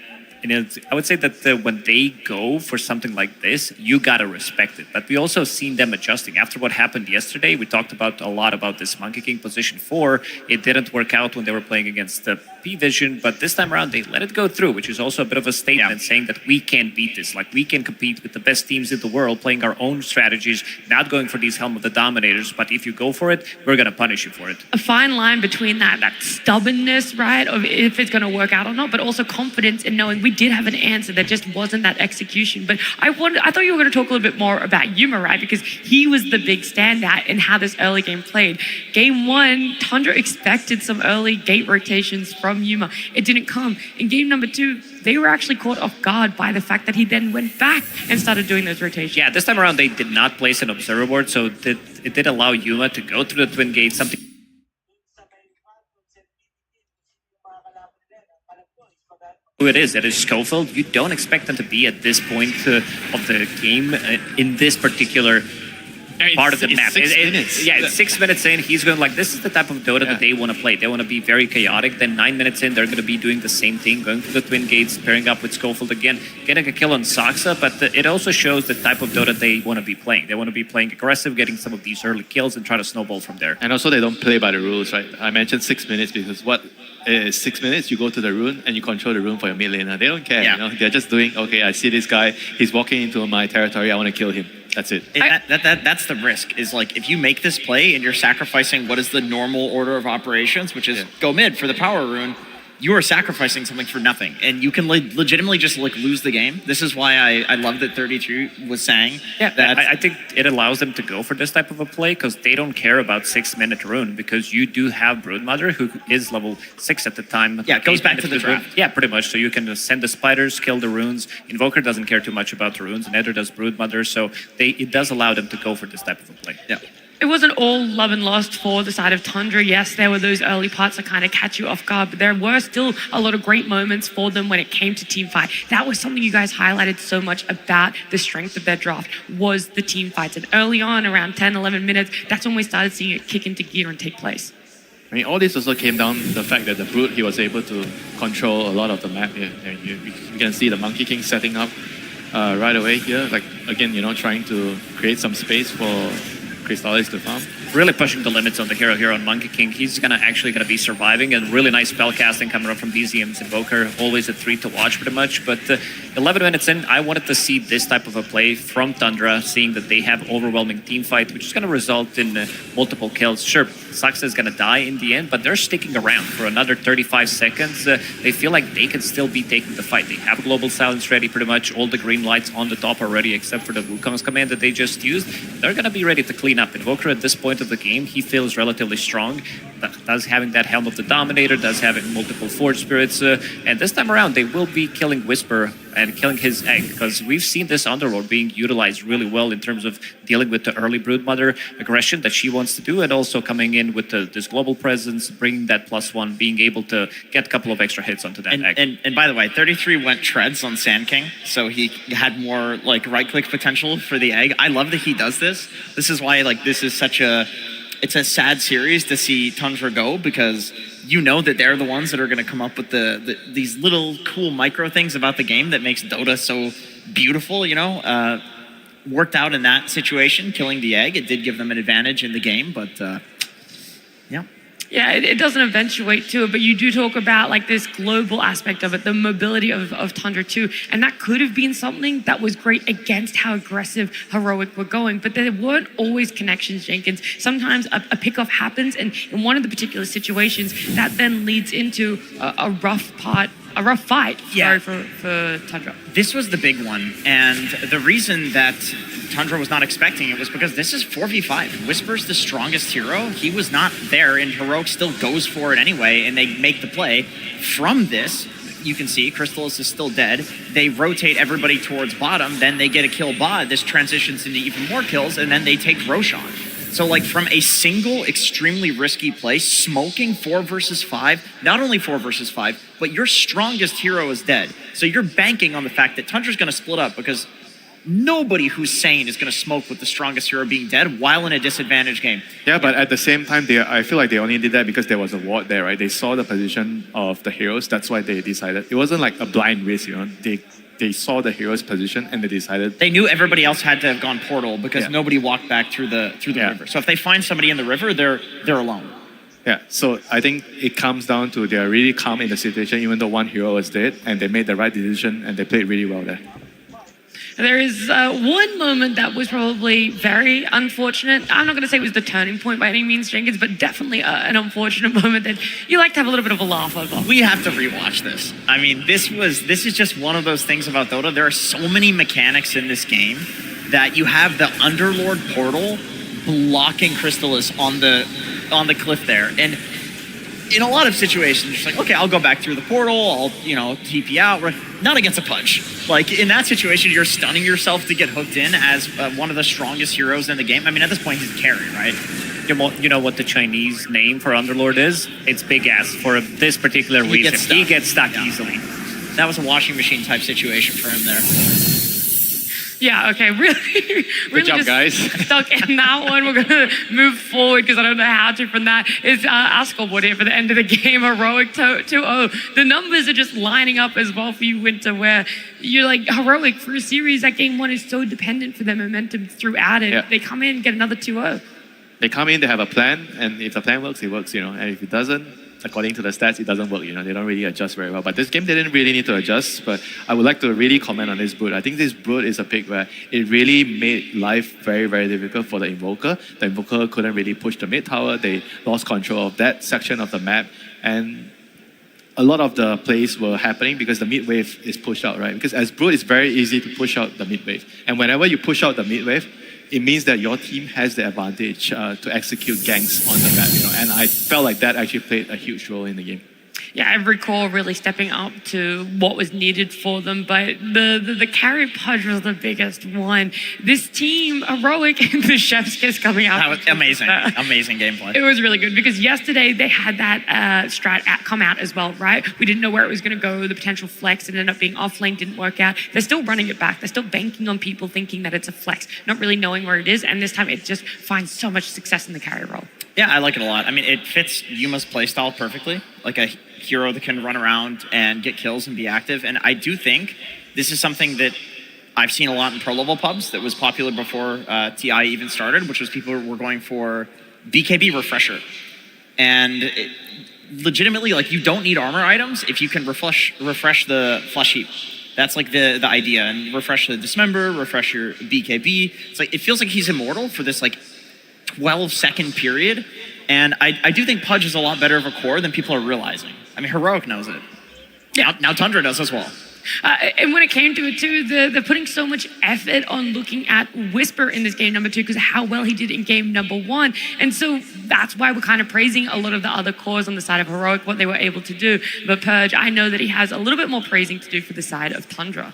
Speaker 5: And I would say that when they go for something like this, you gotta respect it. But we also seen them adjusting. After what happened yesterday, we talked about a lot about this Monkey King position 4. It didn't work out when they were playing against the P-Vision, but this time around they let it go through, which is also a bit of a statement saying that we can beat this. Like, we can compete with the best teams in the world, playing our own strategies, not going for these Helm of the Dominators. But if you go for it, we're gonna punish you for it.
Speaker 7: A fine line between that stubbornness, right, of if it's going to work out or not, but also confidence in knowing we did have an answer that just wasn't that execution. But I thought you were going to talk a little bit more about Yuma, right, because he was the big standout in how this early game played. Game 1, Tundra expected some early gate rotations from Yuma. It didn't come. In game number 2, they were actually caught off guard by the fact that he then went back and started doing those rotations.
Speaker 5: Yeah, this time around they did not place an observer board, so it did allow Yuma to go through the twin gate, something who it is Schofield. You don't expect them to be at this point of the game in this particular part of the map.
Speaker 4: 6 minutes.
Speaker 5: Yeah, it's 6 minutes in. He's going like, this is the type of Dota that they want to play. They want to be very chaotic. Then 9 minutes in, they're going to be doing the same thing, going through the twin gates, pairing up with Schofield again, getting a kill on Saksa. But it also shows the type of Dota they want to be playing. They want to be playing aggressive, getting some of these early kills, and try to snowball from there.
Speaker 4: And also they don't play by the rules, right? I mentioned 6 minutes because what is 6 minutes? You go to the rune and you control the rune for your mid laner. They don't care, you know? They're just doing, okay, I see this guy, he's walking into my territory, I want to kill him. That's it.
Speaker 6: That's the risk, is like, if you make this play and you're sacrificing what is the normal order of operations, which is go mid for the power rune, you are sacrificing something for nothing, and you can legitimately just like lose the game. This is why I love that 33 was saying that.
Speaker 5: I think it allows them to go for this type of a play because they don't care about 6 minute rune, because you do have Broodmother who is level 6 at the time.
Speaker 6: Yeah, it goes back to the draft.
Speaker 5: Yeah, pretty much. So you can send the spiders, kill the runes. Invoker doesn't care too much about the runes, neither does Broodmother. So it does allow them to go for this type of a play.
Speaker 6: Yeah.
Speaker 7: It wasn't all love and lust for the side of Tundra. Yes, there were those early parts that kind of catch you off guard, but there were still a lot of great moments for them when it came to team fight. That was something you guys highlighted so much about the strength of their draft, was the team fights. And early on, around 10, 11 minutes, that's when we started seeing it kick into gear and take place.
Speaker 4: I mean, all this also came down to the fact that the Brute, he was able to control a lot of the map here. And you can see the Monkey King setting up right away here. Like, again, you know, trying to create some space for Crystallis to farm.
Speaker 5: Really pushing the limits on the hero here on Monkey King. He's actually gonna be surviving, and really nice spell casting coming up from BZM's Invoker. Always a 3 to watch pretty much, but 11 minutes in, I wanted to see this type of a play from Tundra, seeing that they have overwhelming team fight, which is gonna result in multiple kills. Sure, Saksa is gonna die in the end, but they're sticking around for another 35 seconds. They feel like they can still be taking the fight. They have Global Silence ready pretty much, all the green lights on the top already, except for the Wukong's command that they just used. They're gonna be ready to clean up. Invoker at this point of the game, he feels relatively strong. Does having that Helm of the Dominator, does having multiple Forge Spirits, and this time around they will be killing Whisper and killing his egg, because we've seen this Underlord being utilized really well in terms of dealing with the early Broodmother aggression that she wants to do, and also coming in with this global presence, bringing that +1, being able to get a couple of extra hits onto that egg.
Speaker 6: And by the way, 33 went treads on Sand King, so he had more like right-click potential for the egg. I love that he does this. This is why like this is such a... It's a sad series to see Tundra go, because you know that they're the ones that are going to come up with these little cool micro things about the game that makes Dota so beautiful, you know. Worked out in that situation, killing the egg. It did give them an advantage in the game, but yeah.
Speaker 7: Yeah, it doesn't eventuate to it, but you do talk about like this global aspect of it, the mobility of Tundra too, and that could have been something that was great against how aggressive Heroic were going, but there weren't always connections, Jenkins. Sometimes a pickoff happens, and in one of the particular situations, that then leads into a rough fight for Tundra.
Speaker 6: This was the big one, and the reason that Tundra was not expecting it was because this is 4v5. Whisper's the strongest hero. He was not there, and Heroic still goes for it anyway, and they make the play. From this, you can see Crystallis is still dead. They rotate everybody towards bottom, then they get a kill bot. This transitions into even more kills, and then they take Roshan. So like from a single extremely risky play, smoking 4 versus 5, not only 4 versus 5, but your strongest hero is dead. So you're banking on the fact that Tundra's going to split up, because nobody who's sane is going to smoke with the strongest hero being dead while in a disadvantaged game.
Speaker 4: Yeah, but at the same time, I feel like they only did that because there was a ward there, right? They saw the position of the heroes. That's why they decided. It wasn't like a blind risk, They saw the hero's position and they decided.
Speaker 6: They knew everybody else had to have gone portal because nobody walked back through the river. So if they find somebody in the river, they're alone.
Speaker 4: Yeah, so I think it comes down to they're really calm in the situation, even though one hero was dead, and they made the right decision and they played really well there.
Speaker 7: There is one moment that was probably very unfortunate. I'm not going to say it was the turning point by any means, Jenkins, but definitely an unfortunate moment that you like to have a little bit of a laugh over.
Speaker 6: We have to rewatch this. I mean, this is just one of those things about Dota. There are so many mechanics in this game that you have the Underlord portal blocking Crystallis on the cliff there, and in a lot of situations, it's like, okay, I'll go back through the portal, I'll, TP out. Not against a Pudge. Like, in that situation, you're stunning yourself to get hooked in as one of the strongest heroes in the game. I mean, at this point, he's a carry, right?
Speaker 5: You know what the Chinese name for Underlord is? It's Big S for this particular reason. He gets stuck easily.
Speaker 6: That was a washing machine type situation for him there.
Speaker 7: Yeah, okay, really
Speaker 4: Good job,
Speaker 7: just
Speaker 4: guys.
Speaker 7: stuck in that one. We're going to move forward because I don't know how to from that. It's our scoreboard here for the end of the game, Heroic 2-0. The numbers are just lining up as well for you, Winter, where you're like, Heroic, for a series that game one is so dependent for their momentum throughout it.
Speaker 4: Yeah.
Speaker 7: They come in and get another 2-0.
Speaker 4: They come in, they have a plan, and if the plan works, it works, and if it doesn't, according to the stats, it doesn't work, They don't really adjust very well. But this game, they didn't really need to adjust, but I would like to really comment on this Brood. I think this Brood is a pick where it really made life very, very difficult for the Invoker. The Invoker couldn't really push the mid tower. They lost control of that section of the map, and a lot of the plays were happening because the mid wave is pushed out, right? Because as Brood, it's very easy to push out the mid wave. And whenever you push out the mid wave, it means that your team has the advantage to execute ganks on the map, And I felt like that actually played a huge role in the game.
Speaker 7: Yeah, I recall really stepping up to what was needed for them, but the carry Pudge was the biggest one. This team, Heroic, the chef's kiss coming out.
Speaker 6: That was amazing. Amazing gameplay.
Speaker 7: It was really good because yesterday they had that strat come out as well, right? We didn't know where it was going to go, the potential flex. It ended up being off lane, didn't work out. They're still running it back. They're still banking on people thinking that it's a flex, not really knowing where it is. And this time it just finds so much success in the carry role.
Speaker 6: Yeah, I like it a lot. I mean, it fits Yuma's playstyle perfectly. Like a hero that can run around and get kills and be active. And I do think this is something that I've seen a lot in pro-level pubs that was popular before TI even started, which was people were going for BKB refresher. And legitimately, like, you don't need armor items if you can refresh the flush heap. That's like the idea. And refresh the dismember, refresh your BKB. It's like, it feels like he's immortal for this like 12-second period. And I do think Pudge is a lot better of a core than people are realizing. I mean, Heroic knows it. Yeah. Now Tundra does as well.
Speaker 7: And when it came to it too, they're putting so much effort on looking at Whisper in this game number 2 because of how well he did in game number 1. And so that's why we're kind of praising a lot of the other cores on the side of Heroic, what they were able to do. But Purge, I know that he has a little bit more praising to do for the side of Tundra.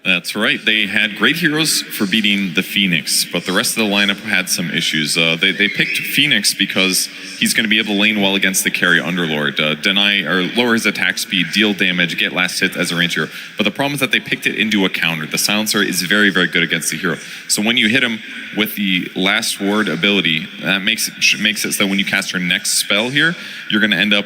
Speaker 15: That's right. They had great heroes for beating the Phoenix, but the rest of the lineup had some issues. They picked Phoenix because he's going to be able to lane well against the carry Underlord, deny or lower his attack speed, deal damage, get last hit as a range hero. But the problem is that they picked it into a counter. The silencer is very, very good against the hero. So when you hit him with the last word ability, that makes it so when you cast your next spell here, you're going to end up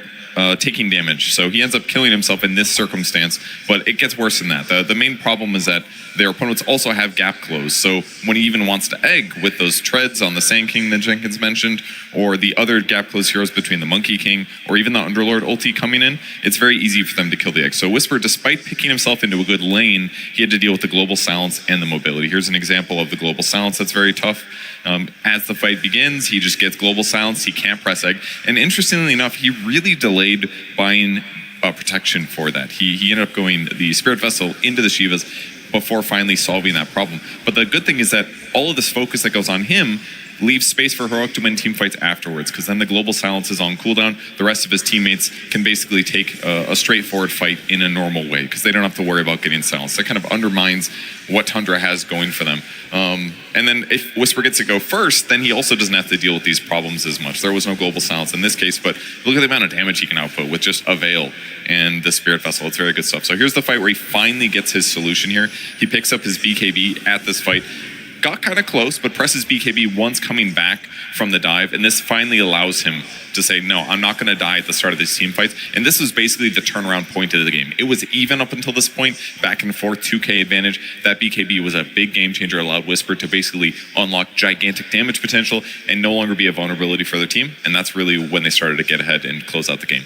Speaker 15: taking damage. So he ends up killing himself in this circumstance, but it gets worse than that. The main problem is that their opponents also have gap close. So when he even wants to egg with those treads on the Sand King that Jenkins mentioned, or the other gap close heroes between the Monkey King, or even the Underlord ulti coming in, it's very easy for them to kill the egg. So Whisper, despite picking himself into a good lane, he had to deal with the global silence and the mobility. Here's an example of the global silence that's very tough. As the fight begins, he just gets global silence, he can't press egg. And interestingly enough, he really delayed buying protection for that. He ended up going the Spirit Vessel into the Shivas before finally solving that problem. But the good thing is that all of this focus that goes on him leaves space for Heroic to win team fights afterwards, because then the global silence is on cooldown. The rest of his teammates can basically take a straightforward fight in a normal way, because they don't have to worry about getting silenced. That kind of undermines what Tundra has going for them. And then if Whisper gets to go first, then he also doesn't have to deal with these problems as much. There was no global silence in this case, but look at the amount of damage he can output with just a Veil and the Spirit Vessel. It's very good stuff. So here's the fight where he finally gets his solution here. He picks up his BKB at this fight. Got kind of close, but presses BKB once coming back from the dive, and this finally allows him to say, no, I'm not going to die at the start of these team fights. And this was basically the turnaround point of the game. It was even up until this point, back and forth, 2k advantage. That BKB was a big game changer, allowed Whisper to basically unlock gigantic damage potential and no longer be a vulnerability for their team. And that's really when they started to get ahead and close out the game.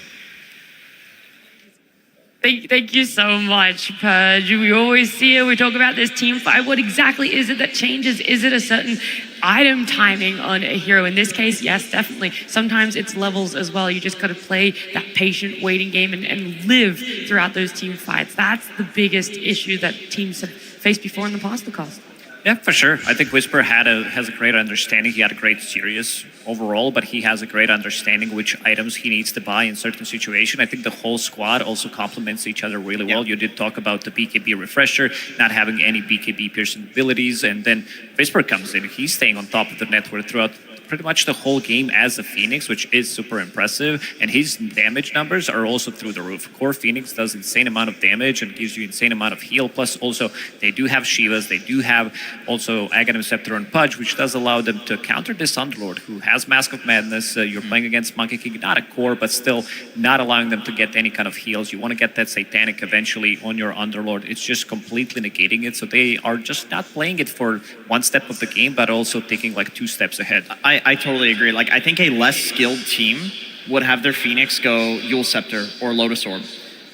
Speaker 7: Thank you so much, Purge. We always see it. We talk about this team fight. What exactly is it that changes? Is it a certain item timing on a hero? In this case, yes, definitely. Sometimes it's levels as well. You just got to play that patient waiting game and live throughout those team fights. That's the biggest issue that teams have faced before in the past, the cost.
Speaker 5: Yeah, for sure. I think Whisper has a great understanding. He had a great series overall, but he has a great understanding which items he needs to buy in certain situation. I think the whole squad also complements each other really well. You did talk about the BKB refresher, not having any BKB piercing abilities, and then Whisper comes in. He's staying on top of the network throughout pretty much the whole game as a Phoenix, which is super impressive. And his damage numbers are also through the roof. Core Phoenix does insane amount of damage and gives you insane amount of heal. Plus also they do have Shivas, they do have also Aghanim Scepter and Pudge, which does allow them to counter this Underlord who has Mask of Madness. You're playing against Monkey King, not a core, but still not allowing them to get any kind of heals. You want to get that Satanic eventually on your Underlord. It's just completely negating it. So they are just not playing it for one step of the game, but also taking like 2 steps ahead.
Speaker 6: I totally agree. Like, I think a less skilled team would have their Phoenix go Yule Scepter or Lotus Orb.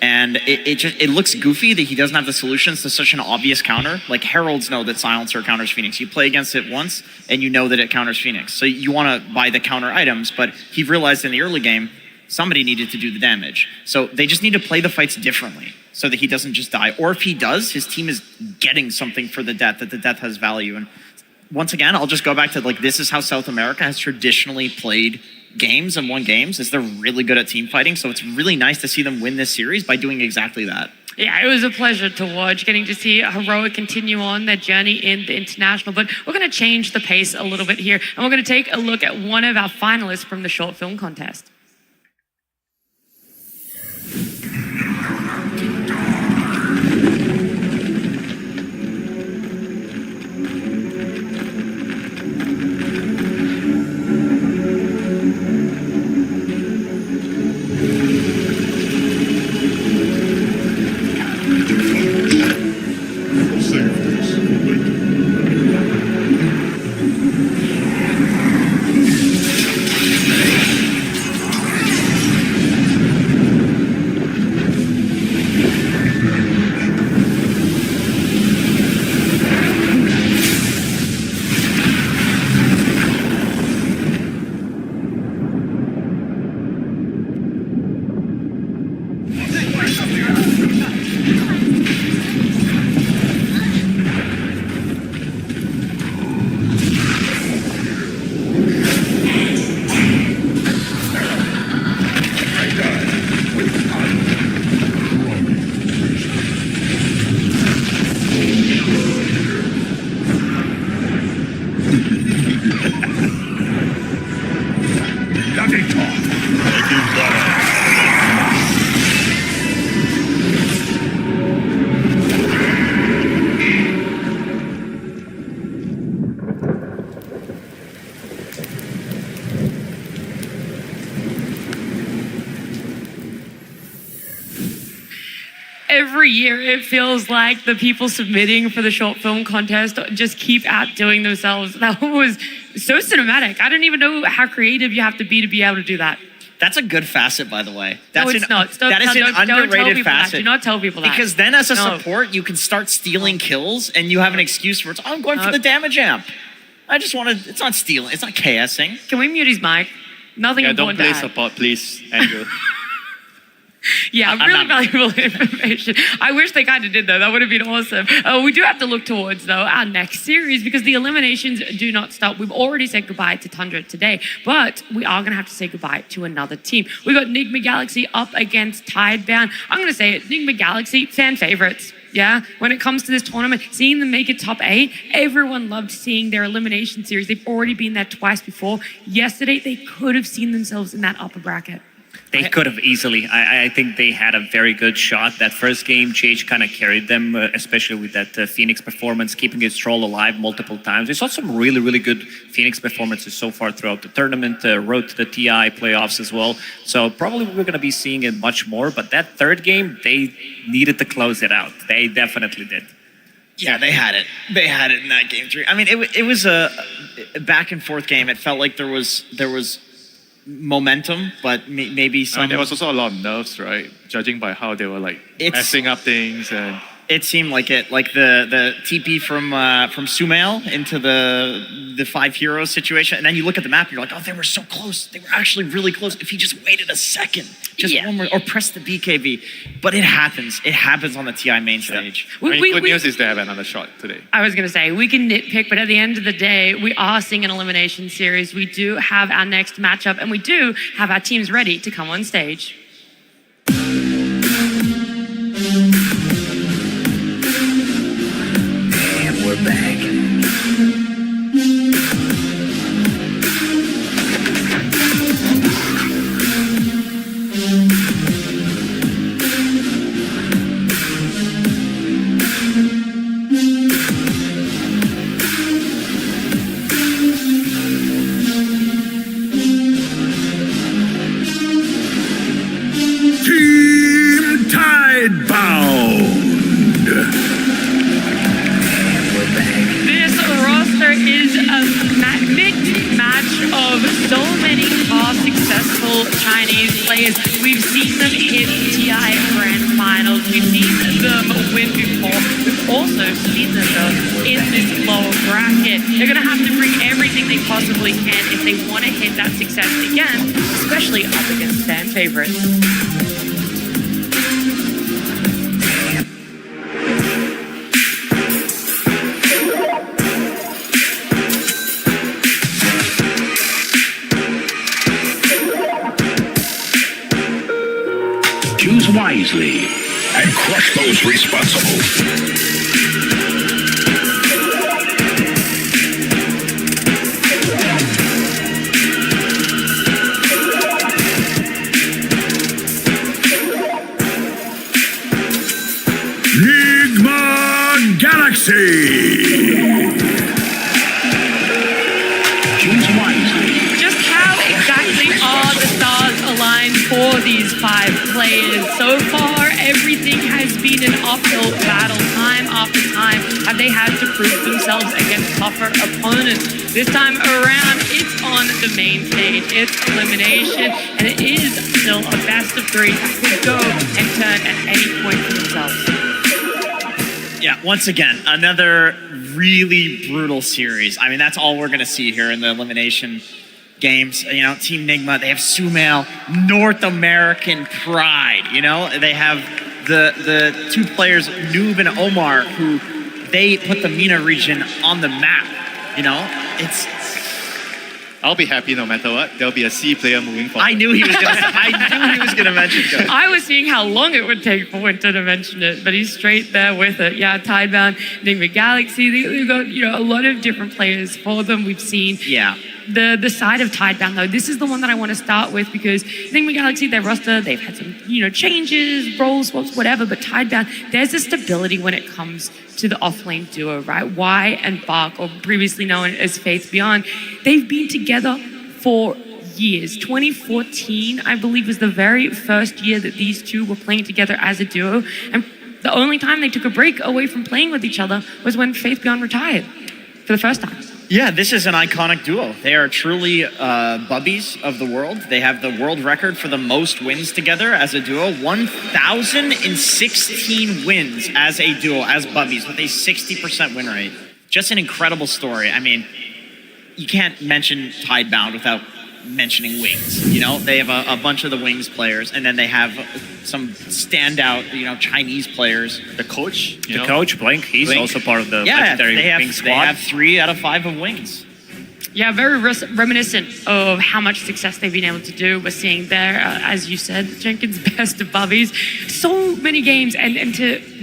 Speaker 6: And it looks goofy that he doesn't have the solutions to such an obvious counter. Like, Heralds know that Silencer counters Phoenix. You play against it once, and you know that it counters Phoenix. So you want to buy the counter items, but he realized in the early game, somebody needed to do the damage. So they just need to play the fights differently so that he doesn't just die. Or if he does, his team is getting something for the death, that the death has value. And once again, I'll just go back to, like, this is how South America has traditionally played games and won games, is they're really good at team fighting. So it's really nice to see them win this series by doing exactly that.
Speaker 7: Yeah, it was a pleasure to watch, getting to see Heroic continue on their journey in the international. But we're going to change the pace a little bit here, and we're going to take a look at one of our finalists from the short film contest. Every year, it feels like the people submitting for the short film contest just keep outdoing themselves. That was so cinematic. I don't even know how creative you have to be able to do that.
Speaker 6: That's a good facet, by the way.
Speaker 7: No, it's not.
Speaker 6: That is an underrated facet.
Speaker 7: Do not tell people that.
Speaker 6: Because then as a support, you can start stealing kills and you have an excuse for it. I'm going for the damage amp. I just want to, it's not stealing, it's not KSing.
Speaker 7: Can we mute his mic? Nothing important
Speaker 12: don't play
Speaker 7: to add.
Speaker 12: support, please, Andrew.
Speaker 7: Yeah, really valuable information. I wish they kind of did, though. That would have been awesome. We do have to look towards, though, our next series because the eliminations do not stop. We've already said goodbye to Tundra today, but we are going to have to say goodbye to another team. We got Nigma Galaxy up against Tidebound. I'm going to say it, Nigma Galaxy, fan favorites. Yeah, when it comes to this tournament, seeing them make it top 8, everyone loved seeing their elimination series. They've already been there twice before. Yesterday, they could have seen themselves in that upper bracket.
Speaker 5: They could have easily. I think they had a very good shot. That first game, GH kind of carried them, especially with that Phoenix performance, keeping his troll alive multiple times. We saw some really, really good Phoenix performances so far throughout the tournament, road to the TI playoffs as well. So probably we're going to be seeing it much more. But that third game, they needed to close it out. They definitely did.
Speaker 6: Yeah, they had it. They had it in that game 3. I mean, it was a back and forth game. It felt like there was momentum, but maybe some.
Speaker 4: I mean, there was also a lot of nerves, right? Judging by how they were like messing up things, and
Speaker 6: it seemed like it, like the TP from Sumail into the 5 heroes situation, and then you look at the map, and you're like, oh, they were so close. They were actually really close. If he just waited a second, just one more, or press the BKB. But it happens. It happens on the TI main stage.
Speaker 4: I mean, good news is they have another shot today.
Speaker 7: I was going to say, we can nitpick, but at the end of the day, we are seeing an elimination series. We do have our next matchup, and we do have our teams ready to come on stage.
Speaker 8: And we're back. Team Tidebound.
Speaker 7: This roster is a mixed match of so many past successful Chinese players. We've seen them hit TI Grand Finals. We've seen them win before. We've also seen them, though, in this lower bracket. They're going to have to bring everything they possibly can if they want to hit that success again, especially up against fan favorites.
Speaker 8: Choose wisely and crush those responsible. Nigma Galaxy. Choose wisely.
Speaker 7: Just how exactly are the stars aligned for these 5 players? So far, everything has been an uphill battle. Time after time have they had to prove themselves against tougher opponents. This time around, it's on the main stage. It's elimination, and it is still a best of 3 that could go and turn at any point for themselves.
Speaker 6: Yeah, once again, another really brutal series. I mean, that's all we're going to see here in the elimination games. You know, Team Nigma, they have Sumail, North American pride. You know, they have the 2 players, Noob and Omar, who they put the MENA region on the map. You know,
Speaker 4: I'll be happy no matter what. There'll be a C player moving forward.
Speaker 6: I knew he was gonna mention it.
Speaker 7: I was seeing how long it would take for Winter to mention it, but he's straight there with it. Yeah, Tidebound, Nigma Galaxy, they've got, you know, a lot of different players for them. We've seen the side of Tidebound, though. This is the one that I want to start with because Nigma Galaxy, their roster, they've had some, you know, changes, role swaps, whatever, but Tidebound, there's a stability when it comes to the offlane duo, right? Y and Bark, or previously known as Faith Beyond, they've been together for years. 2014, I believe, was the very first year that these two were playing together as a duo. And the only time they took a break away from playing with each other was when Faith Beyond retired for the first time.
Speaker 6: Yeah, this is an iconic duo. They are truly bubbies of the world. They have the world record for the most wins together as a duo. 1,016 wins as a duo, as bubbies, with a 60% win rate. Just an incredible story. I mean, you can't mention Tidebound without mentioning wings. You know, they have a bunch of the wings players, and then they have some standout, Chinese players.
Speaker 5: The coach, Blink, he's
Speaker 6: Blink.
Speaker 5: also part of the
Speaker 6: Yeah,
Speaker 5: legendary
Speaker 6: they
Speaker 5: Wings
Speaker 6: they
Speaker 5: squad.
Speaker 6: have 3 out of 5 of wings.
Speaker 7: Yeah, very reminiscent of how much success they've been able to do. We're seeing there, as you said, Jenkins best of bubbies. So many games, and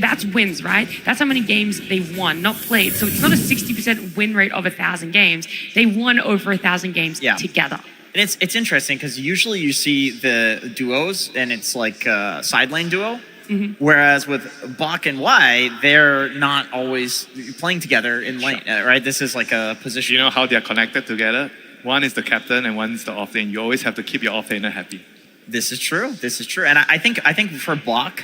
Speaker 7: that's wins, right? That's how many games they've won, not played. So it's not a 60% win rate of 1,000 games. They won over 1,000 games together.
Speaker 6: And it's interesting because usually you see the duos and it's like a side lane duo. Whereas with Bach and Y, they're not always playing together in lane, right? This is like a position.
Speaker 4: You know how they're connected together? One is the captain and one is the offlane. You always have to keep your offlaner happy.
Speaker 6: This is true. This is true. And I think for Bach,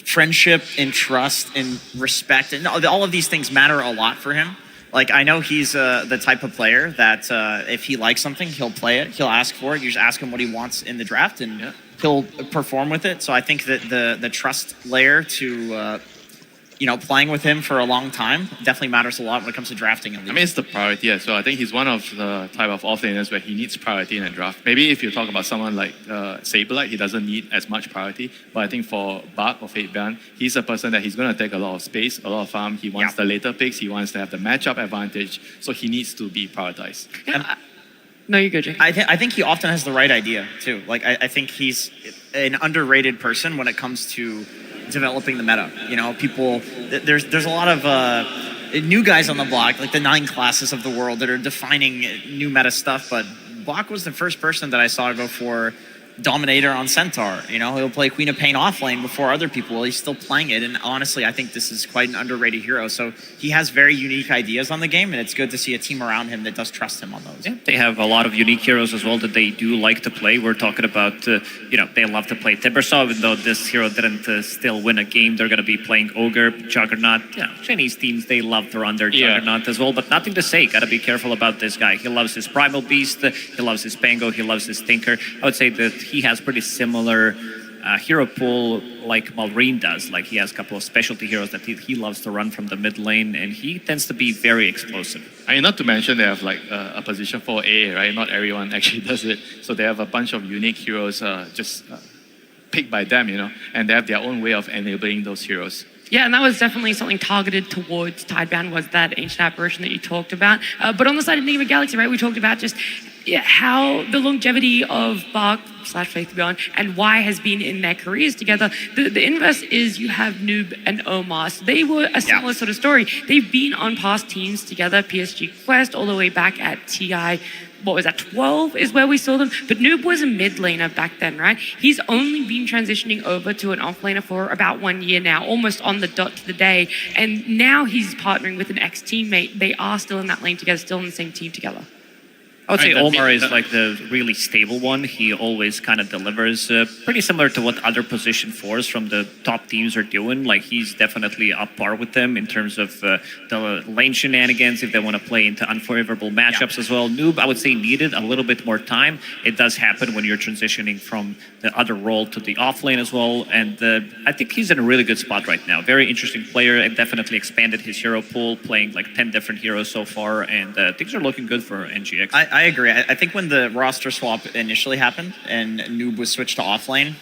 Speaker 6: friendship and trust and respect and all of these things matter a lot for him. Like, I know he's the type of player that if he likes something, he'll play it. He'll ask for it. You just ask him what he wants in the draft, and he'll perform with it. So I think that the trust layer to, playing with him for a long time definitely matters a lot when it comes to drafting him.
Speaker 4: I mean, it's the priority as well. I think he's one of the type of offlaners where he needs priority in a draft. Maybe if you talk about someone like Saberlight, he doesn't need as much priority. But I think for Bach or Fabian, he's a person that he's going to take a lot of space, a lot of farm. He wants the later picks. He wants to have the matchup advantage. So he needs to be prioritized.
Speaker 7: No, you're good, Jake.
Speaker 6: I think he often has the right idea, too. Like, I think he's an underrated person when it comes to developing the meta. People, there's a lot of new guys on the block, like the 9 classes of the world that are defining new meta stuff, but Bach was the first person that I saw go for Dominator on Centaur. He'll play Queen of Pain offlane before other people. He's still playing it, and honestly, I think this is quite an underrated hero. So he has very unique ideas on the game, and it's good to see a team around him that does trust him on those.
Speaker 5: Yeah, they have a lot of unique heroes as well that they do like to play. We're talking about, they love to play Timbersaw, even though this hero didn't still win a game. They're going to be playing Ogre, Juggernaut. Chinese teams, they love to run their Juggernaut as well, but nothing to say. Got to be careful about this guy. He loves his Primal Beast, he loves his Pango, he loves his Tinker. I would say that he has pretty similar hero pool like Malrine does. Like, he has a couple of specialty heroes that he loves to run from the mid lane, and he tends to be very explosive.
Speaker 4: I mean, not to mention they have like a position for A, right? Not everyone actually does it. So they have a bunch of unique heroes picked by them, and they have their own way of enabling those heroes.
Speaker 7: Yeah, and that was definitely something targeted towards Tidebound, was that ancient apparition that you talked about. But on the side of Enigma Galaxy, right, we talked about just how the longevity of Bach / Faith Beyond and Y has been in their careers together. The inverse is you have Noob and Omar. So they were a similar sort of story. They've been on past teams together, PSG Quest, all the way back at TI. What was that, 12 is where we saw them? But Noob was a mid laner back then, right? He's only been transitioning over to an off laner for about 1 year now, almost on the dot to the day. And now he's partnering with an ex-teammate. They are still in that lane together, still in the same team together.
Speaker 5: I would say Omar is like the really stable one. He always kind of delivers pretty similar to what other position 4s from the top teams are doing. Like, he's definitely up par with them in terms of the lane shenanigans if they want to play into unfavorable matchups as well. Noob, I would say, needed a little bit more time. It does happen when you're transitioning from the other role to the off lane as well. And I think he's in a really good spot right now. Very interesting player, and definitely expanded his hero pool, playing like 10 different heroes so far. And things are looking good for NGX.
Speaker 6: I agree. I think when the roster swap initially happened and Noob was switched to offlane,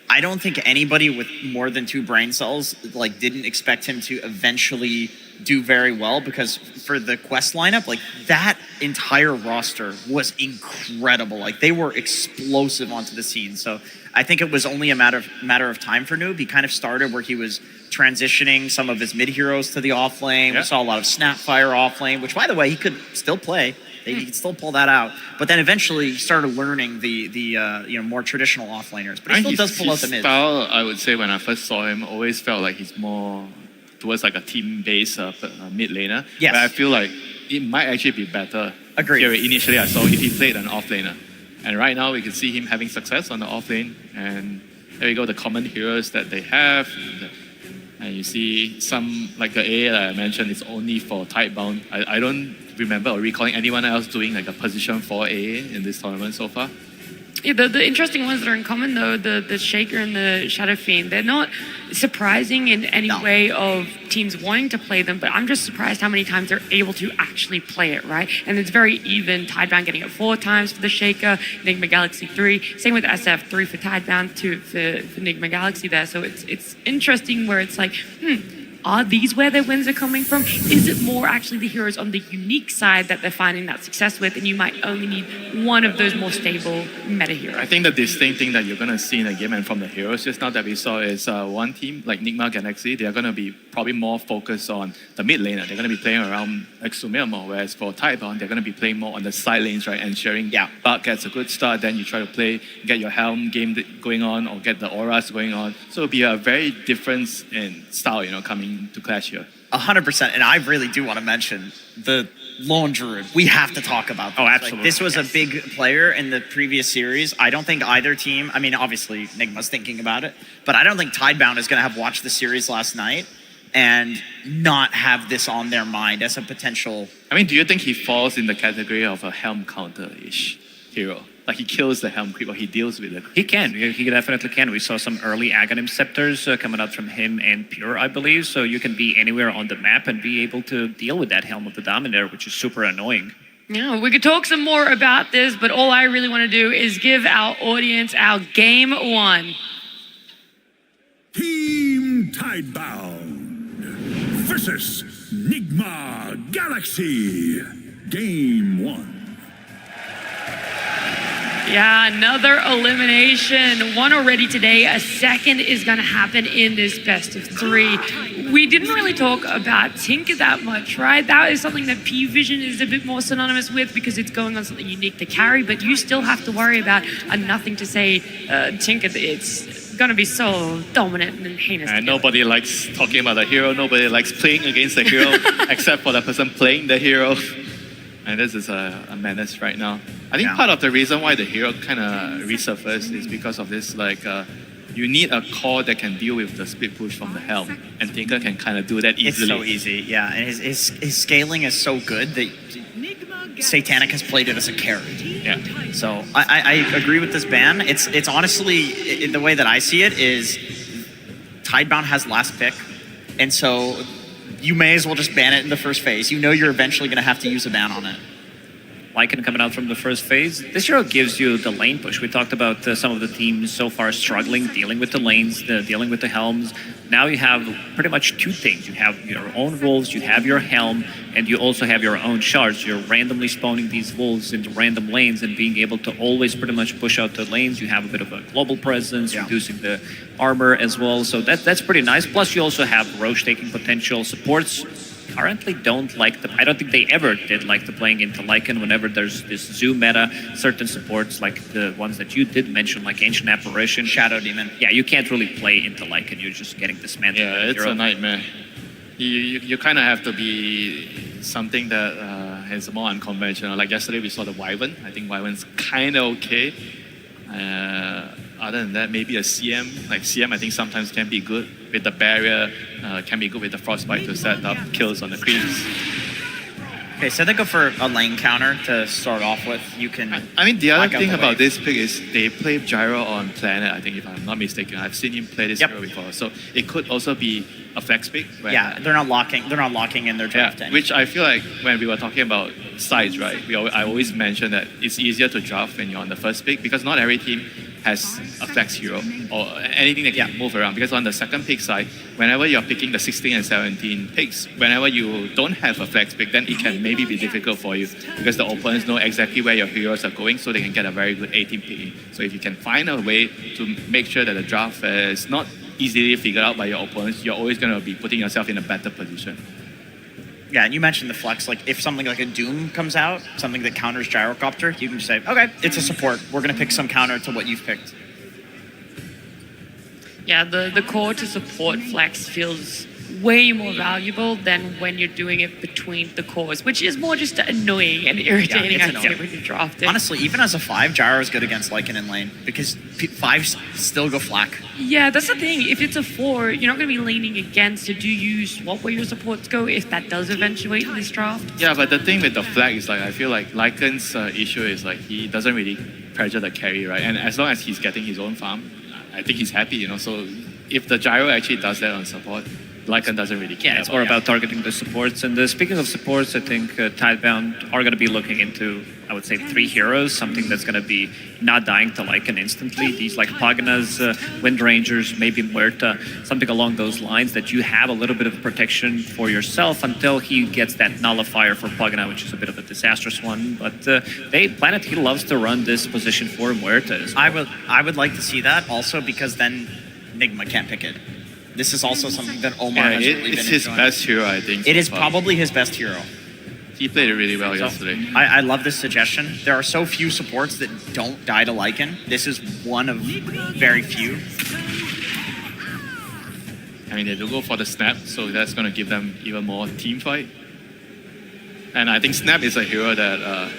Speaker 6: I don't think anybody with more than 2 brain cells didn't expect him to eventually do very well, because for the quest lineup, that entire roster was incredible. They were explosive onto the scene. So I think it was only a matter of time for Noob. He kind of started where he was transitioning some of his mid heroes to the offlane. We saw a lot of Snapfire offlane, which, by the way, he could still play. He could still pull that out. But then eventually he started learning the more traditional offlaners. But he still does pull out the mid.
Speaker 4: Style, I would say, when I first saw him, always felt like he's more towards like a team-based mid laner.
Speaker 6: Yes.
Speaker 4: But I feel like it might actually be better.
Speaker 6: Agreed.
Speaker 4: Here, initially I saw if he played an offlaner. And right now we can see him having success on the offlane. And there you go, the common heroes that they have. And you see some, like the A that I mentioned, is only for Tidebound. I don't remember or recalling anyone else doing like a position 4A in this tournament so far.
Speaker 7: Yeah, the interesting ones that are in common though, the Shaker and the Shadow Fiend, they're not surprising in any way of teams wanting to play them, but I'm just surprised how many times they're able to actually play it, right? And it's very even. Tidebound getting it 4 times for the Shaker, Enigma Galaxy 3. Same with SF, 3 for Tidebound, 2 for Enigma Galaxy there. So it's interesting where it's like, are these where their wins are coming from? Is it more actually the heroes on the unique side that they're finding that success with, and you might only need one of those more stable meta heroes?
Speaker 4: I think the distinct thing that you're going to see in the game and from the heroes just now that we saw is one team like Enigma Galaxy, they're going to be probably more focused on the mid laner. They're going to be playing around Exumir more, whereas for Tidebound, they're going to be playing more on the side lanes, right? Ensuring Bug gets a good start, then you try to play, get your Helm game going on or get the auras going on. So it'll be a very difference in style, coming to clash here.
Speaker 6: 100%, and I really do want to mention the Lone Druid. We have to talk about this.
Speaker 5: Oh, absolutely.
Speaker 6: Like, this was a big player in the previous series. I don't think either team, I mean, obviously, Nigma's thinking about it, but I don't think Tidebound is going to have watched the series last night and not have this on their mind as a potential...
Speaker 4: I mean, do you think he falls in the category of a Helm counter-ish hero? Like he kills the Helm creep or he deals with it?
Speaker 5: He can. He definitely can. We saw some early Aghanim Scepters coming out from him and Pure, I believe. So you can be anywhere on the map and be able to deal with that Helm of the Dominator, which is super annoying.
Speaker 7: Yeah, we could talk some more about this, but all I really want to do is give our audience our game 1.
Speaker 8: Team Tidebound versus Enigma Galaxy. Game 1.
Speaker 7: Yeah, another elimination. 1 already today. A second is going to happen in this best of 3. We didn't really talk about Tinker that much, right? That is something that P-Vision is a bit more synonymous with because it's going on something unique to carry, but you still have to worry about a nothing to say Tinker. It's going to be so dominant and heinous.
Speaker 4: And nobody likes talking about the hero. Nobody likes playing against the hero except for the person playing the hero. And this is a menace right now. I think part of the reason why the hero kind of resurfaced is because of this, you need a core that can deal with the split push from the Helm. And Tinker can kind of do that easily.
Speaker 6: It's so easy, yeah. And his scaling is so good that Satanic has played it as a carry.
Speaker 4: Yeah.
Speaker 6: So I agree with this ban. It's honestly, the way that I see it is Tidebound has last pick. And so you may as well just ban it in the first phase. You know you're eventually going to have to use a ban on it.
Speaker 5: Lycan coming out from the first phase. This hero gives you the lane push. We talked about some of the teams so far struggling, dealing with the lanes, dealing with the Helms. Now you have pretty much 2 things. You have your own wolves, you have your Helm, and you also have your own shards. You're randomly spawning these wolves into random lanes and being able to always pretty much push out the lanes. You have a bit of a global presence, reducing the armor as well. So that's pretty nice. Plus you also have Roche taking potential. Supports currently don't like I don't think they ever did like the playing into Lycan whenever there's this zoo meta. Certain supports, like the ones that you did mention, like Ancient Apparition,
Speaker 6: Shadow Demon.
Speaker 5: Yeah, you can't really play into Lycan. You're just getting dismantled.
Speaker 4: Yeah, it's a nightmare. You kind of have to be something that is more unconventional. Like yesterday we saw the Wyvern. I think Wyvern's kind of okay. Other than that, maybe a CM. Like CM, I think sometimes can be good with the barrier, can be good with the frostbite to set up kills on the creeps.
Speaker 6: Okay, so they go for a lane counter to start off with. You can.
Speaker 4: I mean, the other thing about this pick is they play Gyro on Planet. I think if I'm not mistaken, I've seen him play this hero before. So it could also be a flex pick.
Speaker 6: Yeah, they're not locking in their draft.
Speaker 4: Yeah, which I feel like when we were talking about sides, right? I always mention that it's easier to draft when you're on the first pick because not every team has a flex hero or anything that can move around. Because on the second pick side, whenever you're picking the 16 and 17 picks, whenever you don't have a flex pick, then it can maybe be difficult for you because the opponents know exactly where your heroes are going, so they can get a very good A-team picking. So if you can find a way to make sure that the draft is not easily figured out by your opponents, you're always going to be putting yourself in a better position.
Speaker 6: Yeah, and you mentioned the flex. Like, if something like a Doom comes out, something that counters Gyrocopter, you can just say, okay, it's a support. We're going to pick some counter to what you've picked.
Speaker 7: Yeah, the core to support flex feels way more valuable than when you're doing it between the cores, which is more just annoying and irritating, I'd say, when you draft it.
Speaker 6: Honestly, even as a 5, Gyro is good against Lycan in lane because 5s still go flak.
Speaker 7: Yeah, that's the thing. If it's a 4, you're not going to be leaning against to do you swap where your supports go if that does eventuate in this draft.
Speaker 4: Yeah, but the thing with the flag is I feel like Lycan's issue is he doesn't really pressure the carry, right? And as long as he's getting his own farm, I think he's happy, you know. So if the gyro actually does that on support, Lycan doesn't really care.
Speaker 5: Yeah, it's more about targeting the supports. And speaking of supports, I think Tidebound are going to be looking into, I would say, 3 heroes, something that's going to be not dying to Lycan instantly. These like Paganas, Wind Rangers, maybe Muerta, something along those lines that you have a little bit of protection for yourself until he gets that Nullifier for Pagana, which is a bit of a disastrous one. But Planet, he loves to run this position for Muerta as well.
Speaker 6: I would like to see that also because then Nigma can't pick it. This is also something that Omar has really been
Speaker 4: It's his
Speaker 6: enjoying.
Speaker 4: best hero, I think.
Speaker 6: It is
Speaker 4: so far.
Speaker 6: probably his best hero.
Speaker 4: He played it really well yesterday.
Speaker 6: I love this suggestion. There are so few supports that don't die to Lycan. This is one of very few.
Speaker 4: I mean, they do go for the snap, so that's going to give them even more team fight. And I think snap is a hero that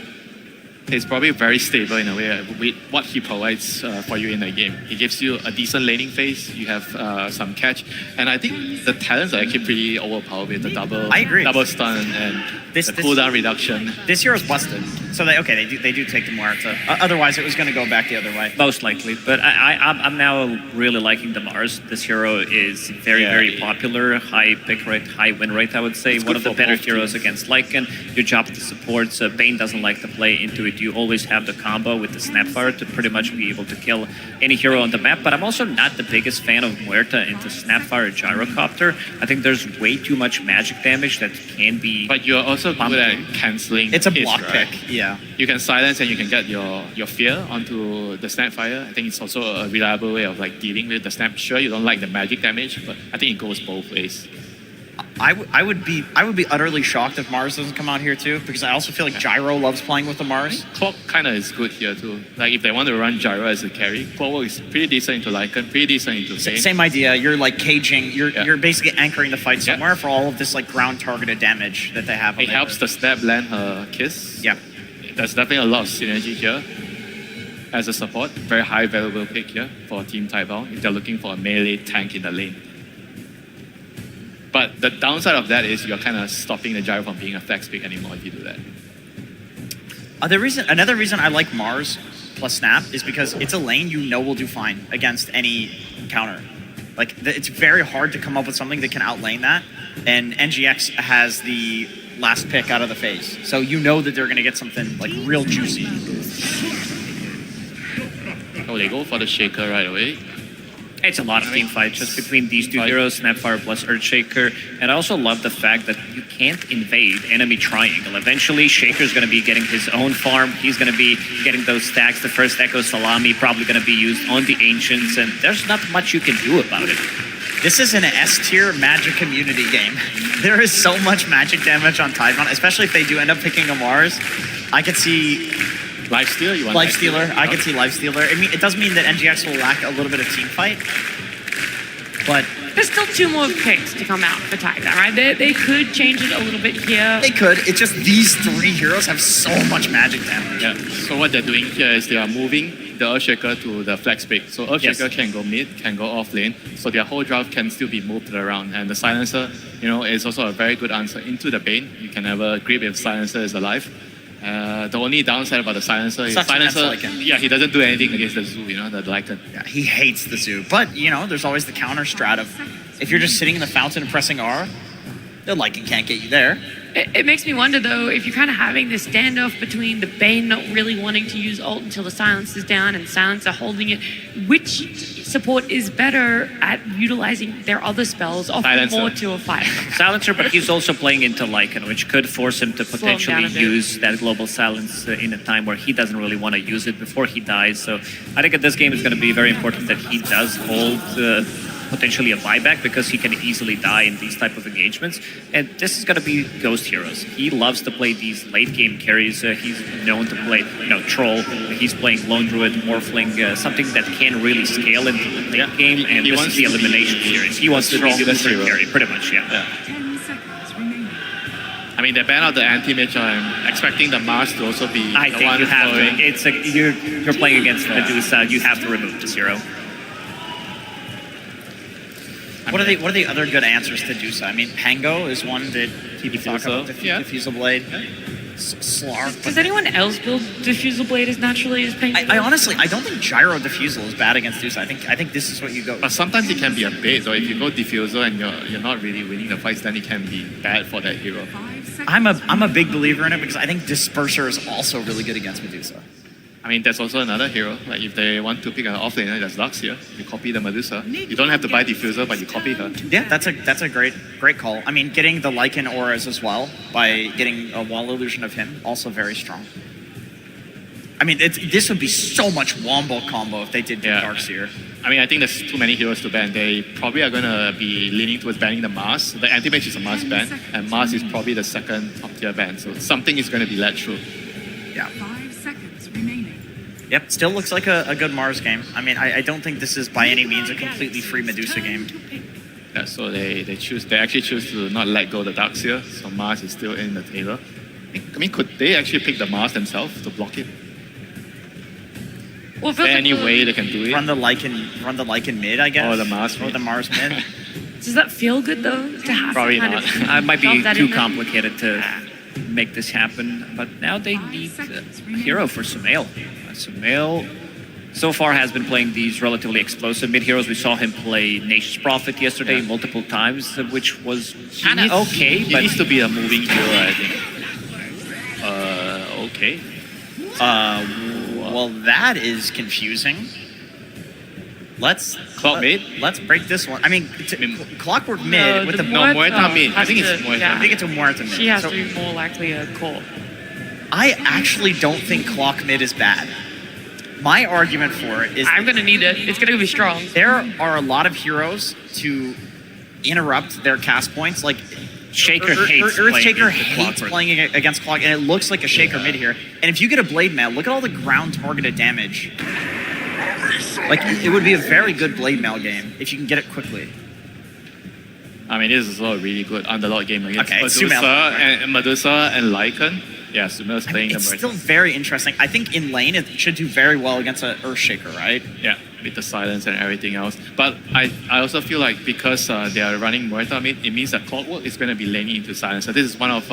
Speaker 4: is probably very stable in a way with what he provides for you in the game. He gives you a decent laning phase, you have some catch, and I think the talents are actually pretty overpowered with the double stun and the cooldown reduction.
Speaker 6: This hero's busted. So they do take the Muerta. Otherwise, it was going to go back the other way.
Speaker 5: Most likely, but I'm now really liking the Mars. This hero is very popular, high pick rate, high win rate, I would say.
Speaker 4: It's
Speaker 5: One
Speaker 4: good
Speaker 5: of the
Speaker 4: for
Speaker 5: better
Speaker 4: both
Speaker 5: heroes
Speaker 4: teams.
Speaker 5: against Lycan. Your job to support, Bane doesn't like to play into it. You always have the combo with the Snapfire to pretty much be able to kill any hero on the map, but I'm also not the biggest fan of Muerta into Snapfire Gyrocopter. I think there's way too much magic damage that can be...
Speaker 4: But you're also good at cancelling
Speaker 6: It's a
Speaker 4: hits,
Speaker 6: block
Speaker 4: right?
Speaker 6: pick, yeah.
Speaker 4: You can silence and you can get your fear onto the Snapfire. I think it's also a reliable way of like dealing with the snap. Sure, you don't like the magic damage, but I think it goes both ways.
Speaker 6: I would be utterly shocked if Mars doesn't come out here too, because I also feel like Gyro loves playing with the Mars.
Speaker 4: Clock kind of is good here too. Like if they want to run Gyro as a carry, Clockwork is pretty decent into Lycan, pretty decent into Bane.
Speaker 6: Same idea. You're like caging. You're basically anchoring the fight somewhere for all of this like ground targeted damage that they have.
Speaker 4: It helps the snap land her kiss.
Speaker 6: Yeah.
Speaker 4: There's definitely a lot of synergy here. As a support, very high valuable pick here for Team Tidebound if they're looking for a melee tank in the lane. But the downside of that is you're kind of stopping the Gyro from being a flex pick anymore if you do that.
Speaker 6: Another reason I like Mars plus Snap is because it's a lane you know will do fine against any counter. Like it's very hard to come up with something that can outlane that, and NGX has the last pick out of the phase, so you know that they're going to get something like real juicy.
Speaker 4: Oh, they go for the Shaker right away.
Speaker 5: It's a lot of team fight just between these two heroes, Snapfire plus Earthshaker. And I also love the fact that you can't invade enemy triangle. Eventually, Shaker's going to be getting his own farm. He's going to be getting those stacks. The first Echo Salami probably going to be used on the Ancients, and there's not much you can do about it.
Speaker 6: This is an S-tier Magic community game. There is so much magic damage on Tidebound, especially if they do end up picking a Mars. I could see...
Speaker 4: Lifestealer? You want
Speaker 6: Lifestealer. I could see Lifestealer. I mean, it does mean that NGX will lack a little bit of team fight, but...
Speaker 7: There's still 2 more picks to come out for Tidebound, right? They could change it a little bit here.
Speaker 6: They could. It's just these 3 heroes have so much magic damage.
Speaker 4: Yeah. So what they're doing here is they are moving the Earthshaker to the flex pick. So Earthshaker can go mid, can go off lane. So their whole draft can still be moved around. And the Silencer, is also a very good answer into the Bane. You can never grip if Silencer is alive. The only downside about the Silencer is he doesn't do anything against the Zoo, the Lycan.
Speaker 6: Yeah, he hates the Zoo. But, there's always the counter strat of if you're just sitting in the fountain and pressing R, the Lycan can't get you there.
Speaker 7: It makes me wonder, though, if you're kind of having this standoff between the Bane not really wanting to use ult until the Silence is down and Silencer holding it, which support is better at utilizing their other spells, offering more to a fighter?
Speaker 5: Silencer, but he's also playing into Lycan, which could force him to potentially use that global silence in a time where he doesn't really want to use it before he dies. So I think at this game it's going to be very important that he does hold potentially a buyback, because he can easily die in these type of engagements. And this is going to be Ghost heroes. He loves to play these late game carries. He's known to play, Troll. He's playing Lone Druid, Morphling, something that can really scale into the late game. And this is the elimination series. He wants to be the third carry, pretty much, yeah.
Speaker 1: 10 seconds remaining.
Speaker 4: I mean, they ban out the anti-mage. I'm expecting the Mars to also be
Speaker 5: I
Speaker 4: the
Speaker 5: think
Speaker 4: one
Speaker 5: you have
Speaker 4: following.
Speaker 5: to. You're playing against Medusa. You have to remove this hero.
Speaker 6: What are the other good answers to Dusa? I mean, Pango is one that people talk about, Diffusal Blade. Slark.
Speaker 7: Does anyone else build Diffusal Blade as naturally as Pain?
Speaker 6: I honestly, I don't think Gyro Diffusal is bad against Dusa. I think this is what you go.
Speaker 4: But sometimes it can be a bait. So if you go diffuser and you're not really winning the fights, then it can be bad for that hero.
Speaker 6: I'm a big believer in it because I think Disperser is also really good against Medusa.
Speaker 4: I mean, there's also another hero. Like if they want to pick an offlaner, there's Lux here. You copy the Medusa. You don't have to buy diffuser, but you copy her.
Speaker 6: Yeah, that's a great call. I mean, getting the Lycan auras as well by getting a wall illusion of him, also very strong. I mean, this would be so much wombo combo if they did Darkseer.
Speaker 4: I mean, I think there's too many heroes to ban. They probably are going to be leaning towards banning the Mars. The anti-mage is a Mars ban, and Mars is probably the second top tier ban. So something is going to be let through.
Speaker 6: Yeah.
Speaker 1: 5 seconds remaining.
Speaker 6: Yep, still looks like a good Mars game. I mean, I don't think this is by any means a completely free Medusa game.
Speaker 4: Yeah, so they actually choose to not let go of the Darkseer, so Mars is still in the table. I mean, could they actually pick the Mars themselves to block it?
Speaker 7: Well,
Speaker 4: is there any way they can do it?
Speaker 6: Run the Lycan mid, I guess.
Speaker 4: Or the Mars mid.
Speaker 6: Or the Mars mid.
Speaker 7: Does that feel good though to have?
Speaker 2: Probably
Speaker 7: kind
Speaker 2: not.
Speaker 7: Of
Speaker 2: It might be
Speaker 7: shove that
Speaker 2: too
Speaker 7: in there?
Speaker 2: complicated to make this happen. But now they need a hero for Sumail. Sumail so far has been playing these relatively explosive mid heroes. We saw him play Nature's Prophet yesterday multiple times, which was kind of okay.
Speaker 4: He
Speaker 2: but
Speaker 4: needs to be a moving hero, I think. Okay.
Speaker 6: Well, that is confusing. Let's break this one. I mean, Clockwork mid with the
Speaker 4: Muerta mid. I think it's Muerta.
Speaker 6: I think it's a Muerta mid.
Speaker 7: She has to be more likely a core.
Speaker 6: I actually don't think Clock mid is bad. My argument for it is
Speaker 7: I'm gonna need it. It's gonna be strong.
Speaker 6: There are a lot of heroes to interrupt their cast points, like
Speaker 2: Shaker hates
Speaker 6: Earthshaker
Speaker 2: playing
Speaker 6: hates playing against Clock, and it looks like a Shaker mid here. And if you get a Blade Mail, look at all the ground targeted damage. Like, it would be a very good Blade Mail game if you can get it quickly.
Speaker 4: I mean, this is a really good underlord game against
Speaker 6: Sumail.
Speaker 4: Medusa and Lycan. Yeah, Sumail's playing
Speaker 6: It's
Speaker 4: them
Speaker 6: still very interesting. I think in lane it should do very well against an Earthshaker, right?
Speaker 4: Yeah, with the silence and everything else. But I also feel like because they are running Muerta mid, it means that Clockwork is going to be laning into silence. So this is one of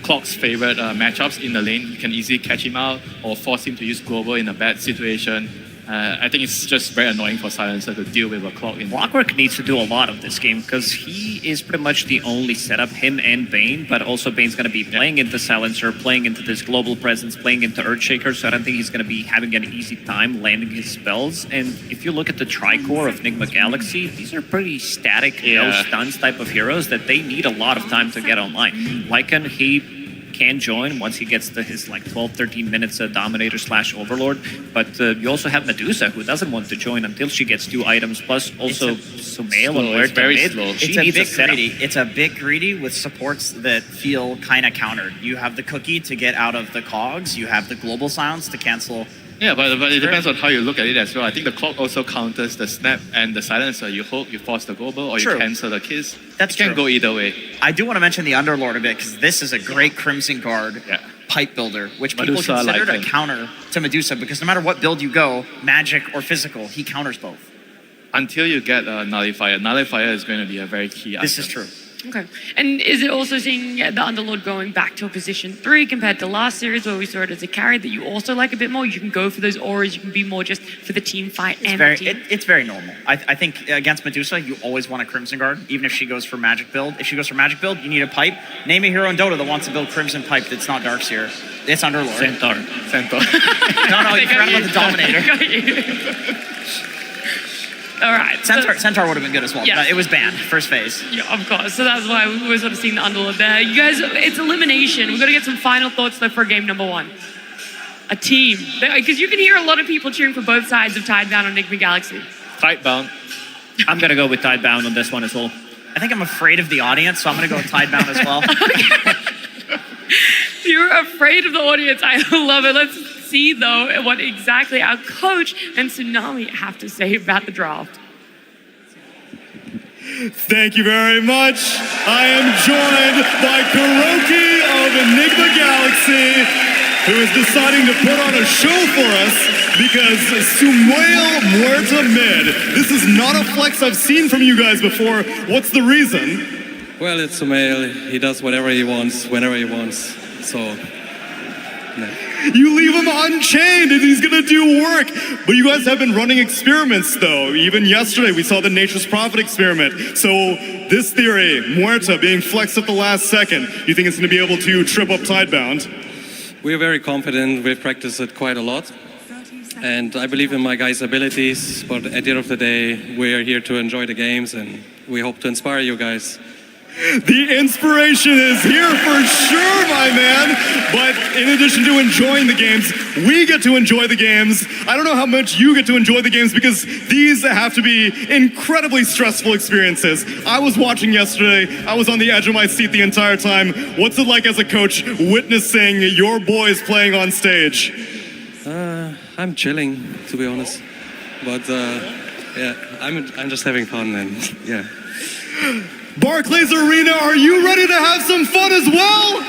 Speaker 4: Clock's favorite matchups in the lane. You can easily catch him out or force him to use Global in a bad situation. I think it's just very annoying for Silencer to deal with a Clock in.
Speaker 2: Clockwork needs to do a lot of this game because he is pretty much the only setup, him and Bane, but also Bane's going to be playing into Silencer, playing into this global presence, playing into Earthshaker, so I don't think he's going to be having an easy time landing his spells. And if you look at the Tricore of Nigma Galaxy, these are pretty static, no stuns type of heroes that they need a lot of time to get online. Lycan, he can join once he gets to his like 12-13 minutes Dominator / Overlord, but you also have Medusa who doesn't want to join until she gets 2 items, plus also Sumail and Muerta mid.
Speaker 6: It's a bit greedy. It's a bit greedy with supports that feel kind of countered. You have the Cookie to get out of the cogs, you have the Global Sounds to cancel.
Speaker 4: Yeah, but it depends on how you look at it as well. I think the Clock also counters the Snap and the Silencer. You hope you force the Global or you cancel the Kiss.
Speaker 6: That's
Speaker 4: it can go either way.
Speaker 6: I do want to mention the Underlord a bit because this is a great Crimson Guard pipe builder, which people
Speaker 4: Medusa
Speaker 6: consider
Speaker 4: Lycan.
Speaker 6: a counter to Medusa because no matter what build you go, magic or physical, he counters both.
Speaker 4: Until you get Nullifier. Nullifier is going to be a very key item.
Speaker 6: This is true.
Speaker 7: Okay. And is it also seeing the Underlord going back to a position 3 compared to last series where we saw it as a carry that you also like a bit more? You can go for those auras, you can be more just for the team fight
Speaker 6: It's very normal. I think against Medusa, you always want a Crimson Guard, even if she goes for magic build. If she goes for magic build, you need a pipe. Name a hero in Dota that wants to build Crimson Pipe that's not Darkseer. It's Underlord.
Speaker 4: Centaur.
Speaker 6: No, you forgot about the Dominator.
Speaker 7: All right.
Speaker 6: Centaur would have been good as well.
Speaker 7: Yeah.
Speaker 6: It was banned, first phase.
Speaker 7: Yeah, of course. So that's why we were sort of seeing the Underlord there. You guys, it's elimination. We've got to get some final thoughts though for game number 1. A team. Because you can hear a lot of people cheering for both sides of Tidebound on Nigma Galaxy.
Speaker 4: Tidebound.
Speaker 2: I'm going to go with Tidebound on this one as well.
Speaker 6: I think I'm afraid of the audience, so I'm going to go with Tidebound as well.
Speaker 7: You're afraid of the audience. I love it. Let's see, though, what exactly our coach and Tsunami have to say about the draft.
Speaker 16: Thank you very much. I am joined by Kuroki of Enigma Galaxy, who is deciding to put on a show for us because Sumail Muerta mid. This is not a flex I've seen from you guys before. What's the reason?
Speaker 17: Well, it's Sumail. He does whatever he wants, whenever he wants. So,
Speaker 16: You leave him unchained and he's gonna do work. But you guys have been running experiments though. Even yesterday we saw the Nature's Prophet experiment. So this theory, Muerta being flexed at the last second, you think it's gonna be able to trip up Tidebound?
Speaker 17: we're very confident. We've practiced it quite a lot. And I believe in my guys' abilities. But at the end of the day, we are here to enjoy the games and we hope to inspire you guys.
Speaker 16: The inspiration is here for sure, my man. But in addition to enjoying the games, we get to enjoy the games. I don't know how much you get to enjoy the games because these have to be incredibly stressful experiences. I was watching yesterday. I was on the edge of my seat the entire time. What's it like as a coach witnessing your boys playing on stage?
Speaker 17: I'm chilling, to be honest. But yeah, I'm just having fun and yeah.
Speaker 16: Barclays Arena, are you ready to have some fun as well?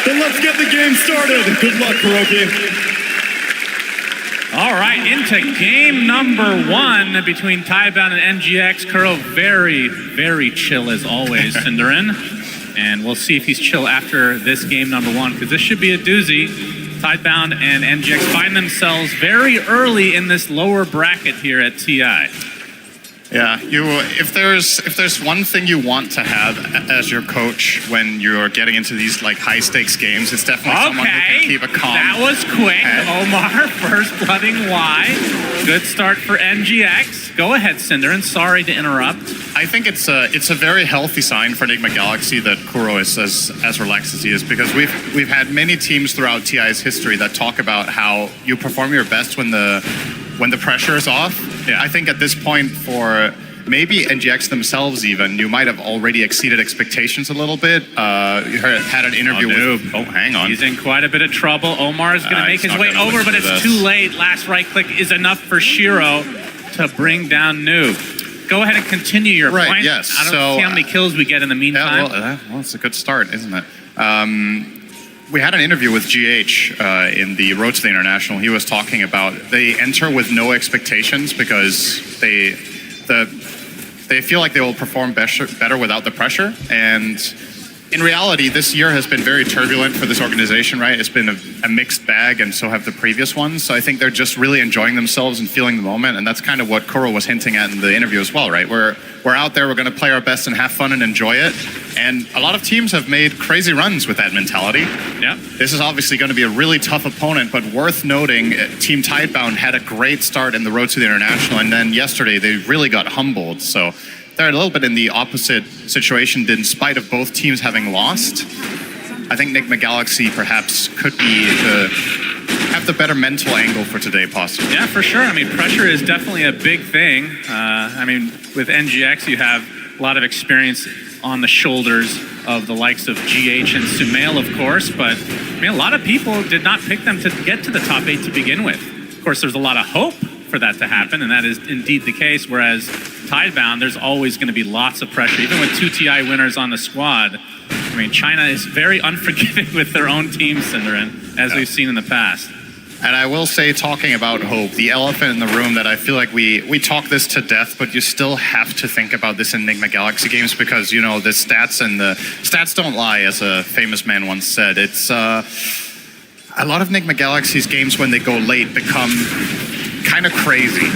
Speaker 16: Then let's get the game started. Good luck, Kuroki.
Speaker 18: All right, into game number 1 between Tidebound and NGX. Kuro very, very chill as always, Cinderin. And we'll see if he's chill after this game number 1, because this should be a doozy. Tidebound and NGX find themselves very early in this lower bracket here at TI.
Speaker 19: Yeah, if there's one thing you want to have as your coach when you're getting into these like high stakes games, it's definitely someone who can keep a calm.
Speaker 18: That was quick.
Speaker 19: head.
Speaker 18: Omar first blooding Y. Good start for NGX. Go ahead, Cinderin. Sorry to interrupt.
Speaker 19: I think it's a very healthy sign for Enigma Galaxy that Kuro is as relaxed as he is, because we've had many teams throughout TI's history that talk about how you perform your best when the pressure is off. Yeah. I think at this point for maybe NGX themselves even, you might have already exceeded expectations a little bit. You had an interview with... Oh, hang on.
Speaker 18: He's in quite a bit of trouble. Omar is going to make his way over, but it's too late. Last right click is enough for Shiro to bring down Noob. Go ahead and continue your point.
Speaker 19: Yes.
Speaker 18: I don't see how many kills we get in the meantime.
Speaker 19: Well, it's a good start, isn't it? We had an interview with GH in the Road to the International. He was talking about they enter with no expectations because they feel like they will perform better without the pressure. And in reality, this year has been very turbulent for this organization, right? It's been a mixed bag, and so have the previous ones. So I think they're just really enjoying themselves and feeling the moment, and that's kind of what Kuro was hinting at in the interview as well, right? We're out there, we're going to play our best and have fun and enjoy it. And a lot of teams have made crazy runs with that mentality.
Speaker 18: Yeah.
Speaker 19: This is obviously going to be a really tough opponent, but worth noting, Team Tidebound had a great start in the Road to the International, and then yesterday they really got humbled. So they're a little bit in the opposite situation in spite of both teams having lost. I think Enigma Galaxy perhaps could be have the better mental angle for today, possibly.
Speaker 18: Yeah, for sure. I mean, pressure is definitely a big thing. I mean, with NGX, you have a lot of experience on the shoulders of the likes of GH and Sumail, of course, but I mean, a lot of people did not pick them to get to the top 8 to begin with. Of course, there's a lot of hope for that to happen, and that is indeed the case, whereas Tidebound, there's always going to be lots of pressure, even with 2 TI winners on the squad. I mean, China is very unforgiving with their own team, Cinderin, as we've seen in the past.
Speaker 19: And I will say, talking about hope, the elephant in the room that I feel like we talk this to death, but you still have to think about this in Enigma Galaxy games because, you know, the stats don't lie, as a famous man once said. It's a lot of Enigma Galaxy's games when they go late become kind of crazy.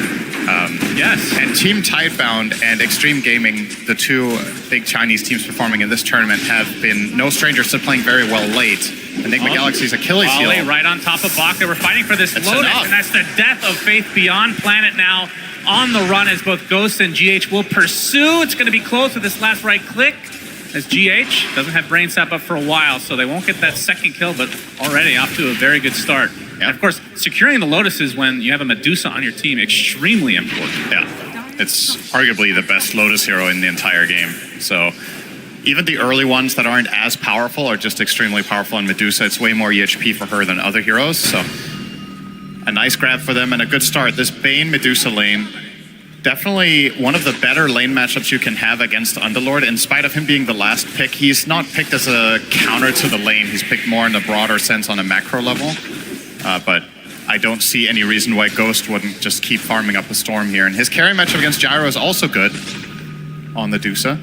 Speaker 18: Yes.
Speaker 19: And Team Tidebound and Extreme Gaming, the 2 big Chinese teams performing in this tournament, have been no strangers to playing very well late. Enigma Galaxy's Achilles heel.
Speaker 18: Ollie right on top of Baka. We're fighting for this Lotus, and that's the death of Faith Beyond Planet now on the run as both Ghost and GH will pursue. It's going to be close with this last right click as GH doesn't have brain sap up for a while, so they won't get that second kill, but already off to a very good start. Yep. And of course, securing the Lotuses when you have a Medusa on your team, extremely important.
Speaker 19: Yeah, it's arguably the best Lotus hero in the entire game. So even the early ones that aren't as powerful are just extremely powerful. And Medusa, it's way more EHP for her than other heroes. So a nice grab for them and a good start. This Bane Medusa lane, definitely one of the better lane matchups you can have against Underlord. In spite of him being the last pick, he's not picked as a counter to the lane. He's picked more in the broader sense on a macro level. But I don't see any reason why Ghost wouldn't just keep farming up a Storm here. And his carry matchup against Gyro is also good. on the Dusa.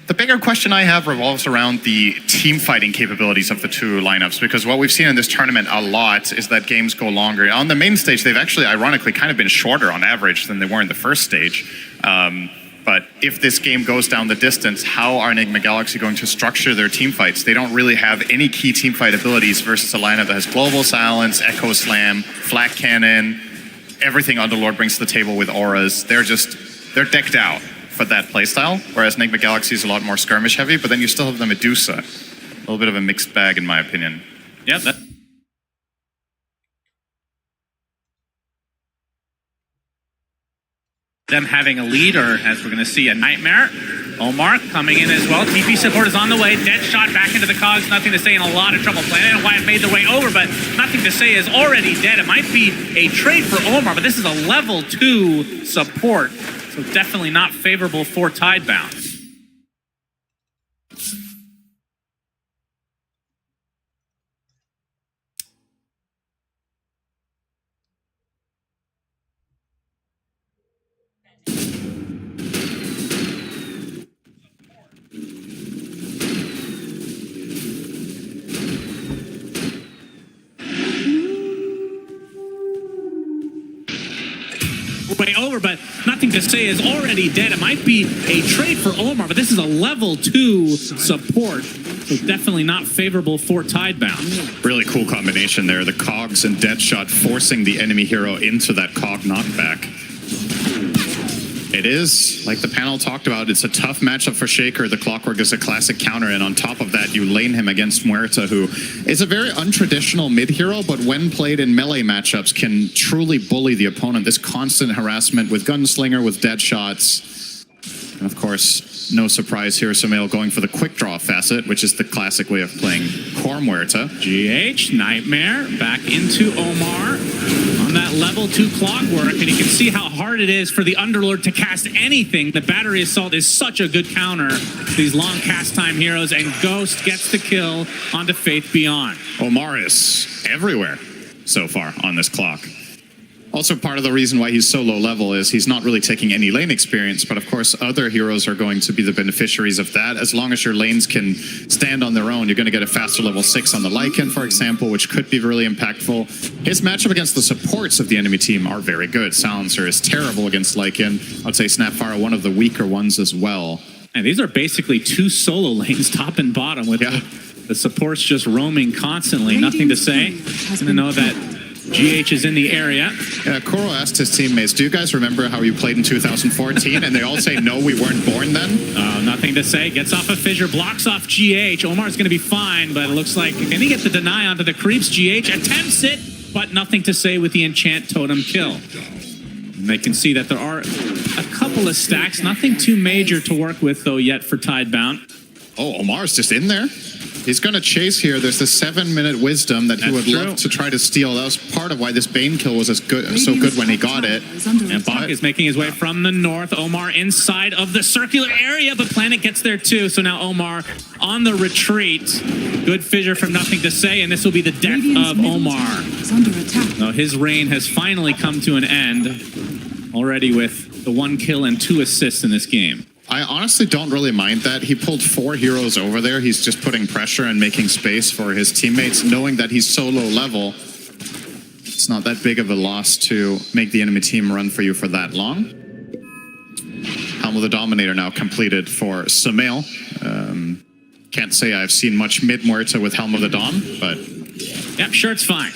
Speaker 19: The bigger question I have revolves around the team fighting capabilities of the two lineups, because what we've seen in this tournament a lot is that games go longer. On the main stage, they've actually, ironically, kind of been shorter on average than they were in the first stage. But if this game goes down the distance, how are Enigma Galaxy going to structure their team fights? They don't really have any key team fight abilities versus a lineup that has Global Silence, Echo Slam, Flak Cannon, everything Underlord brings to the table with auras. They're decked out for that playstyle, whereas Enigma Galaxy is a lot more skirmish heavy, but then you still have the Medusa. A little bit of a mixed bag in my opinion.
Speaker 18: Yeah, them having a lead, or as we're going to see, a Nightmare. Omar coming in as well. TP support is on the way. Dead shot back into the cogs. Nothing to say, in a lot of trouble. Planet Wyatt made the way over, but Nothing to Say is already dead. It might be a trade for Omar, but this is a level 2 support. So definitely not favorable for Tidebound. Way over, but Nothing to Say is already dead. It might be a trade for Omar, but this is a level 2 support, so definitely not favorable for Tidebound.
Speaker 20: Really cool combination there. The cogs and Deadshot forcing the enemy hero into that cog knockback. It is, like the panel talked about, it's a tough matchup for Shaker. The Clockwork is a classic counter, and on top of that, you lane him against Muerta, who is a very untraditional mid-hero, but when played in melee matchups, can truly bully the opponent. This constant harassment with Gunslinger, with dead shots. And of course, no surprise here, Sumail going for the quick draw facet, which is the classic way of playing core Muerta.
Speaker 18: GH, Nightmare, back into Omar on that level 2 Clockwork, and you can see how hard it is for the Underlord to cast anything. The Battery Assault is such a good counter to these long cast time heroes, and Ghost gets the kill onto Faith Beyond.
Speaker 20: Omar is everywhere so far on this clock. Also, part of the reason why he's so low level is he's not really taking any lane experience, but of course other heroes are going to be the beneficiaries of that. As long as your lanes can stand on their own, you're going to get a faster level 6 on the Lycan, for example, which could be really impactful. His matchup against the supports of the enemy team are very good. Silencer is terrible against Lycan. I'd say Snapfire one of the weaker ones as well.
Speaker 18: And these are basically 2 solo lanes, top and bottom, with the supports just roaming constantly. Nothing to Say. Going to know that GH is in the area.
Speaker 20: Yeah, Koro asked his teammates, do you guys remember how you played in 2014? And they all say, no, we weren't born then.
Speaker 18: Nothing to Say. Gets off a fissure, blocks off GH. Omar's going to be fine, but it looks like, can he get the deny onto the creeps? GH attempts it, but Nothing to Say with the enchant totem kill. And they can see that there are a couple of stacks. Nothing too major to work with, though, yet for Tidebound.
Speaker 20: Oh, Omar's just in there. He's going to chase here. There's the 7-minute wisdom that he would love to try to steal. That was part of why this Bane kill was so good when he got it.
Speaker 18: And Bach is making his way from the north. Omar inside of the circular area, but Planet gets there too. So now Omar on the retreat. Good fissure from Nothing to Say, and this will be the death of Omar. Now his reign has finally come to an end, already with the 1 kill and 2 assists in this game.
Speaker 20: I honestly don't really mind that. He pulled 4 heroes over there. He's just putting pressure and making space for his teammates, knowing that he's so low level. It's not that big of a loss to make the enemy team run for you for that long. Helm of the Dominator now completed for Sumail. Can't say I've seen much mid-Muerta with Helm of the Dom, but...
Speaker 18: Yep, sure, it's fine.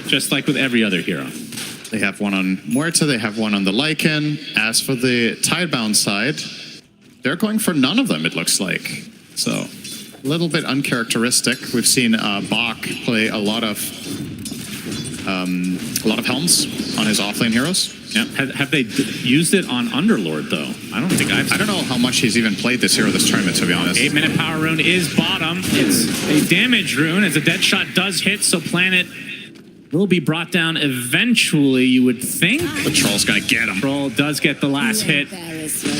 Speaker 18: Just like with every other hero.
Speaker 20: They have one on Muerta, they have one on the Lycan. As for the Tidebound side, they're going for none of them, it looks like. So, a little bit uncharacteristic. We've seen Bach play a lot of Helms on his offlane heroes.
Speaker 18: Yeah. Have they used it on Underlord, though? I don't think I
Speaker 20: don't know how much he's even played this hero this tournament, to be honest.
Speaker 18: 8-minute power rune is bottom. It's a damage rune, as a dead shot does hit, so Planet will be brought down eventually, you would think.
Speaker 20: The Troll's gonna get him.
Speaker 18: Troll does get the last hit.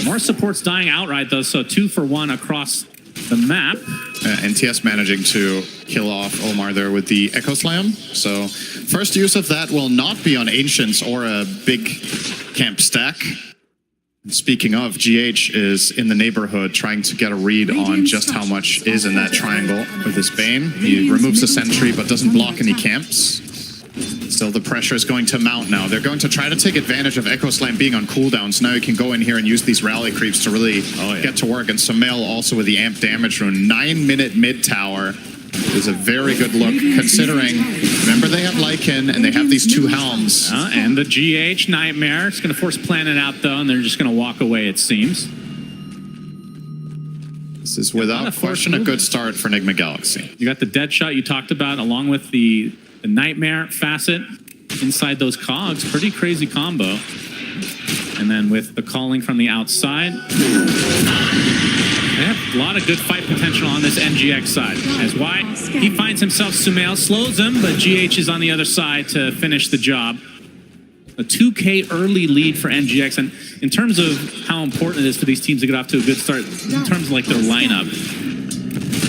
Speaker 18: More supports dying outright, though, so 2 for 1 across the map.
Speaker 20: NTS managing to kill off Omar there with the Echo Slam. So, first use of that will not be on Ancients or a big camp stack. Speaking of, GH is in the neighborhood trying to get a read on just how much is in that triangle with his Bane. He removes the sentry but doesn't block any camps. Still, the pressure is going to mount now. They're going to try to take advantage of Echo Slam being on cooldown, so now you can go in here and use these rally creeps to really get to work. And Sumail also with the amp damage rune. 9-minute mid tower is a very good look, considering, remember they have Lycan and they have these two helms.
Speaker 2: And the GH Nightmare. It's going to force Planet out, though, and they're just going to walk away, it seems.
Speaker 20: This is without question a good start for Enigma Galaxy.
Speaker 2: You got the dead shot you talked about, along with the Nightmare facet inside those cogs. Pretty crazy combo. And then with the calling from the outside, they have a lot of good fight potential on this NGX side. As why he finds himself, Sumail slows him, but GH is on the other side to finish the job. A 2K early lead for NGX. And in terms of how important it is for these teams to get off to a good start, in terms of like their lineup,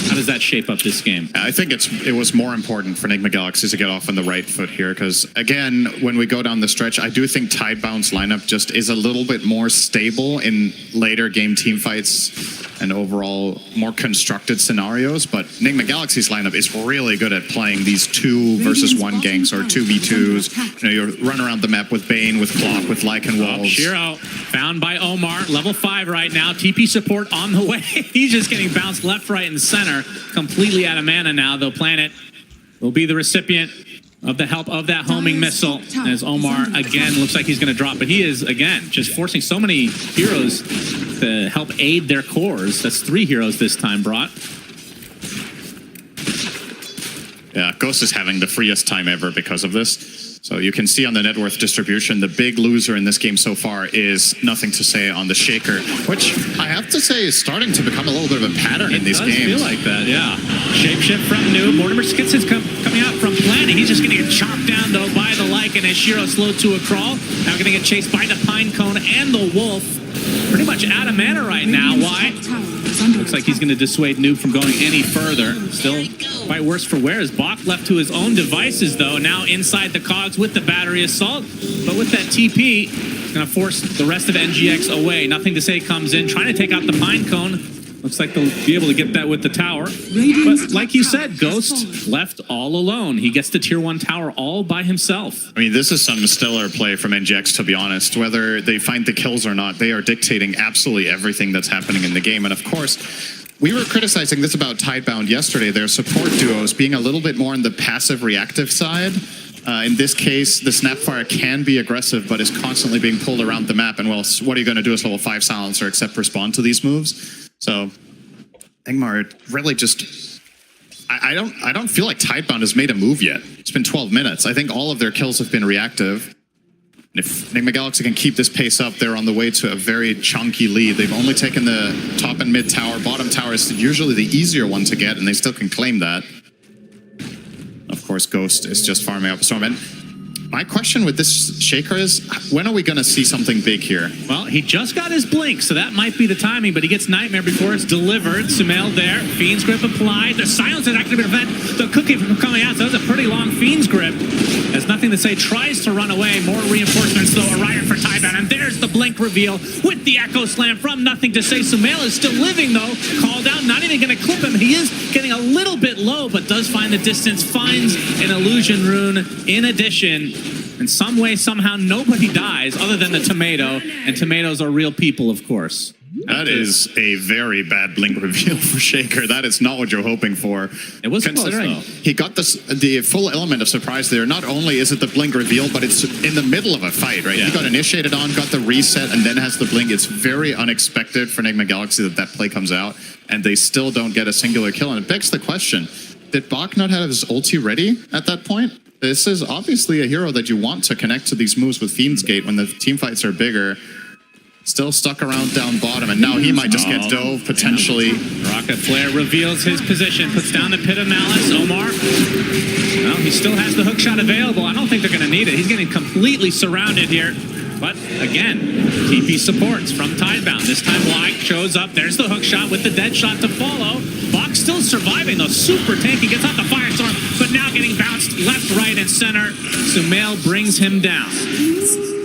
Speaker 2: how does that shape up this game?
Speaker 20: I think it was more important for Enigma Galaxy to get off on the right foot here, because again, when we go down the stretch, I do think Tidebound's lineup just is a little bit more stable in later game team fights and overall more constructed scenarios, but Enigma Galaxy's lineup is really good at playing these 2 versus 1 ganks or 2v2s. You know, you run around the map with Bane, with Clock, with Lycan Wolves.
Speaker 2: Shiro found by Omar, level 5 right now. TP support on the way. He's just getting bounced left, right, and center. Completely out of mana now, though. Planet will be the recipient of the help of that homing missile, as Omar again looks like he's going to drop, but he is again just forcing so many heroes to help aid their cores. That's 3 heroes this time brought.
Speaker 20: Yeah, Ghost is having the freest time ever because of this. So you can see on the net worth distribution, the big loser in this game so far is Nothing to Say on the Shaker, which I have to say is starting to become a little bit of a pattern in these games.
Speaker 2: It does feel like that, yeah. Shapeshift from Noob. Mortimer Skits is coming out from Planet. He's just going to get chopped down, though, by the Lycan as Shiro slowed to a crawl. Now going to get chased by the Pinecone and the Wolf. Pretty much out of mana right now. Why? Looks like he's going to dissuade Noob from going any further. Still quite worse for wear as Bach left to his own devices, though. Now inside the cogs with the battery assault. But with that TP, it's going to force the rest of NGX away. Nothing to Say comes in, trying to take out the Pinecone. Looks like they'll be able to get that with the tower. But like you said, Ghost left all alone. He gets the tier 1 tower all by himself.
Speaker 20: I mean, this is some stellar play from NGX, to be honest. Whether they find the kills or not, they are dictating absolutely everything that's happening in the game. And of course, we were criticizing this about Tidebound yesterday, their support duos being a little bit more on the passive reactive side. In this case, the Snapfire can be aggressive, but is constantly being pulled around the map. And well, what are you going to do as level 5 silencer except respond to these moves? So, Ingmar, really just... I don't feel like Tidebound has made a move yet. It's been 12 minutes. I think all of their kills have been reactive. And if Enigma Galaxy can keep this pace up, they're on the way to a very chunky lead. They've only taken the top and mid tower. Bottom tower is usually the easier one to get, and they still can claim that. Of course, Ghost is just farming up a storm. And my question with this Shaker is, when are we going to see something big here?
Speaker 2: Well, he just got his blink, so that might be the timing, but he gets Nightmare before it's delivered. Sumail there, Fiend's Grip applied. The silence is actually going to prevent the cookie from coming out, so that's a pretty long Fiend's Grip. Has Nothing to Say, tries to run away. More reinforcements, though, arrive for Tidebound, and there's the blink reveal with the Echo Slam from Nothing to Say. Sumail is still living, though. Called out, not even going to clip him. He is getting a little bit low, but does find the distance, finds an illusion rune in addition. In some way, somehow, nobody dies other than the tomato, and tomatoes are real people, of course.
Speaker 20: That is a very bad blink reveal for Shaker. That is not what you're hoping for.
Speaker 2: It was
Speaker 20: considering
Speaker 2: close, though.
Speaker 20: He got the full element of surprise there. Not only is it the blink reveal, but it's in the middle of a fight, right? Yeah. He got initiated on, got the reset, and then has the blink. It's very unexpected for Enigma Galaxy that play comes out, and they still don't get a singular kill. And it begs the question, did Bach not have his ulti ready at that point? This is obviously a hero that you want to connect to these moves with Fiend's Gate when the team fights are bigger. Still stuck around down bottom, and now he might just get dove, potentially.
Speaker 2: Rocket Flare reveals his position, puts down the Pit of Malice. Omar, well, he still has the hookshot available. I don't think they're going to need it. He's getting completely surrounded here. But again, TP supports from Tidebound. This time White shows up. There's the hookshot with the dead shot to follow. Bach still surviving, though. Super tanky, gets out the Firestorm, but now getting bounced left, right, and center. Sumail brings him down.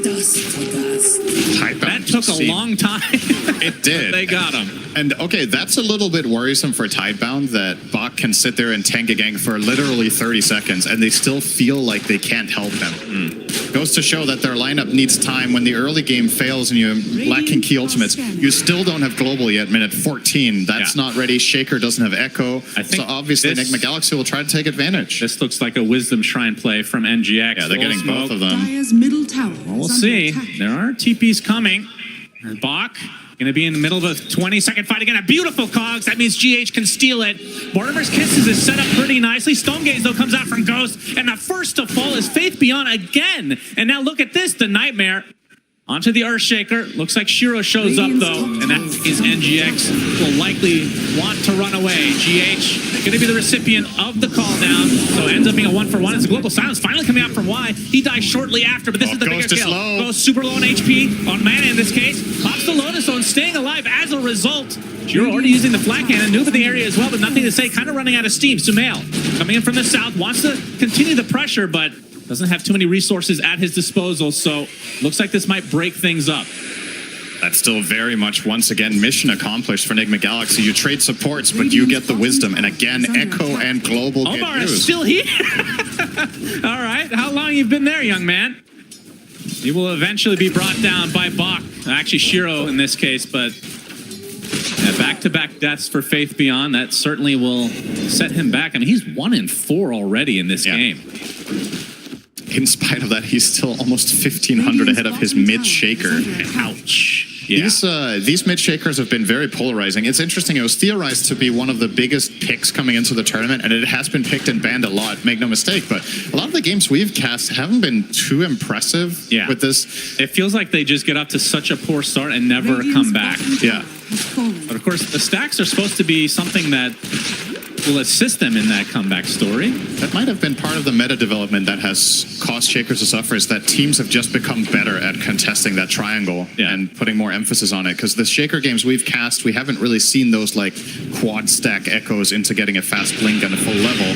Speaker 10: Dust to dust.
Speaker 20: That
Speaker 14: took a long time.
Speaker 20: It did.
Speaker 14: They got him.
Speaker 20: And okay, that's a little bit worrisome for Tidebound that Bach can sit there and tank a gank for literally 30 seconds and they still feel like they can't help him. Goes to show that their lineup needs time. When the early game fails and you're lacking key ultimates, you still don't have global yet, minute 14. That's not ready. Shaker doesn't have Echo. So obviously Enigma Galaxy will try to take advantage.
Speaker 14: This looks like a Wisdom Shrine play from NGX.
Speaker 20: Yeah, they're getting both of them.
Speaker 1: Dire's middle tower.
Speaker 14: Well, we'll see. There are TPs coming. And Bach going to be in the middle of a 20-second fight again. A beautiful Cogs. That means GH can steal it. Mortimer's Kisses is set up pretty nicely. Stonegaze, though, comes out from Ghost. And the first to fall is Faith Beyond again. And now look at this. The Nightmare onto the Earthshaker. Looks like Shiro shows up, though. And that is NGX. Will likely want to run away. GH going to be the recipient of the call down. So it ends up being a 1-for-1. It's a global silence finally coming out from Y. He dies shortly after, but this is the bigger kill. Ghost super low on HP, on mana in this case. Pops the Lotus Zone, staying alive as a result. Shiro already using the flat cannon, Noob in the area as well, but nothing to say. Kind of running out of steam. Sumail coming in from the south, wants to continue the pressure, but doesn't have too many resources at his disposal, so looks like this might break things up.
Speaker 20: That's still very much, once again, mission accomplished for Enigma Galaxy. You trade supports, but you get the wisdom. And again, Echo and Global get
Speaker 14: Omar is
Speaker 20: used.
Speaker 14: still here. All right, how long you've been there, young man? He will eventually be brought down by Bach. Actually, Shiro in this case, but back-to-back deaths for Faith Beyond. That certainly will set him back. I mean, he's 1-4 already in this game.
Speaker 20: In spite of that, he's still almost 1,500 ahead of his mid-shaker.
Speaker 14: Ouch. Yeah.
Speaker 20: These mid-shakers have been very polarizing. It's interesting, it was theorized to be one of the biggest picks coming into the tournament, and it has been picked and banned a lot, make no mistake, but a lot of the games we've cast haven't been too impressive with this.
Speaker 14: It feels like they just get up to such a poor start and never come back.
Speaker 20: Yeah.
Speaker 14: But of course, the stacks are supposed to be something that will assist them in that comeback story.
Speaker 20: That might have been part of the meta development that has caused Shakers to suffer, is that teams have just become better at contesting that triangle and putting more emphasis on it. Because the Shaker games we've cast, we haven't really seen those like quad stack echoes into getting a fast blink and a full level.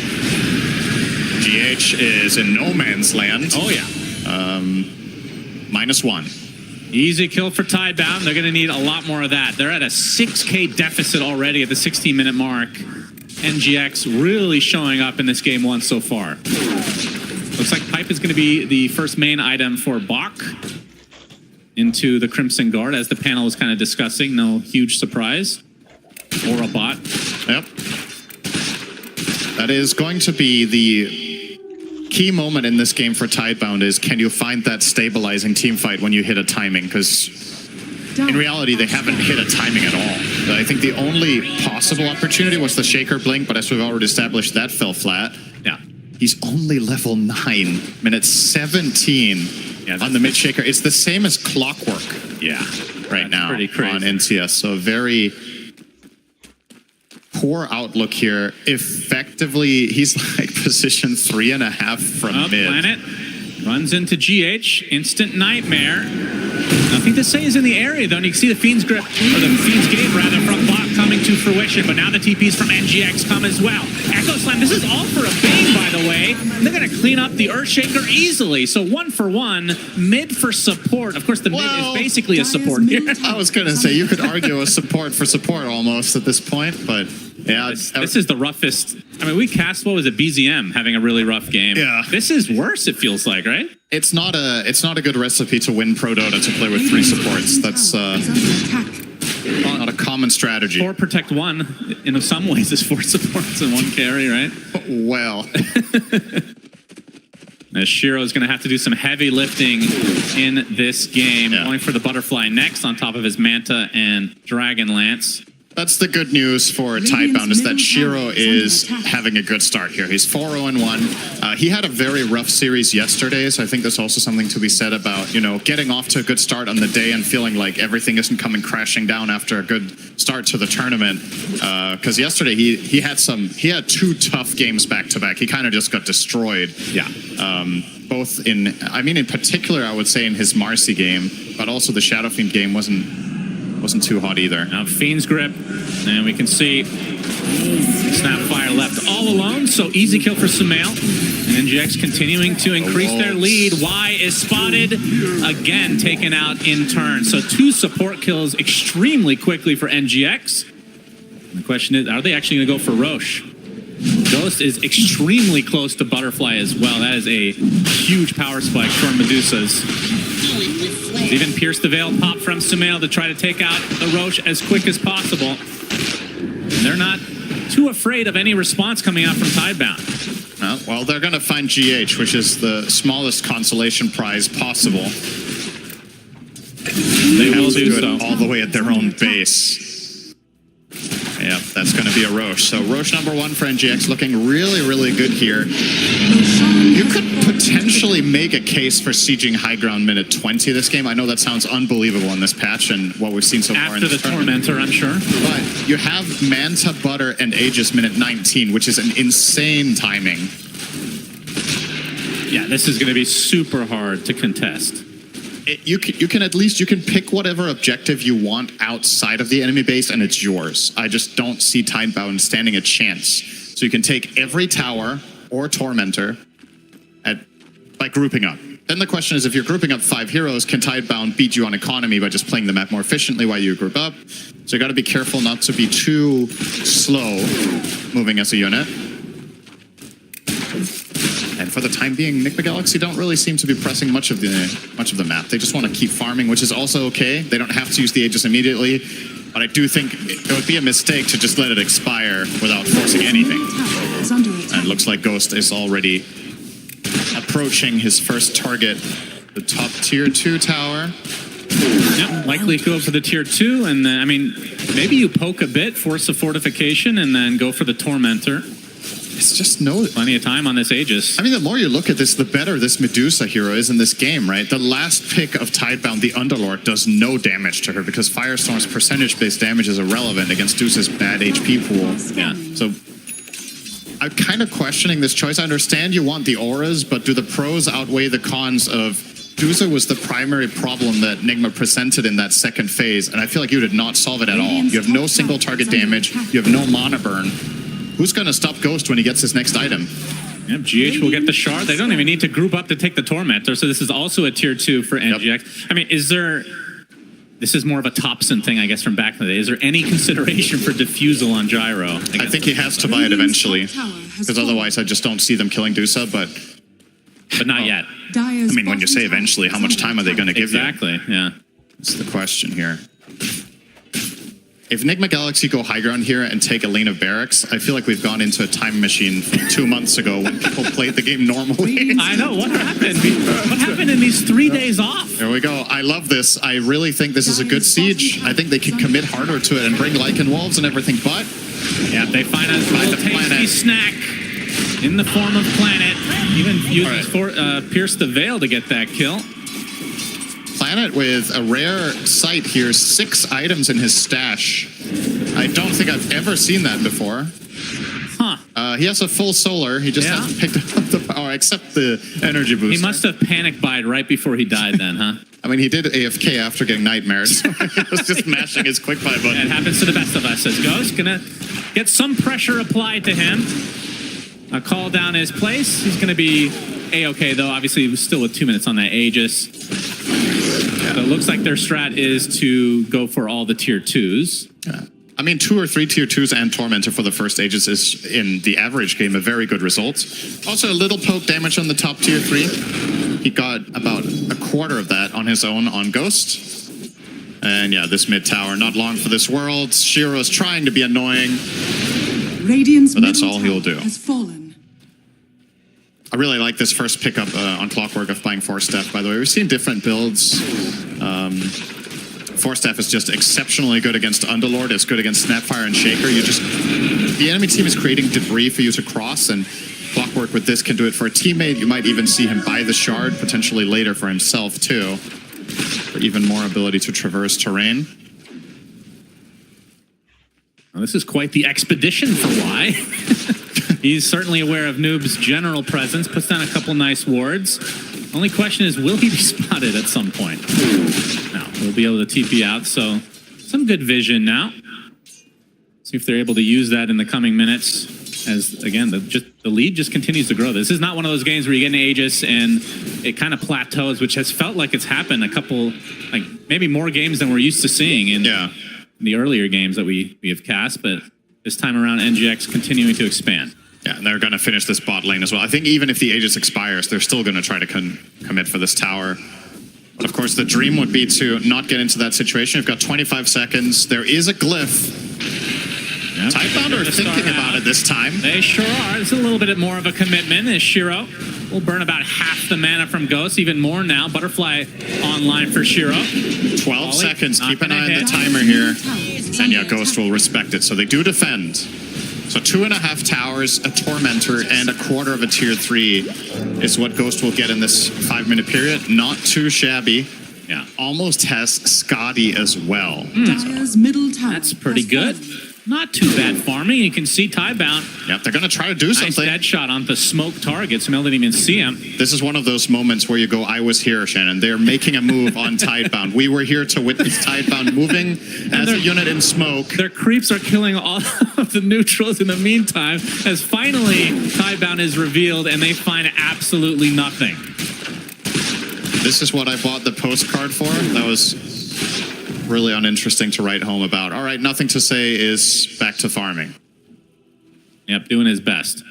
Speaker 20: GH is in no man's land.
Speaker 14: Oh yeah.
Speaker 20: -1.
Speaker 14: Easy kill for Tidebound. They're going to need a lot more of that. They're at a 6K deficit already at the 16-minute mark. NGX really showing up in this game one so far. Looks like Pipe is going to be the first main item for Bach into the Crimson Guard, as the panel was kind of discussing. No huge surprise. Or a bot.
Speaker 20: Yep. That is going to be the key moment in this game for Tidebound, is can you find that stabilizing team fight when you hit a timing? Because in reality, they haven't hit a timing at all. I think the only possible opportunity was the Shaker Blink, but as we've already established, that fell flat.
Speaker 14: Yeah.
Speaker 20: He's only level 9, minute 17 on the mid-Shaker. It's the same as Clockwork right now on NCS. So very poor outlook here. Effectively, he's like position 3.5 from mid.
Speaker 14: Planet runs into GH, instant nightmare. Nothing to say is in the area, though, and you can see the Fiend's Grip, or the Fiend's Gate, rather, from Bach coming to fruition, but now the TPs from NGX come as well. Echo Slam, this is all for a bang, by the way. They're going to clean up the Earthshaker easily, so 1-for-1, mid for support. Of course, the mid is basically a support here.
Speaker 20: I was going to say, you could argue a support for support almost at this point, but yeah.
Speaker 14: This is the roughest. I mean, we cast, what was it, BZM having a really rough game.
Speaker 20: Yeah.
Speaker 14: This is worse, it feels like, right?
Speaker 20: It's not a good recipe to win Pro Dota to play with 3 supports. That's not a common strategy.
Speaker 14: 4 protect 1, in some ways, is 4 supports and 1 carry, right?
Speaker 20: Well.
Speaker 14: Shiro's going to have to do some heavy lifting in this game. Going for the Butterfly next on top of his Manta and Dragon Lance.
Speaker 20: That's the good news for Tidebound, is that Shiro is having a good start here. He's 4-0-1. He had a very rough series yesterday, so I think there's also something to be said about, you know, getting off to a good start on the day and feeling like everything isn't coming crashing down after a good start to the tournament. Because yesterday he had 2 tough games back-to-back. He kind of just got destroyed.
Speaker 14: Yeah.
Speaker 20: Both in particular, I would say in his Marcy game, but also the Shadow Fiend game wasn't wasn't too hot either.
Speaker 2: Now Fiend's Grip, and we can see Snapfire left all alone, so easy kill for Sumail. And NGX continuing to increase their lead. Y is spotted, again taken out in turn. So 2 support kills extremely quickly for NGX. And the question is, are they actually going to go for Roche? Ghost is extremely close to Butterfly as well. That is a huge power spike for Medusas. He's even pierced the veil pop from Sumail to try to take out the Roche as quick as possible. And they're not too afraid of any response coming out from Tidebound.
Speaker 20: Well, they're going to find GH, which is the smallest consolation prize possible.
Speaker 2: They will do so.
Speaker 20: All the way at their own base. Yeah, that's going to be a Roche. So Roche number 1 for NGX looking really, really good here. You could potentially make a case for sieging high ground minute 20 this game. I know that sounds unbelievable in this patch and what we've seen so far in this
Speaker 2: After the Tormentor, I'm sure.
Speaker 20: But you have Manta, Butter, and Aegis minute 19, which is an insane timing.
Speaker 2: Yeah, this is going to be super hard to contest.
Speaker 20: You can at least pick whatever objective you want outside of the enemy base, and it's yours. I just don't see Tidebound standing a chance. So you can take every tower or Tormentor by grouping up. Then the question is, if you're grouping up 5 heroes, can Tidebound beat you on economy by just playing the map more efficiently while you group up? So you got to be careful not to be too slow moving as a unit. And for the time being, Nigma Galaxy don't really seem to be pressing much of the map. They just want to keep farming, which is also okay. They don't have to use the Aegis immediately, but I do think it would be a mistake to just let it expire without forcing anything. And it looks like Ghost is already approaching his first target, the top tier 2 tower.
Speaker 2: Yep, likely go for the tier 2, and then, I mean, maybe you poke a bit, force a fortification, and then go for the Tormentor.
Speaker 20: It's just
Speaker 2: plenty of time on this Aegis.
Speaker 20: I mean, the more you look at this, the better this Medusa hero is in this game, right? The last pick of Tidebound, the Underlord, does no damage to her because Firestorm's percentage-based damage is irrelevant against Deuce's bad HP pool.
Speaker 2: Yeah.
Speaker 20: So I'm kind of questioning this choice. I understand you want the auras, but do the pros outweigh the cons of Deuce was the primary problem that Nigma presented in that second phase, and I feel like you did not solve it at all. You have no single target damage, you have no mana burn. Who's going to stop Ghost when he gets his next item?
Speaker 2: Yep, GH will get the shard. They don't even need to group up to take the Tormentor, so this is also a tier 2 for NGX. Yep. I mean, this is more of a Thompson thing, I guess, from back in the day. Is there any consideration for Diffusal on Gyro?
Speaker 20: I think he has to buy it eventually, because otherwise I just don't see them killing Dusa, but
Speaker 2: not yet.
Speaker 20: I mean, when you say eventually, how much time are they going to give you?
Speaker 2: Exactly, yeah.
Speaker 20: That's the question here. If Nigma Galaxy go high ground here and take a lane of barracks, I feel like we've gone into a time machine from 2 months ago when people played the game normally.
Speaker 2: I know, what happened? What happened in these 3 days off?
Speaker 20: There we go. I love this. I really think this is a good siege. I think they can commit harder to it and bring Lycan Wolves and everything, but...
Speaker 2: Yeah, they find a little tasty snack in the form of Planet. Even uses Pierce the Veil to get that kill.
Speaker 20: Planet with a rare sight here, 6 items in his stash. I don't think I've ever seen that before.
Speaker 2: Huh.
Speaker 20: He has a full solar. He just hasn't picked up the power, except the energy booster.
Speaker 2: He must have panic buyed right before he died then, huh?
Speaker 20: I mean, he did AFK after getting nightmares. He was just mashing his quick buy button.
Speaker 2: It happens to the best of us. As Ghost gonna get some pressure applied to him. A call down his place. He's gonna be A-okay though. Obviously, he was still with 2 minutes on that Aegis. So it looks like their strat is to go for all the tier 2s.
Speaker 20: Yeah. I mean, 2 or 3 tier 2s and Tormentor for the first Aegis is, in the average game, a very good result. Also, a little poke damage on the top tier 3. He got about a quarter of that on his own on Ghost. And yeah, this mid tower, not long for this world. Shiro's trying to be annoying, but that's all he'll do.
Speaker 1: Has fallen.
Speaker 20: I really like this first pickup on Clockwork of buying Force Staff, by the way. We've seen different builds. Force Staff is just exceptionally good against Underlord. It's good against Snapfire and Shaker. The enemy team is creating debris for you to cross, and Clockwork with this can do it for a teammate. You might even see him buy the shard, potentially later for himself too, for even more ability to traverse terrain.
Speaker 2: Well, this is quite the expedition for Y. He's certainly aware of Noob's general presence, puts down a couple nice wards. Only question is, will he be spotted at some point? No, we'll be able to TP out, so
Speaker 21: some good vision now. See if they're able to use that in the coming minutes. As again, the lead just continues to grow. This is not one of those games where you get an Aegis and it kind of plateaus, which has felt like it's happened a couple, like maybe more games than we're used to seeing in the earlier games that we have cast. But this time around, NGX continuing to expand.
Speaker 20: Yeah, and they're going to finish this bot lane as well. I think even if the Aegis expires, they're still going to try to commit for this tower. But of course, the dream would be to not get into that situation. You've got 25 seconds. There is a glyph.
Speaker 21: Yep.
Speaker 20: Tidebound are thinking about it this time.
Speaker 21: They sure are. It's a little bit more of a commitment as Shiro will burn about half the mana from Ghost, even more now. Butterfly online for Shiro.
Speaker 20: 12 seconds. Keep an eye on the timer here. And yeah, Ghost will respect it. So they do defend. So 2.5 towers, a Tormentor, and a quarter of a tier 3 is what Ghost will get in this 5-minute period. Not too shabby.
Speaker 21: Yeah.
Speaker 20: Almost has Scotty as well.
Speaker 1: Dire's middle tower.
Speaker 21: That's pretty good. Not too bad farming. You can see Tidebound.
Speaker 20: Yep, they're going to try to do something.
Speaker 21: Nice dead shot on the smoke target. Sumail didn't even see him.
Speaker 20: This is one of those moments where you go, I was here, Shannon. They're making a move on Tidebound. We were here to witness Tidebound moving as a unit in smoke.
Speaker 21: Their creeps are killing all of the neutrals in the meantime, as finally Tidebound is revealed and they find absolutely nothing.
Speaker 20: This is what I bought the postcard for. That was really uninteresting to write home about. All right, nothing to say is back to farming.
Speaker 21: Yep, doing his best.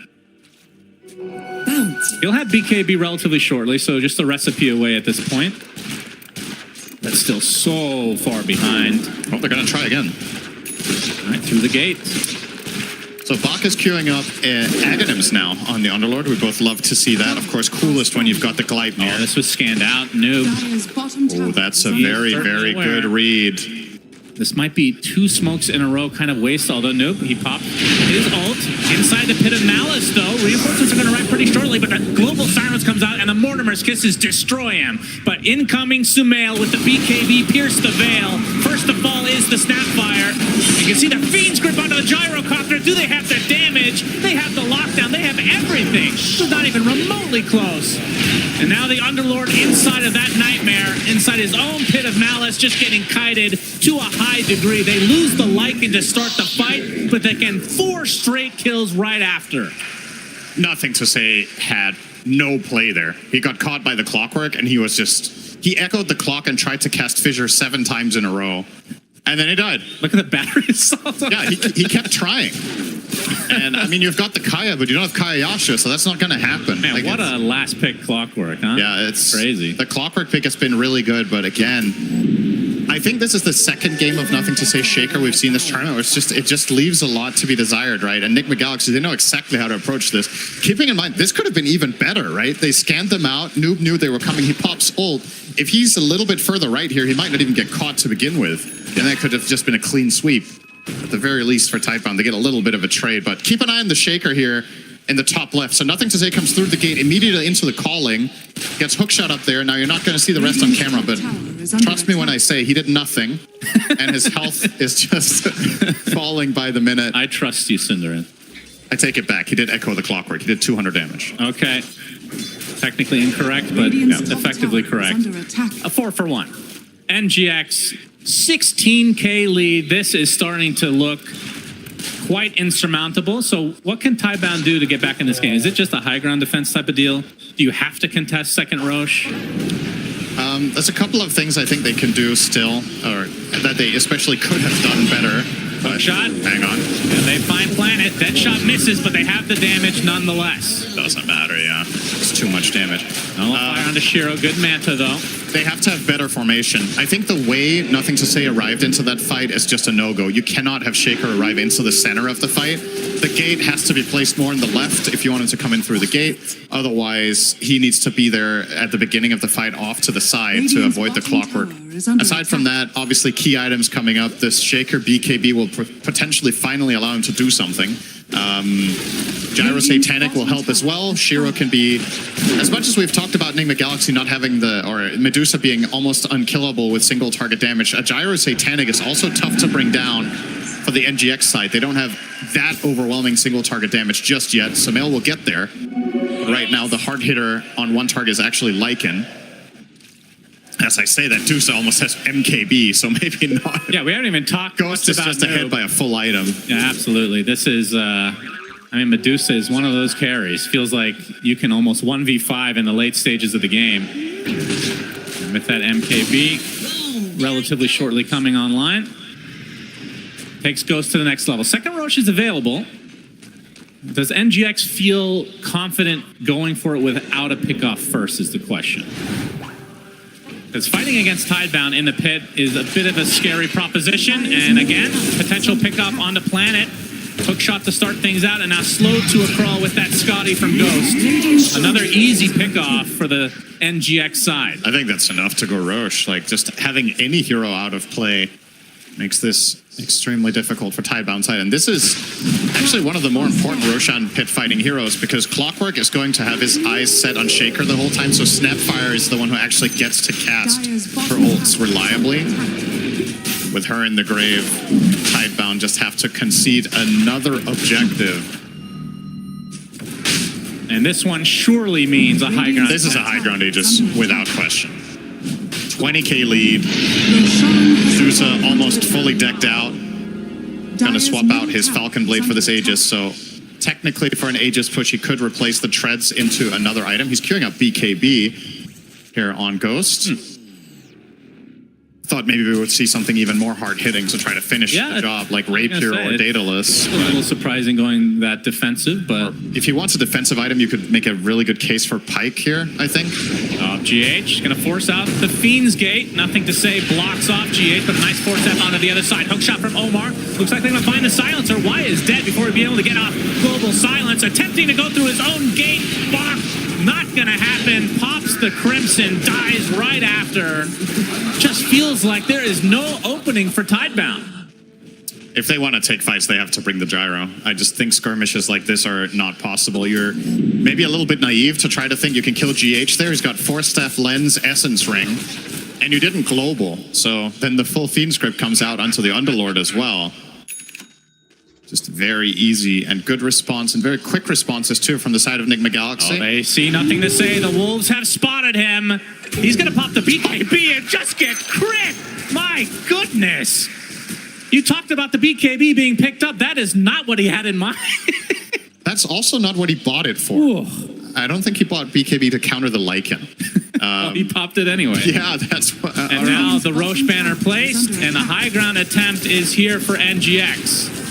Speaker 21: He'll have BKB relatively shortly, so just a recipe away at this point. That's still so far behind.
Speaker 20: Oh, they're going to try again.
Speaker 21: All right, through the gate.
Speaker 20: So Bach is queuing up Aghanims now on the Underlord. We both love to see that. Of course, coolest when you've got the Gleipnir.
Speaker 21: Oh, this was scanned out. Noob.
Speaker 20: Oh, that's a very, very good read.
Speaker 21: This might be 2 smokes in a row kind of waste, although Noob, he popped his ult. Inside the Pit of Malice, though. Reinforcements are going to arrive pretty shortly, but the Global Silence comes out, and the Mortimer's Kisses destroy him. But incoming Sumail with the BKB pierce the veil. First to fall is the Snapfire. You can see the Fiend's grip onto the Gyrocopter. Do they have the damage? They have the lockdown. They have everything. This is not even remotely close. And now the Underlord inside of that Nightmare, inside his own Pit of Malice, just getting kited to a high degree. They lose the Lycan to start the fight, but they can 4 straight kills right after.
Speaker 20: Nothing to say had no play there. He got caught by the clockwork, and he was just... He echoed the clock and tried to cast Fissure 7 times in a row. And then he died.
Speaker 21: Look at the battery assault.
Speaker 20: Yeah, he kept trying. And, I mean, you've got the Kaya, but you don't have Kaya Yasha, so that's not going to happen.
Speaker 21: Man, like, what a last pick Clockwork, huh?
Speaker 20: Yeah, it's
Speaker 21: crazy.
Speaker 20: The Clockwork pick has been really good, but again, I think this is the second game of Nothing to Say Shaker we've seen this tournament, where it just leaves a lot to be desired, right? And Enigma Galaxy, they know exactly how to approach this. Keeping in mind, this could have been even better, right? They scanned them out, Noob knew they were coming, he pops ult. If he's a little bit further right here, he might not even get caught to begin with. And that could have just been a clean sweep. At the very least for Tidebound, they get a little bit of a trade, but keep an eye on the Shaker here in the top left. So Nothing to Say comes through the gate immediately into the calling, gets hookshot up there. Now you're not going to see the rest on camera, but trust me when I say he did nothing, and his health is just falling by the minute.
Speaker 21: I trust you, Cinderin.
Speaker 20: I take it back. He did echo the clockwork. He did 200 damage.
Speaker 21: Okay. Technically incorrect, but effectively correct. A 4 for 1. NGX 16K lead. This is starting to look quite insurmountable. So what can Tidebound do to get back in this game? Is it just a high ground defense type of deal? Do you have to contest second Roche?
Speaker 20: There's a couple of things I think they can do still, or that they especially could have done better.
Speaker 21: Hook shot.
Speaker 20: Hang on.
Speaker 21: And they find Planet. That shot misses, but they have the damage nonetheless.
Speaker 20: Doesn't matter, yeah. It's too much damage.
Speaker 21: Fire onto Shiro. Good Manta, though.
Speaker 20: They have to have better formation. I think the way Nothing to Say arrived into that fight is just a no-go. You cannot have Shaker arrive into the center of the fight. The gate has to be placed more on the left if you want him to come in through the gate. Otherwise, he needs to be there at the beginning of the fight off to the side to avoid the clockwork. Aside from that, obviously key items coming up. This Shaker BKB will potentially finally allow him to do something. Gyro Satanic will help as well. Shiro can be, as much as we've talked about Enigma Galaxy not having or Medusa being almost unkillable with single target damage, a Gyro Satanic is also tough to bring down for the NGX side. They don't have that overwhelming single target damage just yet. Sumail will get there. Right now, the hard hitter on one target is actually Lycan. As I say, that Dusa almost has MKB, so maybe not.
Speaker 21: Yeah, we haven't even talked
Speaker 20: Ghost is
Speaker 21: about
Speaker 20: just ahead by a full item.
Speaker 21: Yeah, absolutely. This is, I mean, Medusa is one of those carries. Feels like you can almost 1v5 in the late stages of the game. And with that MKB relatively shortly coming online, takes Ghost to the next level. Second Roche is available. Does NGX feel confident going for it without a pickoff first is the question. Because fighting against Tidebound in the pit is a bit of a scary proposition. And again, potential pickoff on the planet. Hook shot to start things out, and now slow to a crawl with that Scotty from Ghost. Another easy pickoff for the NGX side.
Speaker 20: I think that's enough to go Roche. Like, just having any hero out of play makes this extremely difficult for Tidebound side. And this is actually one of the more important Roshan pit fighting heroes, because Clockwork is going to have his eyes set on Shaker the whole time, so Snapfire is the one who actually gets to cast her ults reliably. With her in the grave, Tidebound just have to concede another objective.
Speaker 21: And this one surely means a high ground.
Speaker 20: This is a high ground Aegis, without question. 20k lead. Dusa almost fully decked out. Gonna swap out his Falcon Blade for this Aegis, so technically for an Aegis push, he could replace the treads into another item. He's queuing up BKB here on Ghost. Thought maybe we would see something even more hard-hitting to try to finish the job, like Rapier or Daedalus.
Speaker 21: A little surprising going that defensive, but...
Speaker 20: If he wants a defensive item, you could make a really good case for Pike here, I think.
Speaker 21: GH gonna force out the Fiend's Gate. Nothing to say, blocks off GH, but a nice force step onto the other side. Hook shot from Omar. Looks like they're gonna find the Silencer. Why is dead before he'd be able to get off Global Silence. Attempting to go through his own gate. Block. Not gonna happen. Pops the Crimson, dies right after. Just feels like there is no opening for Tidebound.
Speaker 20: If they want to take fights, they have to bring the gyro. I just think skirmishes like this are not possible. You're maybe a little bit naive to try to think you can kill GH there. He's got Force Staff, Lens, Essence Ring, and you didn't global. So then the full Fiend script comes out onto the Underlord as well. Just very easy and good response, and very quick responses too from the side of Enigma Galaxy.
Speaker 21: Oh, they see nothing to say. The Wolves have spotted him. He's gonna pop the BKB and just get crit. My goodness. You talked about the BKB being picked up. That is not what he had in mind.
Speaker 20: That's also not what he bought it for. Ooh. I don't think he bought BKB to counter the Lycan.
Speaker 21: He popped it anyway.
Speaker 20: Yeah, that's what...
Speaker 21: and now the Roche banner placed, and the high ground attempt is here for NGX.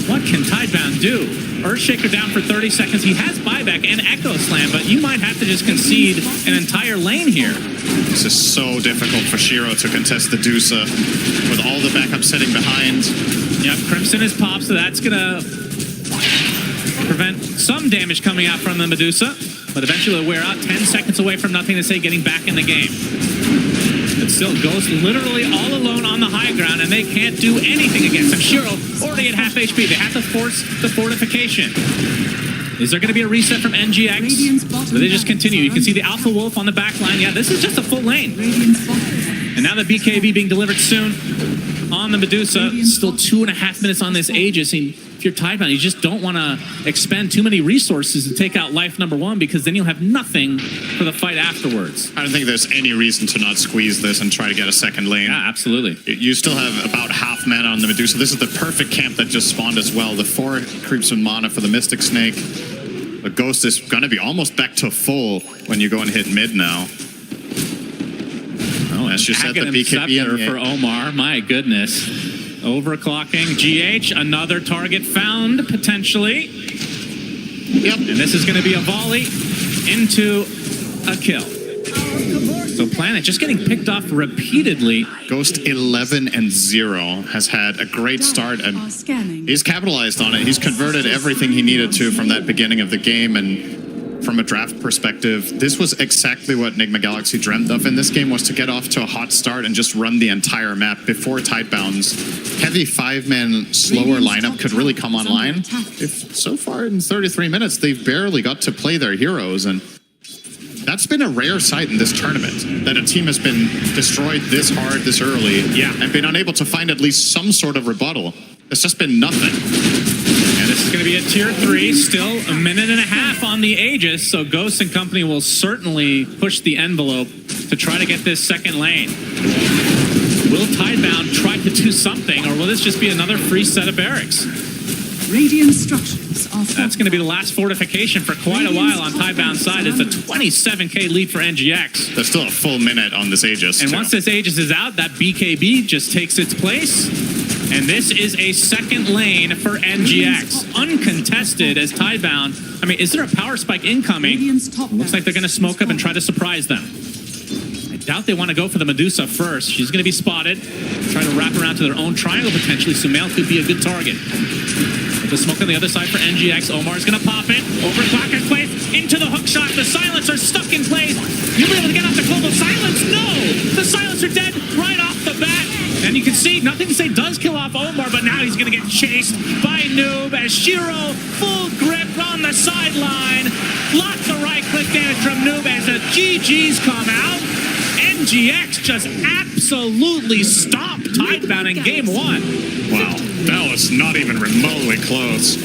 Speaker 21: What can Tidebound do? Earthshaker down for 30 seconds. He has buyback and Echo Slam, but you might have to just concede an entire lane here.
Speaker 20: This is so difficult for Shiro to contest the Dusa with all the backup sitting behind.
Speaker 21: Yep, Crimson is popped, so that's gonna prevent some damage coming out from the Medusa, but eventually it'll wear out. 10 seconds away from nothing to say, getting back in the game. But still, Ghost literally all alone on the high ground, and they can't do anything against him. Shiro already at half HP. They have to force the fortification. Is there going to be a reset from NGX? Or they just continue? You can see the Alpha Wolf on the back line. Yeah, this is just a full lane. And now the BKB being delivered soon on the Medusa. Still 2.5 minutes on this Aegis. And if you're Tidebound, you just don't want to expend too many resources to take out life number one, because then you'll have nothing for the fight afterwards.
Speaker 20: I don't think there's any reason to not squeeze this and try to get a second lane.
Speaker 21: Yeah, absolutely.
Speaker 20: You still have about half mana on the Medusa. This is the perfect camp that just spawned as well. The 4 creeps with mana for the Mystic Snake. The Ghost is going to be almost back to full when you go and hit mid now.
Speaker 21: Oh, as you said, the BKB for Omar. My goodness. Overclocking. GH, another target found, potentially.
Speaker 20: Yep.
Speaker 21: And this is going to be a volley into a kill. So Planet just getting picked off repeatedly.
Speaker 20: Ghost 11-0 has had a great start, and he's capitalized on it. He's converted everything he needed to from that beginning of the game, and from a draft perspective, this was exactly what Enigma Galaxy dreamt of in this game, was to get off to a hot start and just run the entire map before Tidebound's heavy 5-man slower lineup could really come online. If so far in 33 minutes, they've barely got to play their heroes, and that's been a rare sight in this tournament, that a team has been destroyed this hard, this early, and been unable to find at least some sort of rebuttal. It's just been nothing.
Speaker 21: And this is going to be a tier 3, still a minute and a half on the Aegis, so Ghost and company will certainly push the envelope to try to get this second lane. Will Tidebound try to do something, or will this just be another free set of barracks?
Speaker 1: Radiant structures are
Speaker 21: That's going to be the last fortification for quite a while on Tidebound's side. It's a 27k lead for NGX.
Speaker 20: There's still a full minute on this Aegis.
Speaker 21: And once this Aegis is out, that BKB just takes its place. And this is a second lane for NGX. Uncontested as Tidebound. I mean, is there a power spike incoming? Looks like they're going to smoke up and try to surprise them. I doubt they want to go for the Medusa first. She's going to be spotted. Try to wrap around to their own triangle potentially. Sumail could be a good target. With the smoke on the other side for NGX, Omar's going to pop it. Overclock in place, into the hook shot. The silencer stuck in place. You'll be able to get off the global silence. No! The silencer dead right off the bat. And you can see, nothing to say does kill off Omar, but now he's going to get chased by Noob as Shiro, full grip on the sideline. Lots of right-click damage from Noob as the GGs come out. NGX just absolutely stomped Tidebound in game one.
Speaker 20: Wow, that was not even remotely close.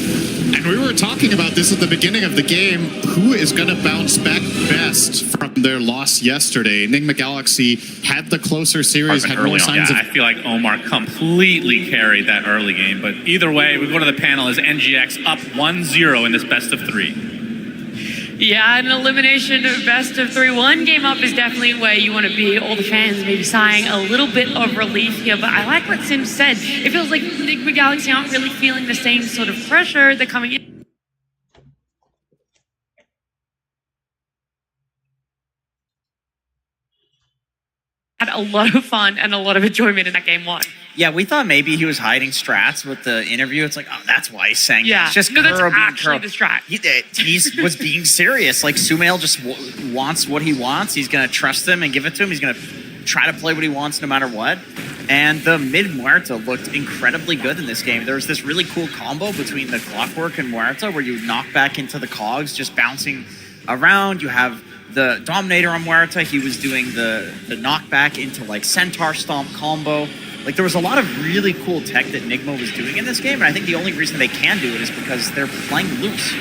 Speaker 20: And we were talking about this at the beginning of the game. Who is going to bounce back best from their loss yesterday? Enigma Galaxy had the closer series, had more signs of...
Speaker 18: I feel like Omar completely carried that early game, but either way, we go to the panel as NGX up 1-0 in this best of 3.
Speaker 7: Yeah, an elimination of best of 3. One game up is definitely where you want to be. All the fans maybe sighing a little bit of relief here, but I like what Sim said. It feels like Enigma Galaxy aren't really feeling the same sort of pressure. They're coming in. Had a lot of fun and a lot of enjoyment in that game one.
Speaker 6: Yeah, we thought maybe he was hiding strats with the interview. It's like, oh, that's why he's saying
Speaker 7: Yeah,
Speaker 6: it's just
Speaker 7: no, that's
Speaker 6: Kuro being
Speaker 7: actually
Speaker 6: Kuro.
Speaker 7: the strat.
Speaker 6: He was being serious. Like, Sumail just wants what he wants. He's going to trust him and give it to him. He's going to try to play what he wants no matter what. And the mid-Muerta looked incredibly good in this game. There was this really cool combo between the Clockwork and Muerta where you knock back into the cogs, just bouncing around. You have the Dominator on Muerta. He was doing the knockback into, like, Centaur Stomp combo. Like, there was a lot of really cool tech that Enigma was doing in this game, and I think the only reason they can do it is because they're playing loose.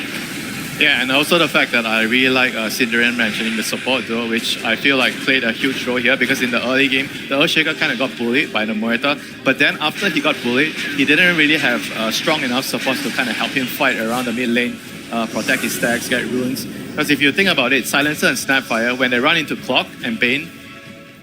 Speaker 4: Yeah, and also the fact that I really like Cinderin mentioning the support duo, which I feel like played a huge role here, because in the early game, the Earthshaker kind of got bullied by the Muerta, but then after he got bullied, he didn't really have strong enough support to kind of help him fight around the mid lane, protect his stacks, get runes. Because if you think about it, Silencer and Snapfire, when they run into Clock and Bane,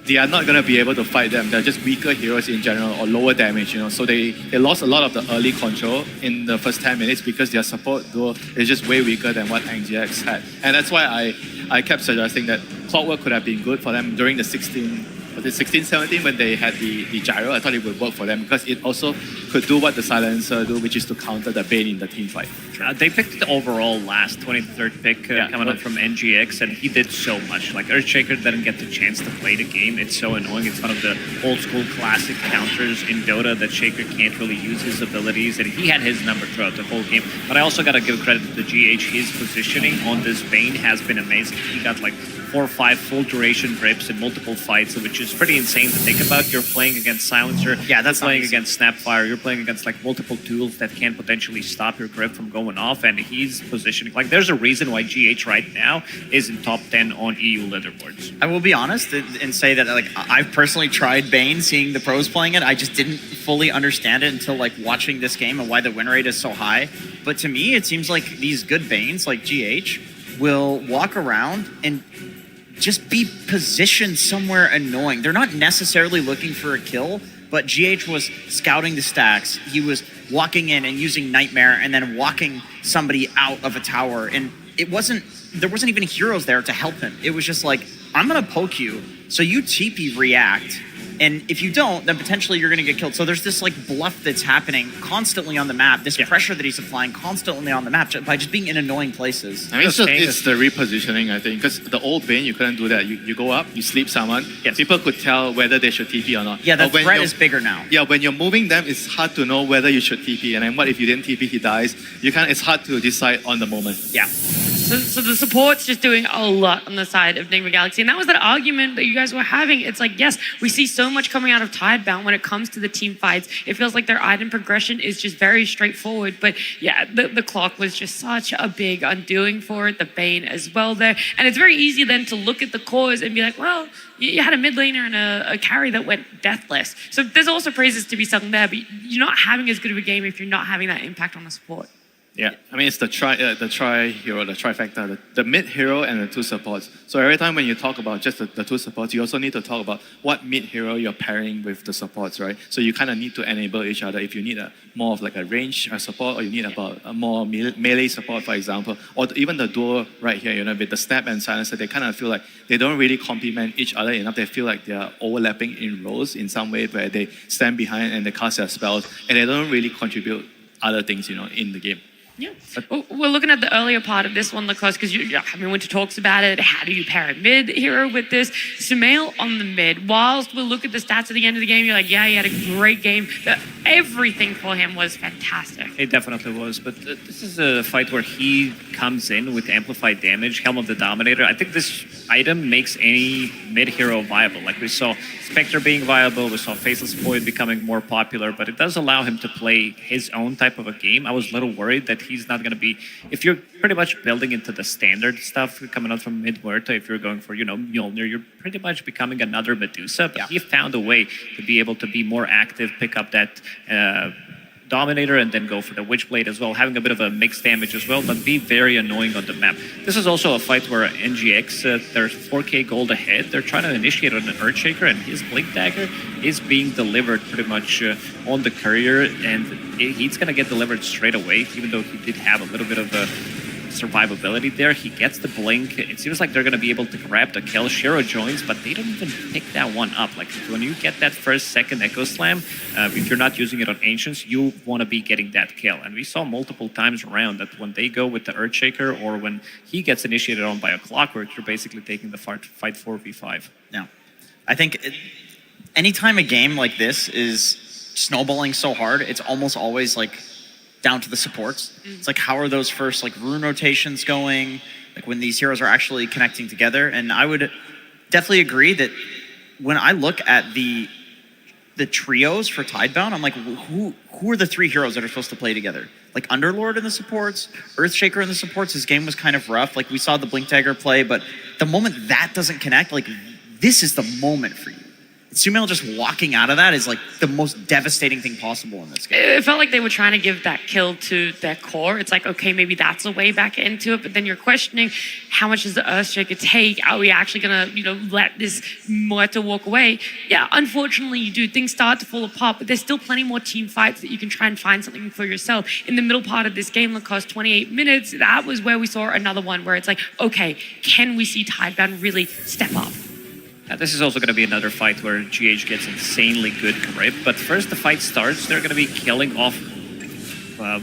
Speaker 4: they are not going to be able to fight them. They're just weaker heroes in general, or lower damage, you know. So they lost a lot of the early control in the first 10 minutes because their support duo is just way weaker than what NGX had. And that's why I kept suggesting that Clockwork could have been good for them during the 16-17 when they had the gyro. I thought it would work for them because it also could do what the Silencer do, which is to counter the Bane in the team fight.
Speaker 5: They picked the overall last 23rd pick coming up from NGX, and he did so much. Like, Earthshaker didn't get the chance to play the game. It's so annoying. It's one of the old school classic counters in Dota that Shaker can't really use his abilities, and he had his number throughout the whole game. But I also got to give credit to the GH. His positioning on this Bane has been amazing. He got like 4 or 5 full duration grips in multiple fights, which is pretty insane to think about. You're playing against Silencer, that's playing against Snapfire, you're playing against like multiple tools that can potentially stop your grip from going off, and he's positioning. Like, there's a reason why GH right now is in top 10 on EU leaderboards.
Speaker 6: I will be honest and say that, like, I've personally tried Bane, seeing the pros playing it. I just didn't fully understand it until, like, watching this game and why the win rate is so high. But to me, it seems like these good Banes, like GH, will walk around and just be positioned somewhere annoying. They're not necessarily looking for a kill, but GH was scouting the stacks. He was walking in and using Nightmare and then walking somebody out of a tower. And there wasn't even heroes there to help him. It was just like, I'm going to poke you, so you TP react. And if you don't, then potentially you're going to get killed. So there's this like bluff that's happening constantly on the map, this pressure that he's applying constantly on the map by just being in annoying places.
Speaker 4: I mean, it's the repositioning, I think, because the old Bane, you couldn't do that. You go up, you sleep someone, people could tell whether they should TP or not.
Speaker 6: Yeah, the threat is bigger now.
Speaker 4: Yeah, when you're moving them, it's hard to know whether you should TP. And then what if you didn't TP, he dies? It's hard to decide on the moment.
Speaker 6: Yeah.
Speaker 7: So the support's just doing a lot on the side of Enigma Galaxy. And that was that argument that you guys were having. It's like, yes, we see so much coming out of Tidebound when it comes to the team fights. It feels like their item progression is just very straightforward. But yeah, the clock was just such a big undoing for it. The Bane as well there. And it's very easy then to look at the cores and be like, well, you had a mid laner and a carry that went deathless. So there's also praises to be sung there, but you're not having as good of a game if you're not having that impact on the support.
Speaker 4: Yeah, I mean, it's the trifecta, the mid hero and the two supports. So every time when you talk about just the two supports, you also need to talk about what mid hero you're pairing with the supports, right? So you kind of need to enable each other. If you need more of like a range support, or you need about a more melee support, for example, or even the duo right here, with the Snap and Silencer, they kind of feel like they don't really complement each other enough. They feel like they are overlapping in roles in some way where they stand behind and they cast their spells, and they don't really contribute other things, in the game.
Speaker 7: Yeah, we're looking at the earlier part of this one, because Winter talks about it. How do you pair a mid hero with this? Sumail on the mid. Whilst we'll look at the stats at the end of the game, you're like, yeah, he had a great game. Everything for him was fantastic.
Speaker 5: It definitely was, but this is a fight where he comes in with amplified damage, Helm of the Dominator. I think this item makes any mid hero viable. Like we saw Spectre being viable, we saw Faceless Void becoming more popular, but it does allow him to play his own type of a game. I was a little worried that he's not going to be, if you're pretty much building into the standard stuff coming out from mid-Muerta, if you're going for, Mjolnir, you're pretty much becoming another Medusa, but he found a way to be able to be more active, pick up that Dominator, and then go for the Witchblade as well, having a bit of a mixed damage as well, but be very annoying on the map. This is also a fight where NGX, they're 4k gold ahead. They're trying to initiate on an Earthshaker, and his Blink Dagger is being delivered pretty much on the courier, and he's going to get delivered straight away, even though he did have a little bit of a survivability there. He gets the blink. It seems like they're going to be able to grab the kill. Shiro joins, but they don't even pick that one up. Like, when you get that second Echo Slam, if you're not using it on Ancients, you want to be getting that kill. And we saw multiple times around that when they go with the Earthshaker, or when he gets initiated on by a Clockwork, you're basically taking the fight 4v5.
Speaker 6: Yeah. I think anytime a game like this is snowballing so hard, it's almost always like down to the supports. It's like, how are those first rune rotations going? Like, when these heroes are actually connecting together. And I would definitely agree that when I look at the trios for Tidebound, I'm like, who are the three heroes that are supposed to play together? Like, Underlord in the supports, Earthshaker in the supports. His game was kind of rough. Like, we saw the Blink Dagger play, but the moment that doesn't connect, like, this is the moment for you. Sumail just walking out of that is like the most devastating thing possible in this game.
Speaker 7: It felt like they were trying to give that kill to their core. It's like, okay, maybe that's a way back into it, but then you're questioning, how much does the Earthshaker take? Are we actually gonna, let this Muerta walk away? Yeah, unfortunately you do. Things start to fall apart, but there's still plenty more team fights that you can try and find something for yourself. In the middle part of this game that cost 28 minutes, that was where we saw another one where it's like, okay, can we see Tidebound really step up?
Speaker 5: This is also going to be another fight where GH gets insanely good grip, but first the fight starts, they're going to be killing off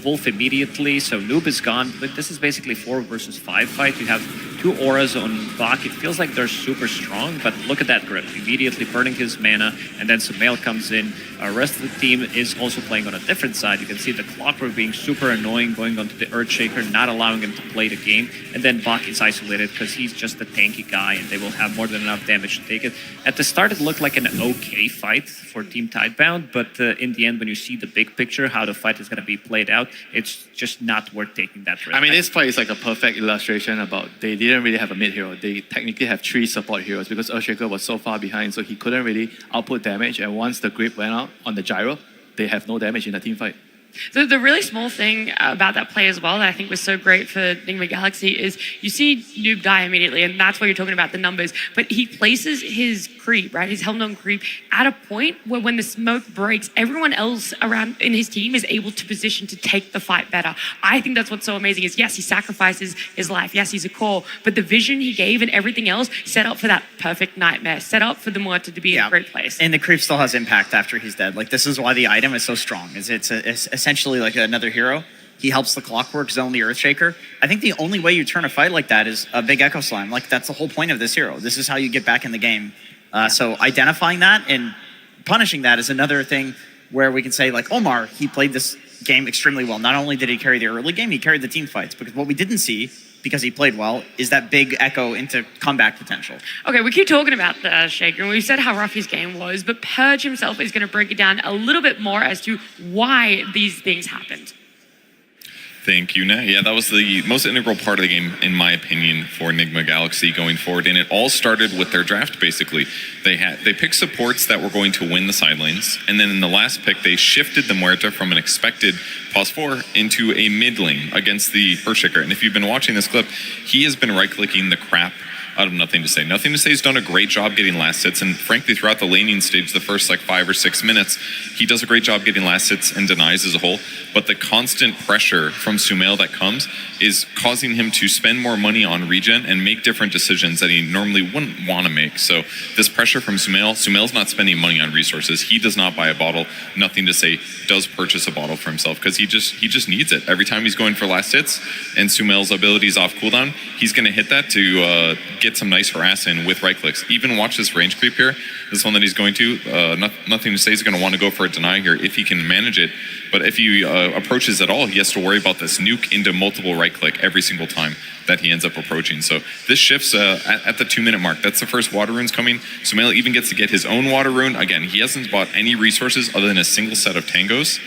Speaker 5: Wolf immediately, so Noob is gone. But this is basically 4 versus 5 fight. You have 2 auras on Bach. It feels like they're super strong, but look at that grip. Immediately burning his mana, and then Sumail comes in. The rest of the team is also playing on a different side. You can see the Clockwork being super annoying, going onto the Earthshaker, not allowing him to play the game. And then Bach is isolated because he's just a tanky guy, and they will have more than enough damage to take it. At the start, it looked like an okay fight for Team Tidebound, but in the end, when you see the big picture, how the fight is going to be played out, it's just not worth taking that risk.
Speaker 4: I mean, this fight is like a perfect illustration about they didn't really have a mid hero. They technically have 3 support heroes because Earthshaker was so far behind, so he couldn't really output damage. And once the grip went out on the gyro, they have no damage in the team fight.
Speaker 7: The really small thing about that play as well that I think was so great for Enigma Galaxy is you see Noob die immediately, and that's where you're talking about the numbers, but he places his creep, right, his Helmdome creep, at a point where when the smoke breaks, everyone else around in his team is able to position to take the fight better. I think that's what's so amazing is, yes, he sacrifices his life, yes, he's a core, but the vision he gave and everything else set up for that perfect nightmare, set up for the Muerta to be in a great place.
Speaker 6: And the creep still has impact after he's dead. Like, this is why the item is so strong, is it's essentially like another hero. He helps the Clockwork zone the Earthshaker. I think the only way you turn a fight like that is a big Echo Slime. Like, that's the whole point of this hero. This is how you get back in the game. So identifying that and punishing that is another thing where we can say, like, Omar, he played this game extremely well. Not only did he carry the early game, he carried the team fights. Because what we didn't see, because he played well, is that big echo into comeback potential.
Speaker 7: Okay, we keep talking about Shaker, and we've said how rough his game was, but Purge himself is going to break it down a little bit more as to why these things happened.
Speaker 15: Thank you, Nat. Yeah, that was the most integral part of the game, in my opinion, for Enigma Galaxy going forward. And it all started with their draft, basically. They picked supports that were going to win the side lanes. And then in the last pick, they shifted the Muerta from an expected +4 into a mid lane against the Earthshaker. And if you've been watching this clip, he has been right-clicking the crap out of Nothing to Say. Nothing to Say has done a great job getting last hits, and frankly, throughout the laning stage, the first 5 or 6 minutes, he does a great job getting last hits and denies as a whole. But the constant pressure from Sumail that comes is causing him to spend more money on regen and make different decisions that he normally wouldn't want to make. So this pressure from Sumail's not spending money on resources. He does not buy a bottle. Nothing to Say does purchase a bottle for himself because he just needs it. Every time he's going for last hits and Sumail's ability is off cooldown, he's going to hit that to get some nice harass in with right clicks. Even watch this range creep here. This one that he's going to. Nothing to Say is going to want to go for a deny here if he can manage it. But if he approaches at all, he has to worry about this nuke into multiple right click every single time that he ends up approaching. So this shifts at the 2-minute mark. That's the first water runes coming. Sumail even gets to get his own water rune. Again, he hasn't bought any resources other than a single set of tangos.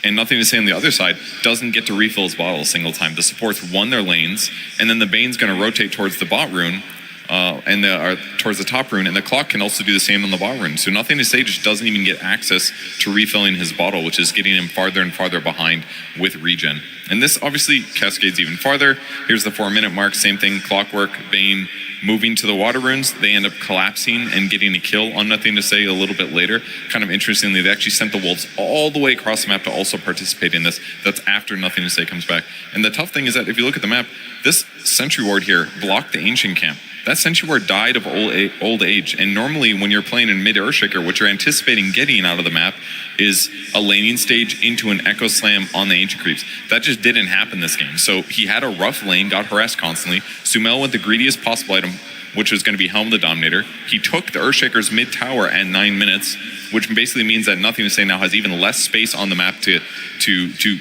Speaker 15: And Nothing to Say on the other side doesn't get to refill his bottle a single time. The supports won their lanes, and then the Bane's going to rotate towards the bot rune. Towards the top rune, and the clock can also do the same on the bot rune. So Nothing to Say just doesn't even get access to refilling his bottle, which is getting him farther and farther behind with regen. And this obviously cascades even farther. Here's the 4-minute mark, same thing, Clockwork, Bane moving to the water runes. They end up collapsing and getting a kill on Nothing to Say a little bit later. Kind of interestingly, they actually sent the Wolves all the way across the map to also participate in this. That's after Nothing to Say comes back. And the tough thing is that if you look at the map, this Sentry Ward here blocked the Ancient Camp. That Sentry Ward died of old age, and normally when you're playing in mid Earthshaker, what you're anticipating getting out of the map is a laning stage into an Echo Slam on the Ancient Creeps. That just didn't happen this game. So he had a rough lane, got harassed constantly. Sumail went the greediest possible item, which was going to be Helm the Dominator. He took the Earthshaker's mid tower at 9 minutes, which basically means that Nothing to Say now has even less space on the map to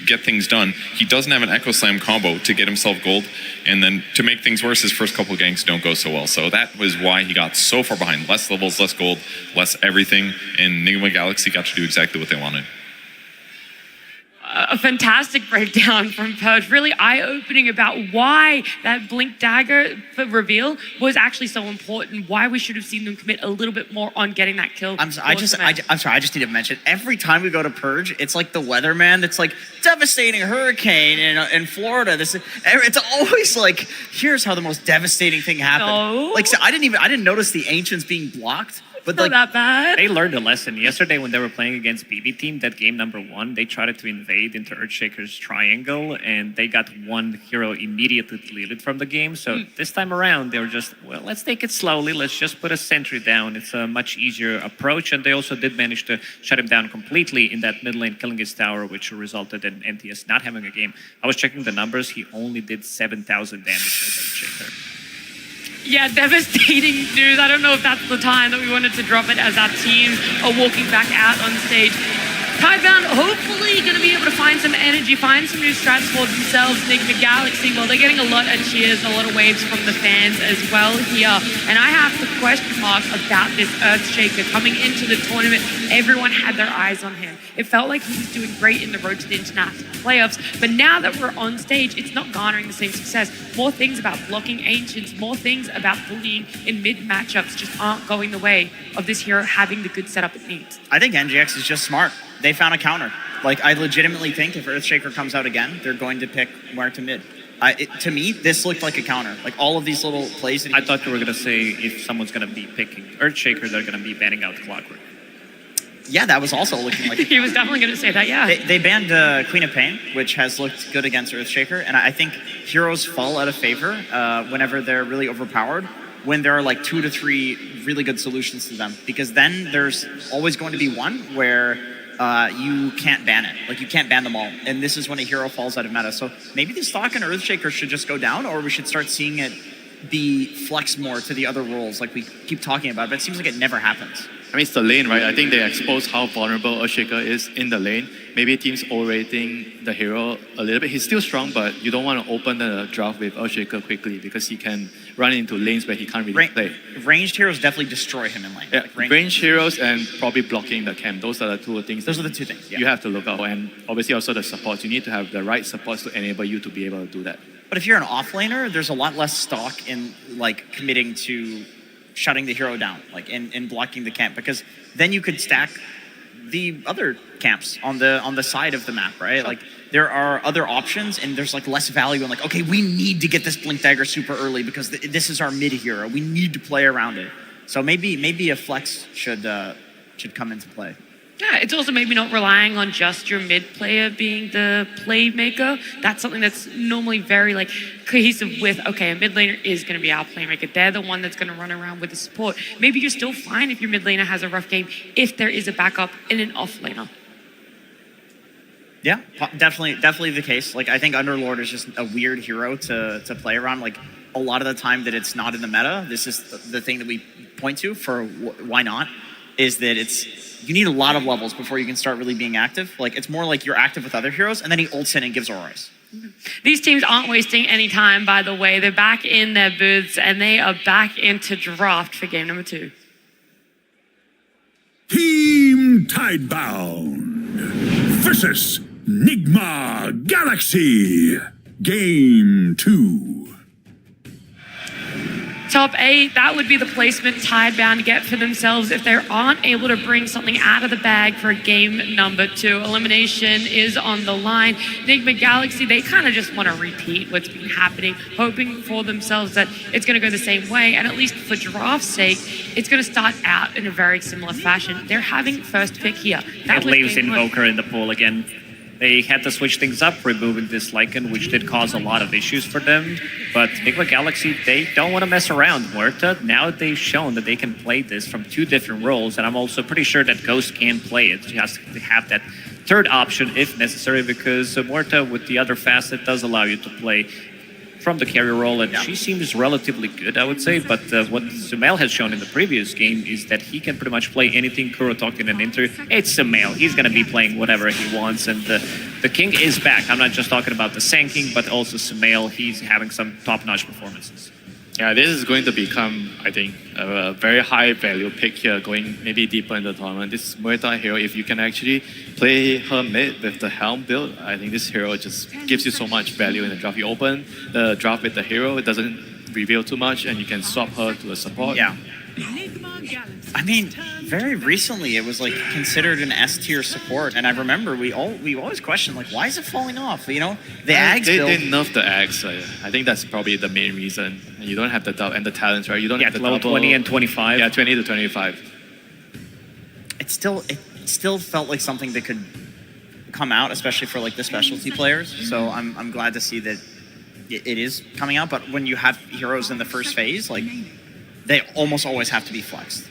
Speaker 15: get things done. He doesn't have an Echo Slam combo to get himself gold, and then to make things worse, his first couple ganks don't go so well. So that was why he got so far behind. Less levels, less gold, less everything, and Enigma Galaxy got to do exactly what they wanted.
Speaker 7: A fantastic breakdown from Purge, really eye-opening about why that Blink Dagger reveal was actually so important, why we should have seen them commit a little bit more on getting that kill.
Speaker 6: I'm sorry, I just need to mention, every time we go to Purge, it's like the weatherman that's like, devastating hurricane in Florida. It's always like, here's how the most devastating thing happened.
Speaker 7: No.
Speaker 6: Like, so I didn't notice the Ancients being blocked. But
Speaker 7: not that bad.
Speaker 5: They learned a lesson. Yesterday when they were playing against BB Team, that game number 1, they tried to invade into Earthshaker's triangle, and they got one hero immediately deleted from the game. So this time around, they were just, well, let's take it slowly. Let's just put a sentry down. It's a much easier approach, and they also did manage to shut him down completely in that mid lane, killing his tower, which resulted in NTS not having a game. I was checking the numbers. He only did 7,000 damage as Earthshaker.
Speaker 7: Yeah, devastating news. I don't know if that's the time that we wanted to drop it as our team are walking back out on stage. Tidebound, hopefully going to be able to find some energy, find some new strats for themselves. Enigma Galaxy, well, they're getting a lot of cheers, a lot of waves from the fans as well here. And I have the question mark about this Earthshaker coming into the tournament. Everyone had their eyes on him. It felt like he was doing great in the road to the international playoffs. But now that we're on stage, it's not garnering the same success. More things about blocking Ancients, more things about bullying in mid matchups just aren't going the way of this hero having the good setup it needs.
Speaker 6: I think NGX is just smart. They found a counter. Like, I legitimately think if Earthshaker comes out again, they're going to pick Muerta mid. To me, this looked like a counter. Like, all of these little plays that
Speaker 5: I thought you were going to say if someone's going to be picking Earthshaker, they're going to be banning out Clockwork.
Speaker 6: Yeah, that was also looking like
Speaker 7: he was definitely going to say that, yeah.
Speaker 6: They banned Queen of Pain, which has looked good against Earthshaker, and I think heroes fall out of favor whenever they're really overpowered, when there are like 2 to 3 really good solutions to them, because then there's always going to be one where you can't ban it. Like, you can't ban them all. And this is when a hero falls out of meta. So maybe the stock in Earthshaker should just go down, or we should start seeing it be flexed more to the other roles like we keep talking about. But it seems like it never happens.
Speaker 4: I mean, it's the lane, right? I think they expose how vulnerable Earthshaker is in the lane. Maybe teams overrating the hero a little bit. He's still strong, but you don't want to open the draft with Earthshaker quickly because he can run into lanes where he can't really play.
Speaker 6: Ranged heroes definitely destroy him in lane.
Speaker 4: Yeah, ranged heroes and probably blocking the camp. Those are the two things.
Speaker 6: Those are the two things. Yeah.
Speaker 4: You have to look out, and obviously also the supports. You need to have the right supports to enable you to be able to do that.
Speaker 6: But if you're an offlaner, there's a lot less stock in like committing to shutting the hero down, like in blocking the camp, because then you could stack the other camps on the side of the map, right? Like there are other options, and there's like less value in like, okay, we need to get this Blink Dagger super early because this is our mid hero. We need to play around it. So maybe a flex should come into play.
Speaker 7: Yeah, it's also maybe not relying on just your mid player being the playmaker. That's something that's normally very like cohesive with, okay, a mid laner is going to be our playmaker. They're the one that's going to run around with the support. Maybe you're still fine if your mid laner has a rough game if there is a backup in an off laner.
Speaker 6: Yeah, definitely the case. Like I think Underlord is just a weird hero to play around. Like a lot of the time that it's not in the meta, this is the thing that we point to for why not, is that you need a lot of levels before you can start really being active. Like it's more like you're active with other heroes, and then he ults in and gives auras.
Speaker 7: These teams aren't wasting any time, by the way. They're back in their booths, and they are back into draft for game number 2.
Speaker 8: Team Tidebound versus Nigma Galaxy. Game 2.
Speaker 7: Top 8, that would be the placement Tidebound get for themselves if they aren't able to bring something out of the bag for game number 2. Elimination is on the line. Nigma Galaxy, they kind of just want to repeat what's been happening, hoping for themselves that it's going to go the same way, and at least for draft's sake, it's going to start out in a very similar fashion. They're having first pick here.
Speaker 5: It leaves Invoker in the pool again. They had to switch things up, removing this Lycan, which did cause a lot of issues for them. But Nigma Galaxy, they don't want to mess around. Muerta, now they've shown that they can play this from 2 different roles, and I'm also pretty sure that Ghost can play it. She has to have that third option if necessary, because Muerta with the other facet does allow you to play from the carry role, and she seems relatively good, I would say. But what Sumail has shown in the previous game is that he can pretty much play anything Kurotokin and Inter. It's Sumail. He's going to be playing whatever he wants, and the King is back. I'm not just talking about the Sand King, but also Sumail. He's having some top-notch performances.
Speaker 4: Yeah, this is going to become, I think, a very high value pick here, going maybe deeper in the tournament. This Muerta hero, if you can actually play her mid with the Helm build, I think this hero just gives you so much value in the draft. You open the draft with the hero, it doesn't reveal too much, and you can swap her to a support.
Speaker 6: Yeah. I mean, very recently it was like considered an S tier support, and I remember we always questioned like, why is it falling off? You know, the Ags build.
Speaker 4: They nerfed the Ags. I think that's probably the main reason. You don't have the double and the talents, right? You don't have the
Speaker 5: level 20 and 25.
Speaker 4: Yeah, 20 to 25.
Speaker 6: It still felt like something that could come out, especially for like the specialty players. So I'm glad to see that it is coming out. But when you have heroes in the first phase, like they almost always have to be flexed.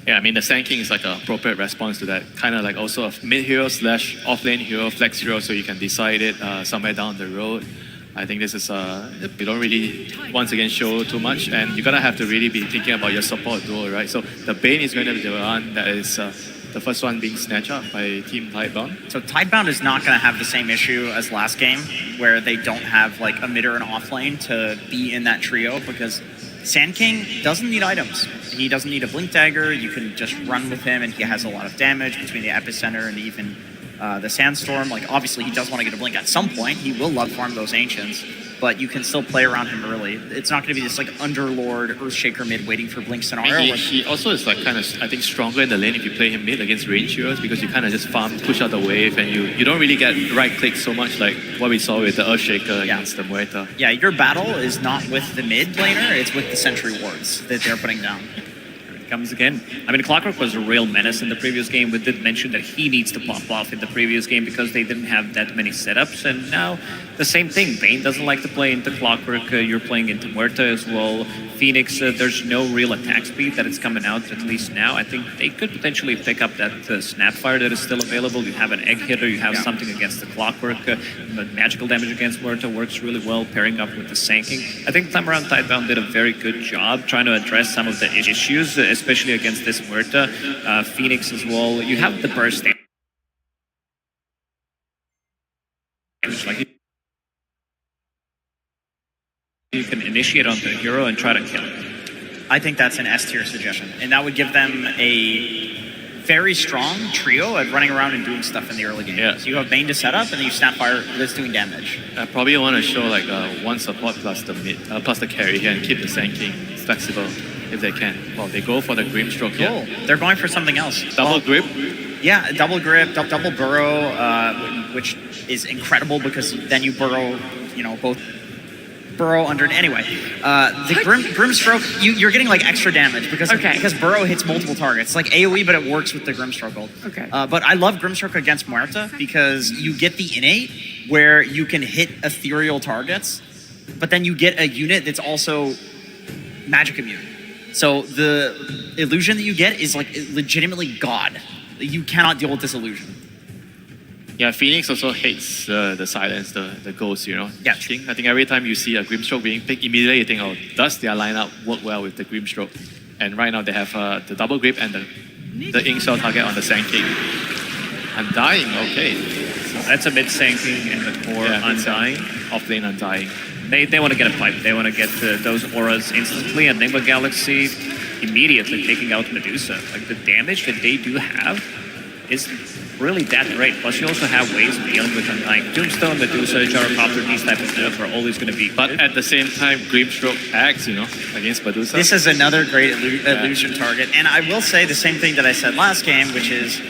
Speaker 4: Yeah, I mean, the Sand King is like an appropriate response to that. Kind of like also a mid hero / off lane hero, flex hero, so you can decide it somewhere down the road. I think this is, we don't really, once again, show too much, and you're going to have to really be thinking about your support duo, right? So the Bane is going to be the one that is the first one being snatched up by Team Tidebound.
Speaker 6: So Tidebound is not going to have the same issue as last game, where they don't have like a mid or an off lane to be in that trio, because Sand King doesn't need items. He doesn't need a Blink Dagger. You can just run with him, and he has a lot of damage between the Epicenter and even the Sandstorm. Like, obviously, he does want to get a Blink at some point. He will love farm those Ancients, but you can still play around him early. It's not going to be this, like, Underlord, Earthshaker mid waiting for Blink scenario.
Speaker 4: He also is, like, kind of, I think, stronger in the lane if you play him mid against range heroes, because you kind of just farm, push out the wave, and you don't really get right-click so much like what we saw with the Earthshaker against the Muerta.
Speaker 6: Yeah, your battle is not with the mid laner, it's with the Sentry Wards that they're putting down.
Speaker 5: Comes again. I mean, Clockwork was a real menace in the previous game. We did mention that he needs to pop off in the previous game because they didn't have that many setups, and now the same thing. Bane doesn't like to play into Clockwork. You're playing into Muerta as well. Phoenix, there's no real attack speed that is coming out, at least now. I think they could potentially pick up that Snapfire that is still available. You have an Egg Hitter, you have something against the Clockwork. Magical damage against Muerta works really well, pairing up with the Sand King. I think time around Tidebound did a very good job trying to address some of the issues, especially especially against this Muerta. Phoenix as well. You have the burst damage. Like you can initiate on the hero and try to kill him.
Speaker 6: I think that's an S tier suggestion, and that would give them a very strong trio at running around and doing stuff in the early game.
Speaker 4: Yeah.
Speaker 6: So you have Bane to set up, and then you Snapfire that's doing damage.
Speaker 4: I probably want to show like one support plus the mid, plus the carry here and keep the Sand King flexible if they can. Well, they go for the Grimstroke here.
Speaker 6: Cool. They're going for something else.
Speaker 4: Double grip.
Speaker 6: Yeah, double grip, double burrow, which is incredible because then you burrow, both burrow under. Anyway, the Grimstroke, you're getting like extra damage because burrow hits multiple targets. It's like AoE, but it works with the Grimstroke ult.
Speaker 7: Okay.
Speaker 6: But I love Grimstroke against Muerta because you get the innate where you can hit ethereal targets, but then you get a unit that's also magic immune. So the illusion that you get is like legitimately God. You cannot deal with this illusion.
Speaker 4: Yeah, Phoenix also hates the silence, the ghost, Yeah. I think every time you see a Grimstroke being picked, immediately you think, oh, does their lineup work well with the Grimstroke? And right now they have the double grip and the ink shell target on the Sand King. Undying, okay.
Speaker 5: So that's a mid Sanking and the core Undying.
Speaker 4: Off lane Undying.
Speaker 5: They want to get a pipe. They want to get those auras instantly. And Enigma Galaxy immediately taking out Medusa. Like the damage that they do have is really that great. Plus you also have ways of dealing with Undying. Tombstone, Medusa, Gyrocopter, these type of stuff are always going to be good.
Speaker 4: But at the same time, Grimstroke acts, against Medusa.
Speaker 6: This is another great illusion target. And I will say the same thing that I said last game, which is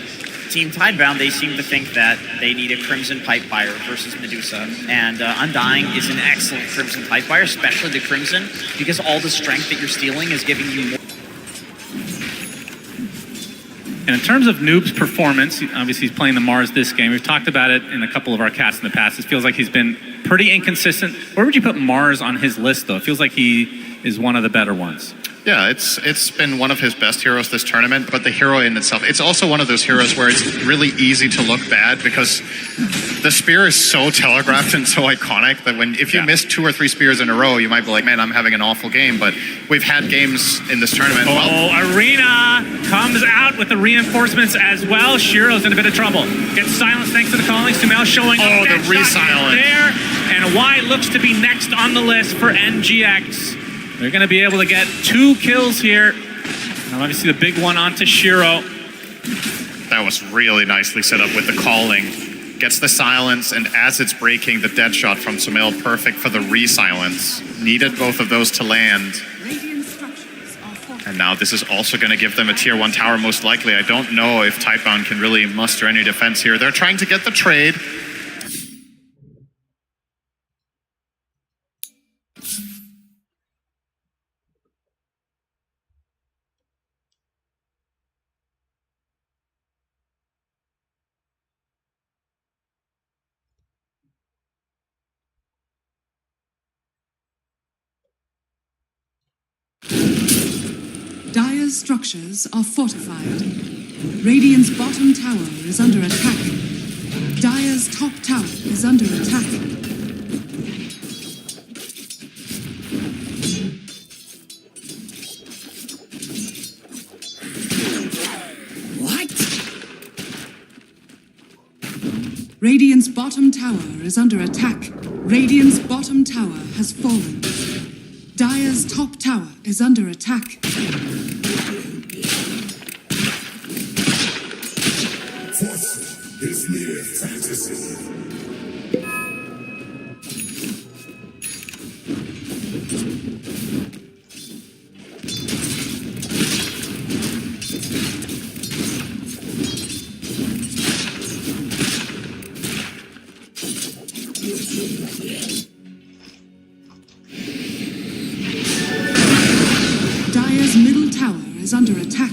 Speaker 6: Team Tidebound, they seem to think that they need a Crimson Pipe Buyer versus Medusa. And Undying is an excellent Crimson Pipe Buyer, especially the Crimson, because all the strength that you're stealing is giving you more.
Speaker 18: And in terms of Noob's performance, obviously he's playing the Mars this game. We've talked about it in a couple of our casts in the past. It feels like he's been pretty inconsistent. Where would you put Mars on his list, though? It feels like he is one of the better ones.
Speaker 19: Yeah, it's been one of his best heroes this tournament, but the hero in itself, it's also one of those heroes where it's really easy to look bad because the spear is so telegraphed and so iconic that if you miss 2 or 3 spears in a row, you might be like, man, I'm having an awful game, but we've had games in this tournament.
Speaker 18: Arena comes out with the reinforcements as well. Shiro's in a bit of trouble. Gets silenced thanks to the calling. Sumail showing up.
Speaker 19: Oh, the re-silence.
Speaker 18: There, and Y looks to be next on the list for NGX. They're going to be able to get 2 kills here. And obviously the big one onto Shiro.
Speaker 19: That was really nicely set up with the calling. Gets the silence, and as it's breaking, the dead shot from Sumail, perfect for the re-silence. Needed both of those to land. And now this is also going to give them a tier 1 tower most likely. I don't know if Tidebound can really muster any defense here. They're trying to get the trade.
Speaker 1: Dire's structures are fortified. Radiant's bottom tower is under attack. Dire's top tower is under attack.
Speaker 10: What?
Speaker 1: Radiant's bottom tower is under attack. Radiant's bottom tower has fallen. Dire's top tower is under attack.
Speaker 8: Is mere fantasy.
Speaker 1: Dire's middle tower is under attack.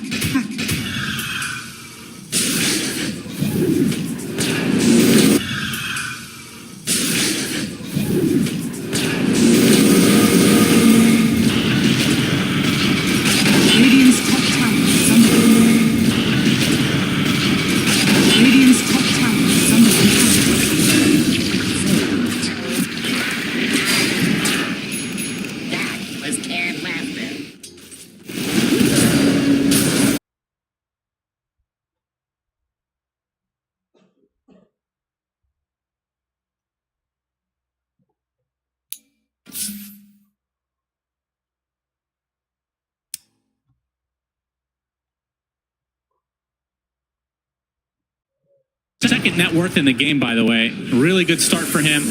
Speaker 21: second net worth in the game, by the way. Really good start for him.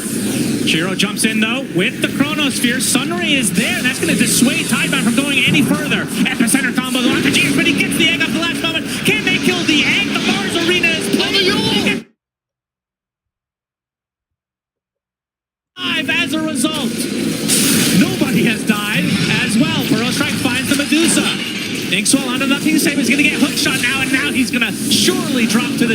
Speaker 21: Shiro jumps in, though, with the Chronosphere. Sunray is there, and that's going to dissuade Tidebound from going any further. Epicenter combo, the Gears, but he gets the egg up the last moment. Can they kill the egg? The Mars Arena is playing. As a result, nobody has died as well. Burrow Strike finds the Medusa. Inkswell onto nothing to save. He's going to get hook shot now, and now he's going to surely drop to the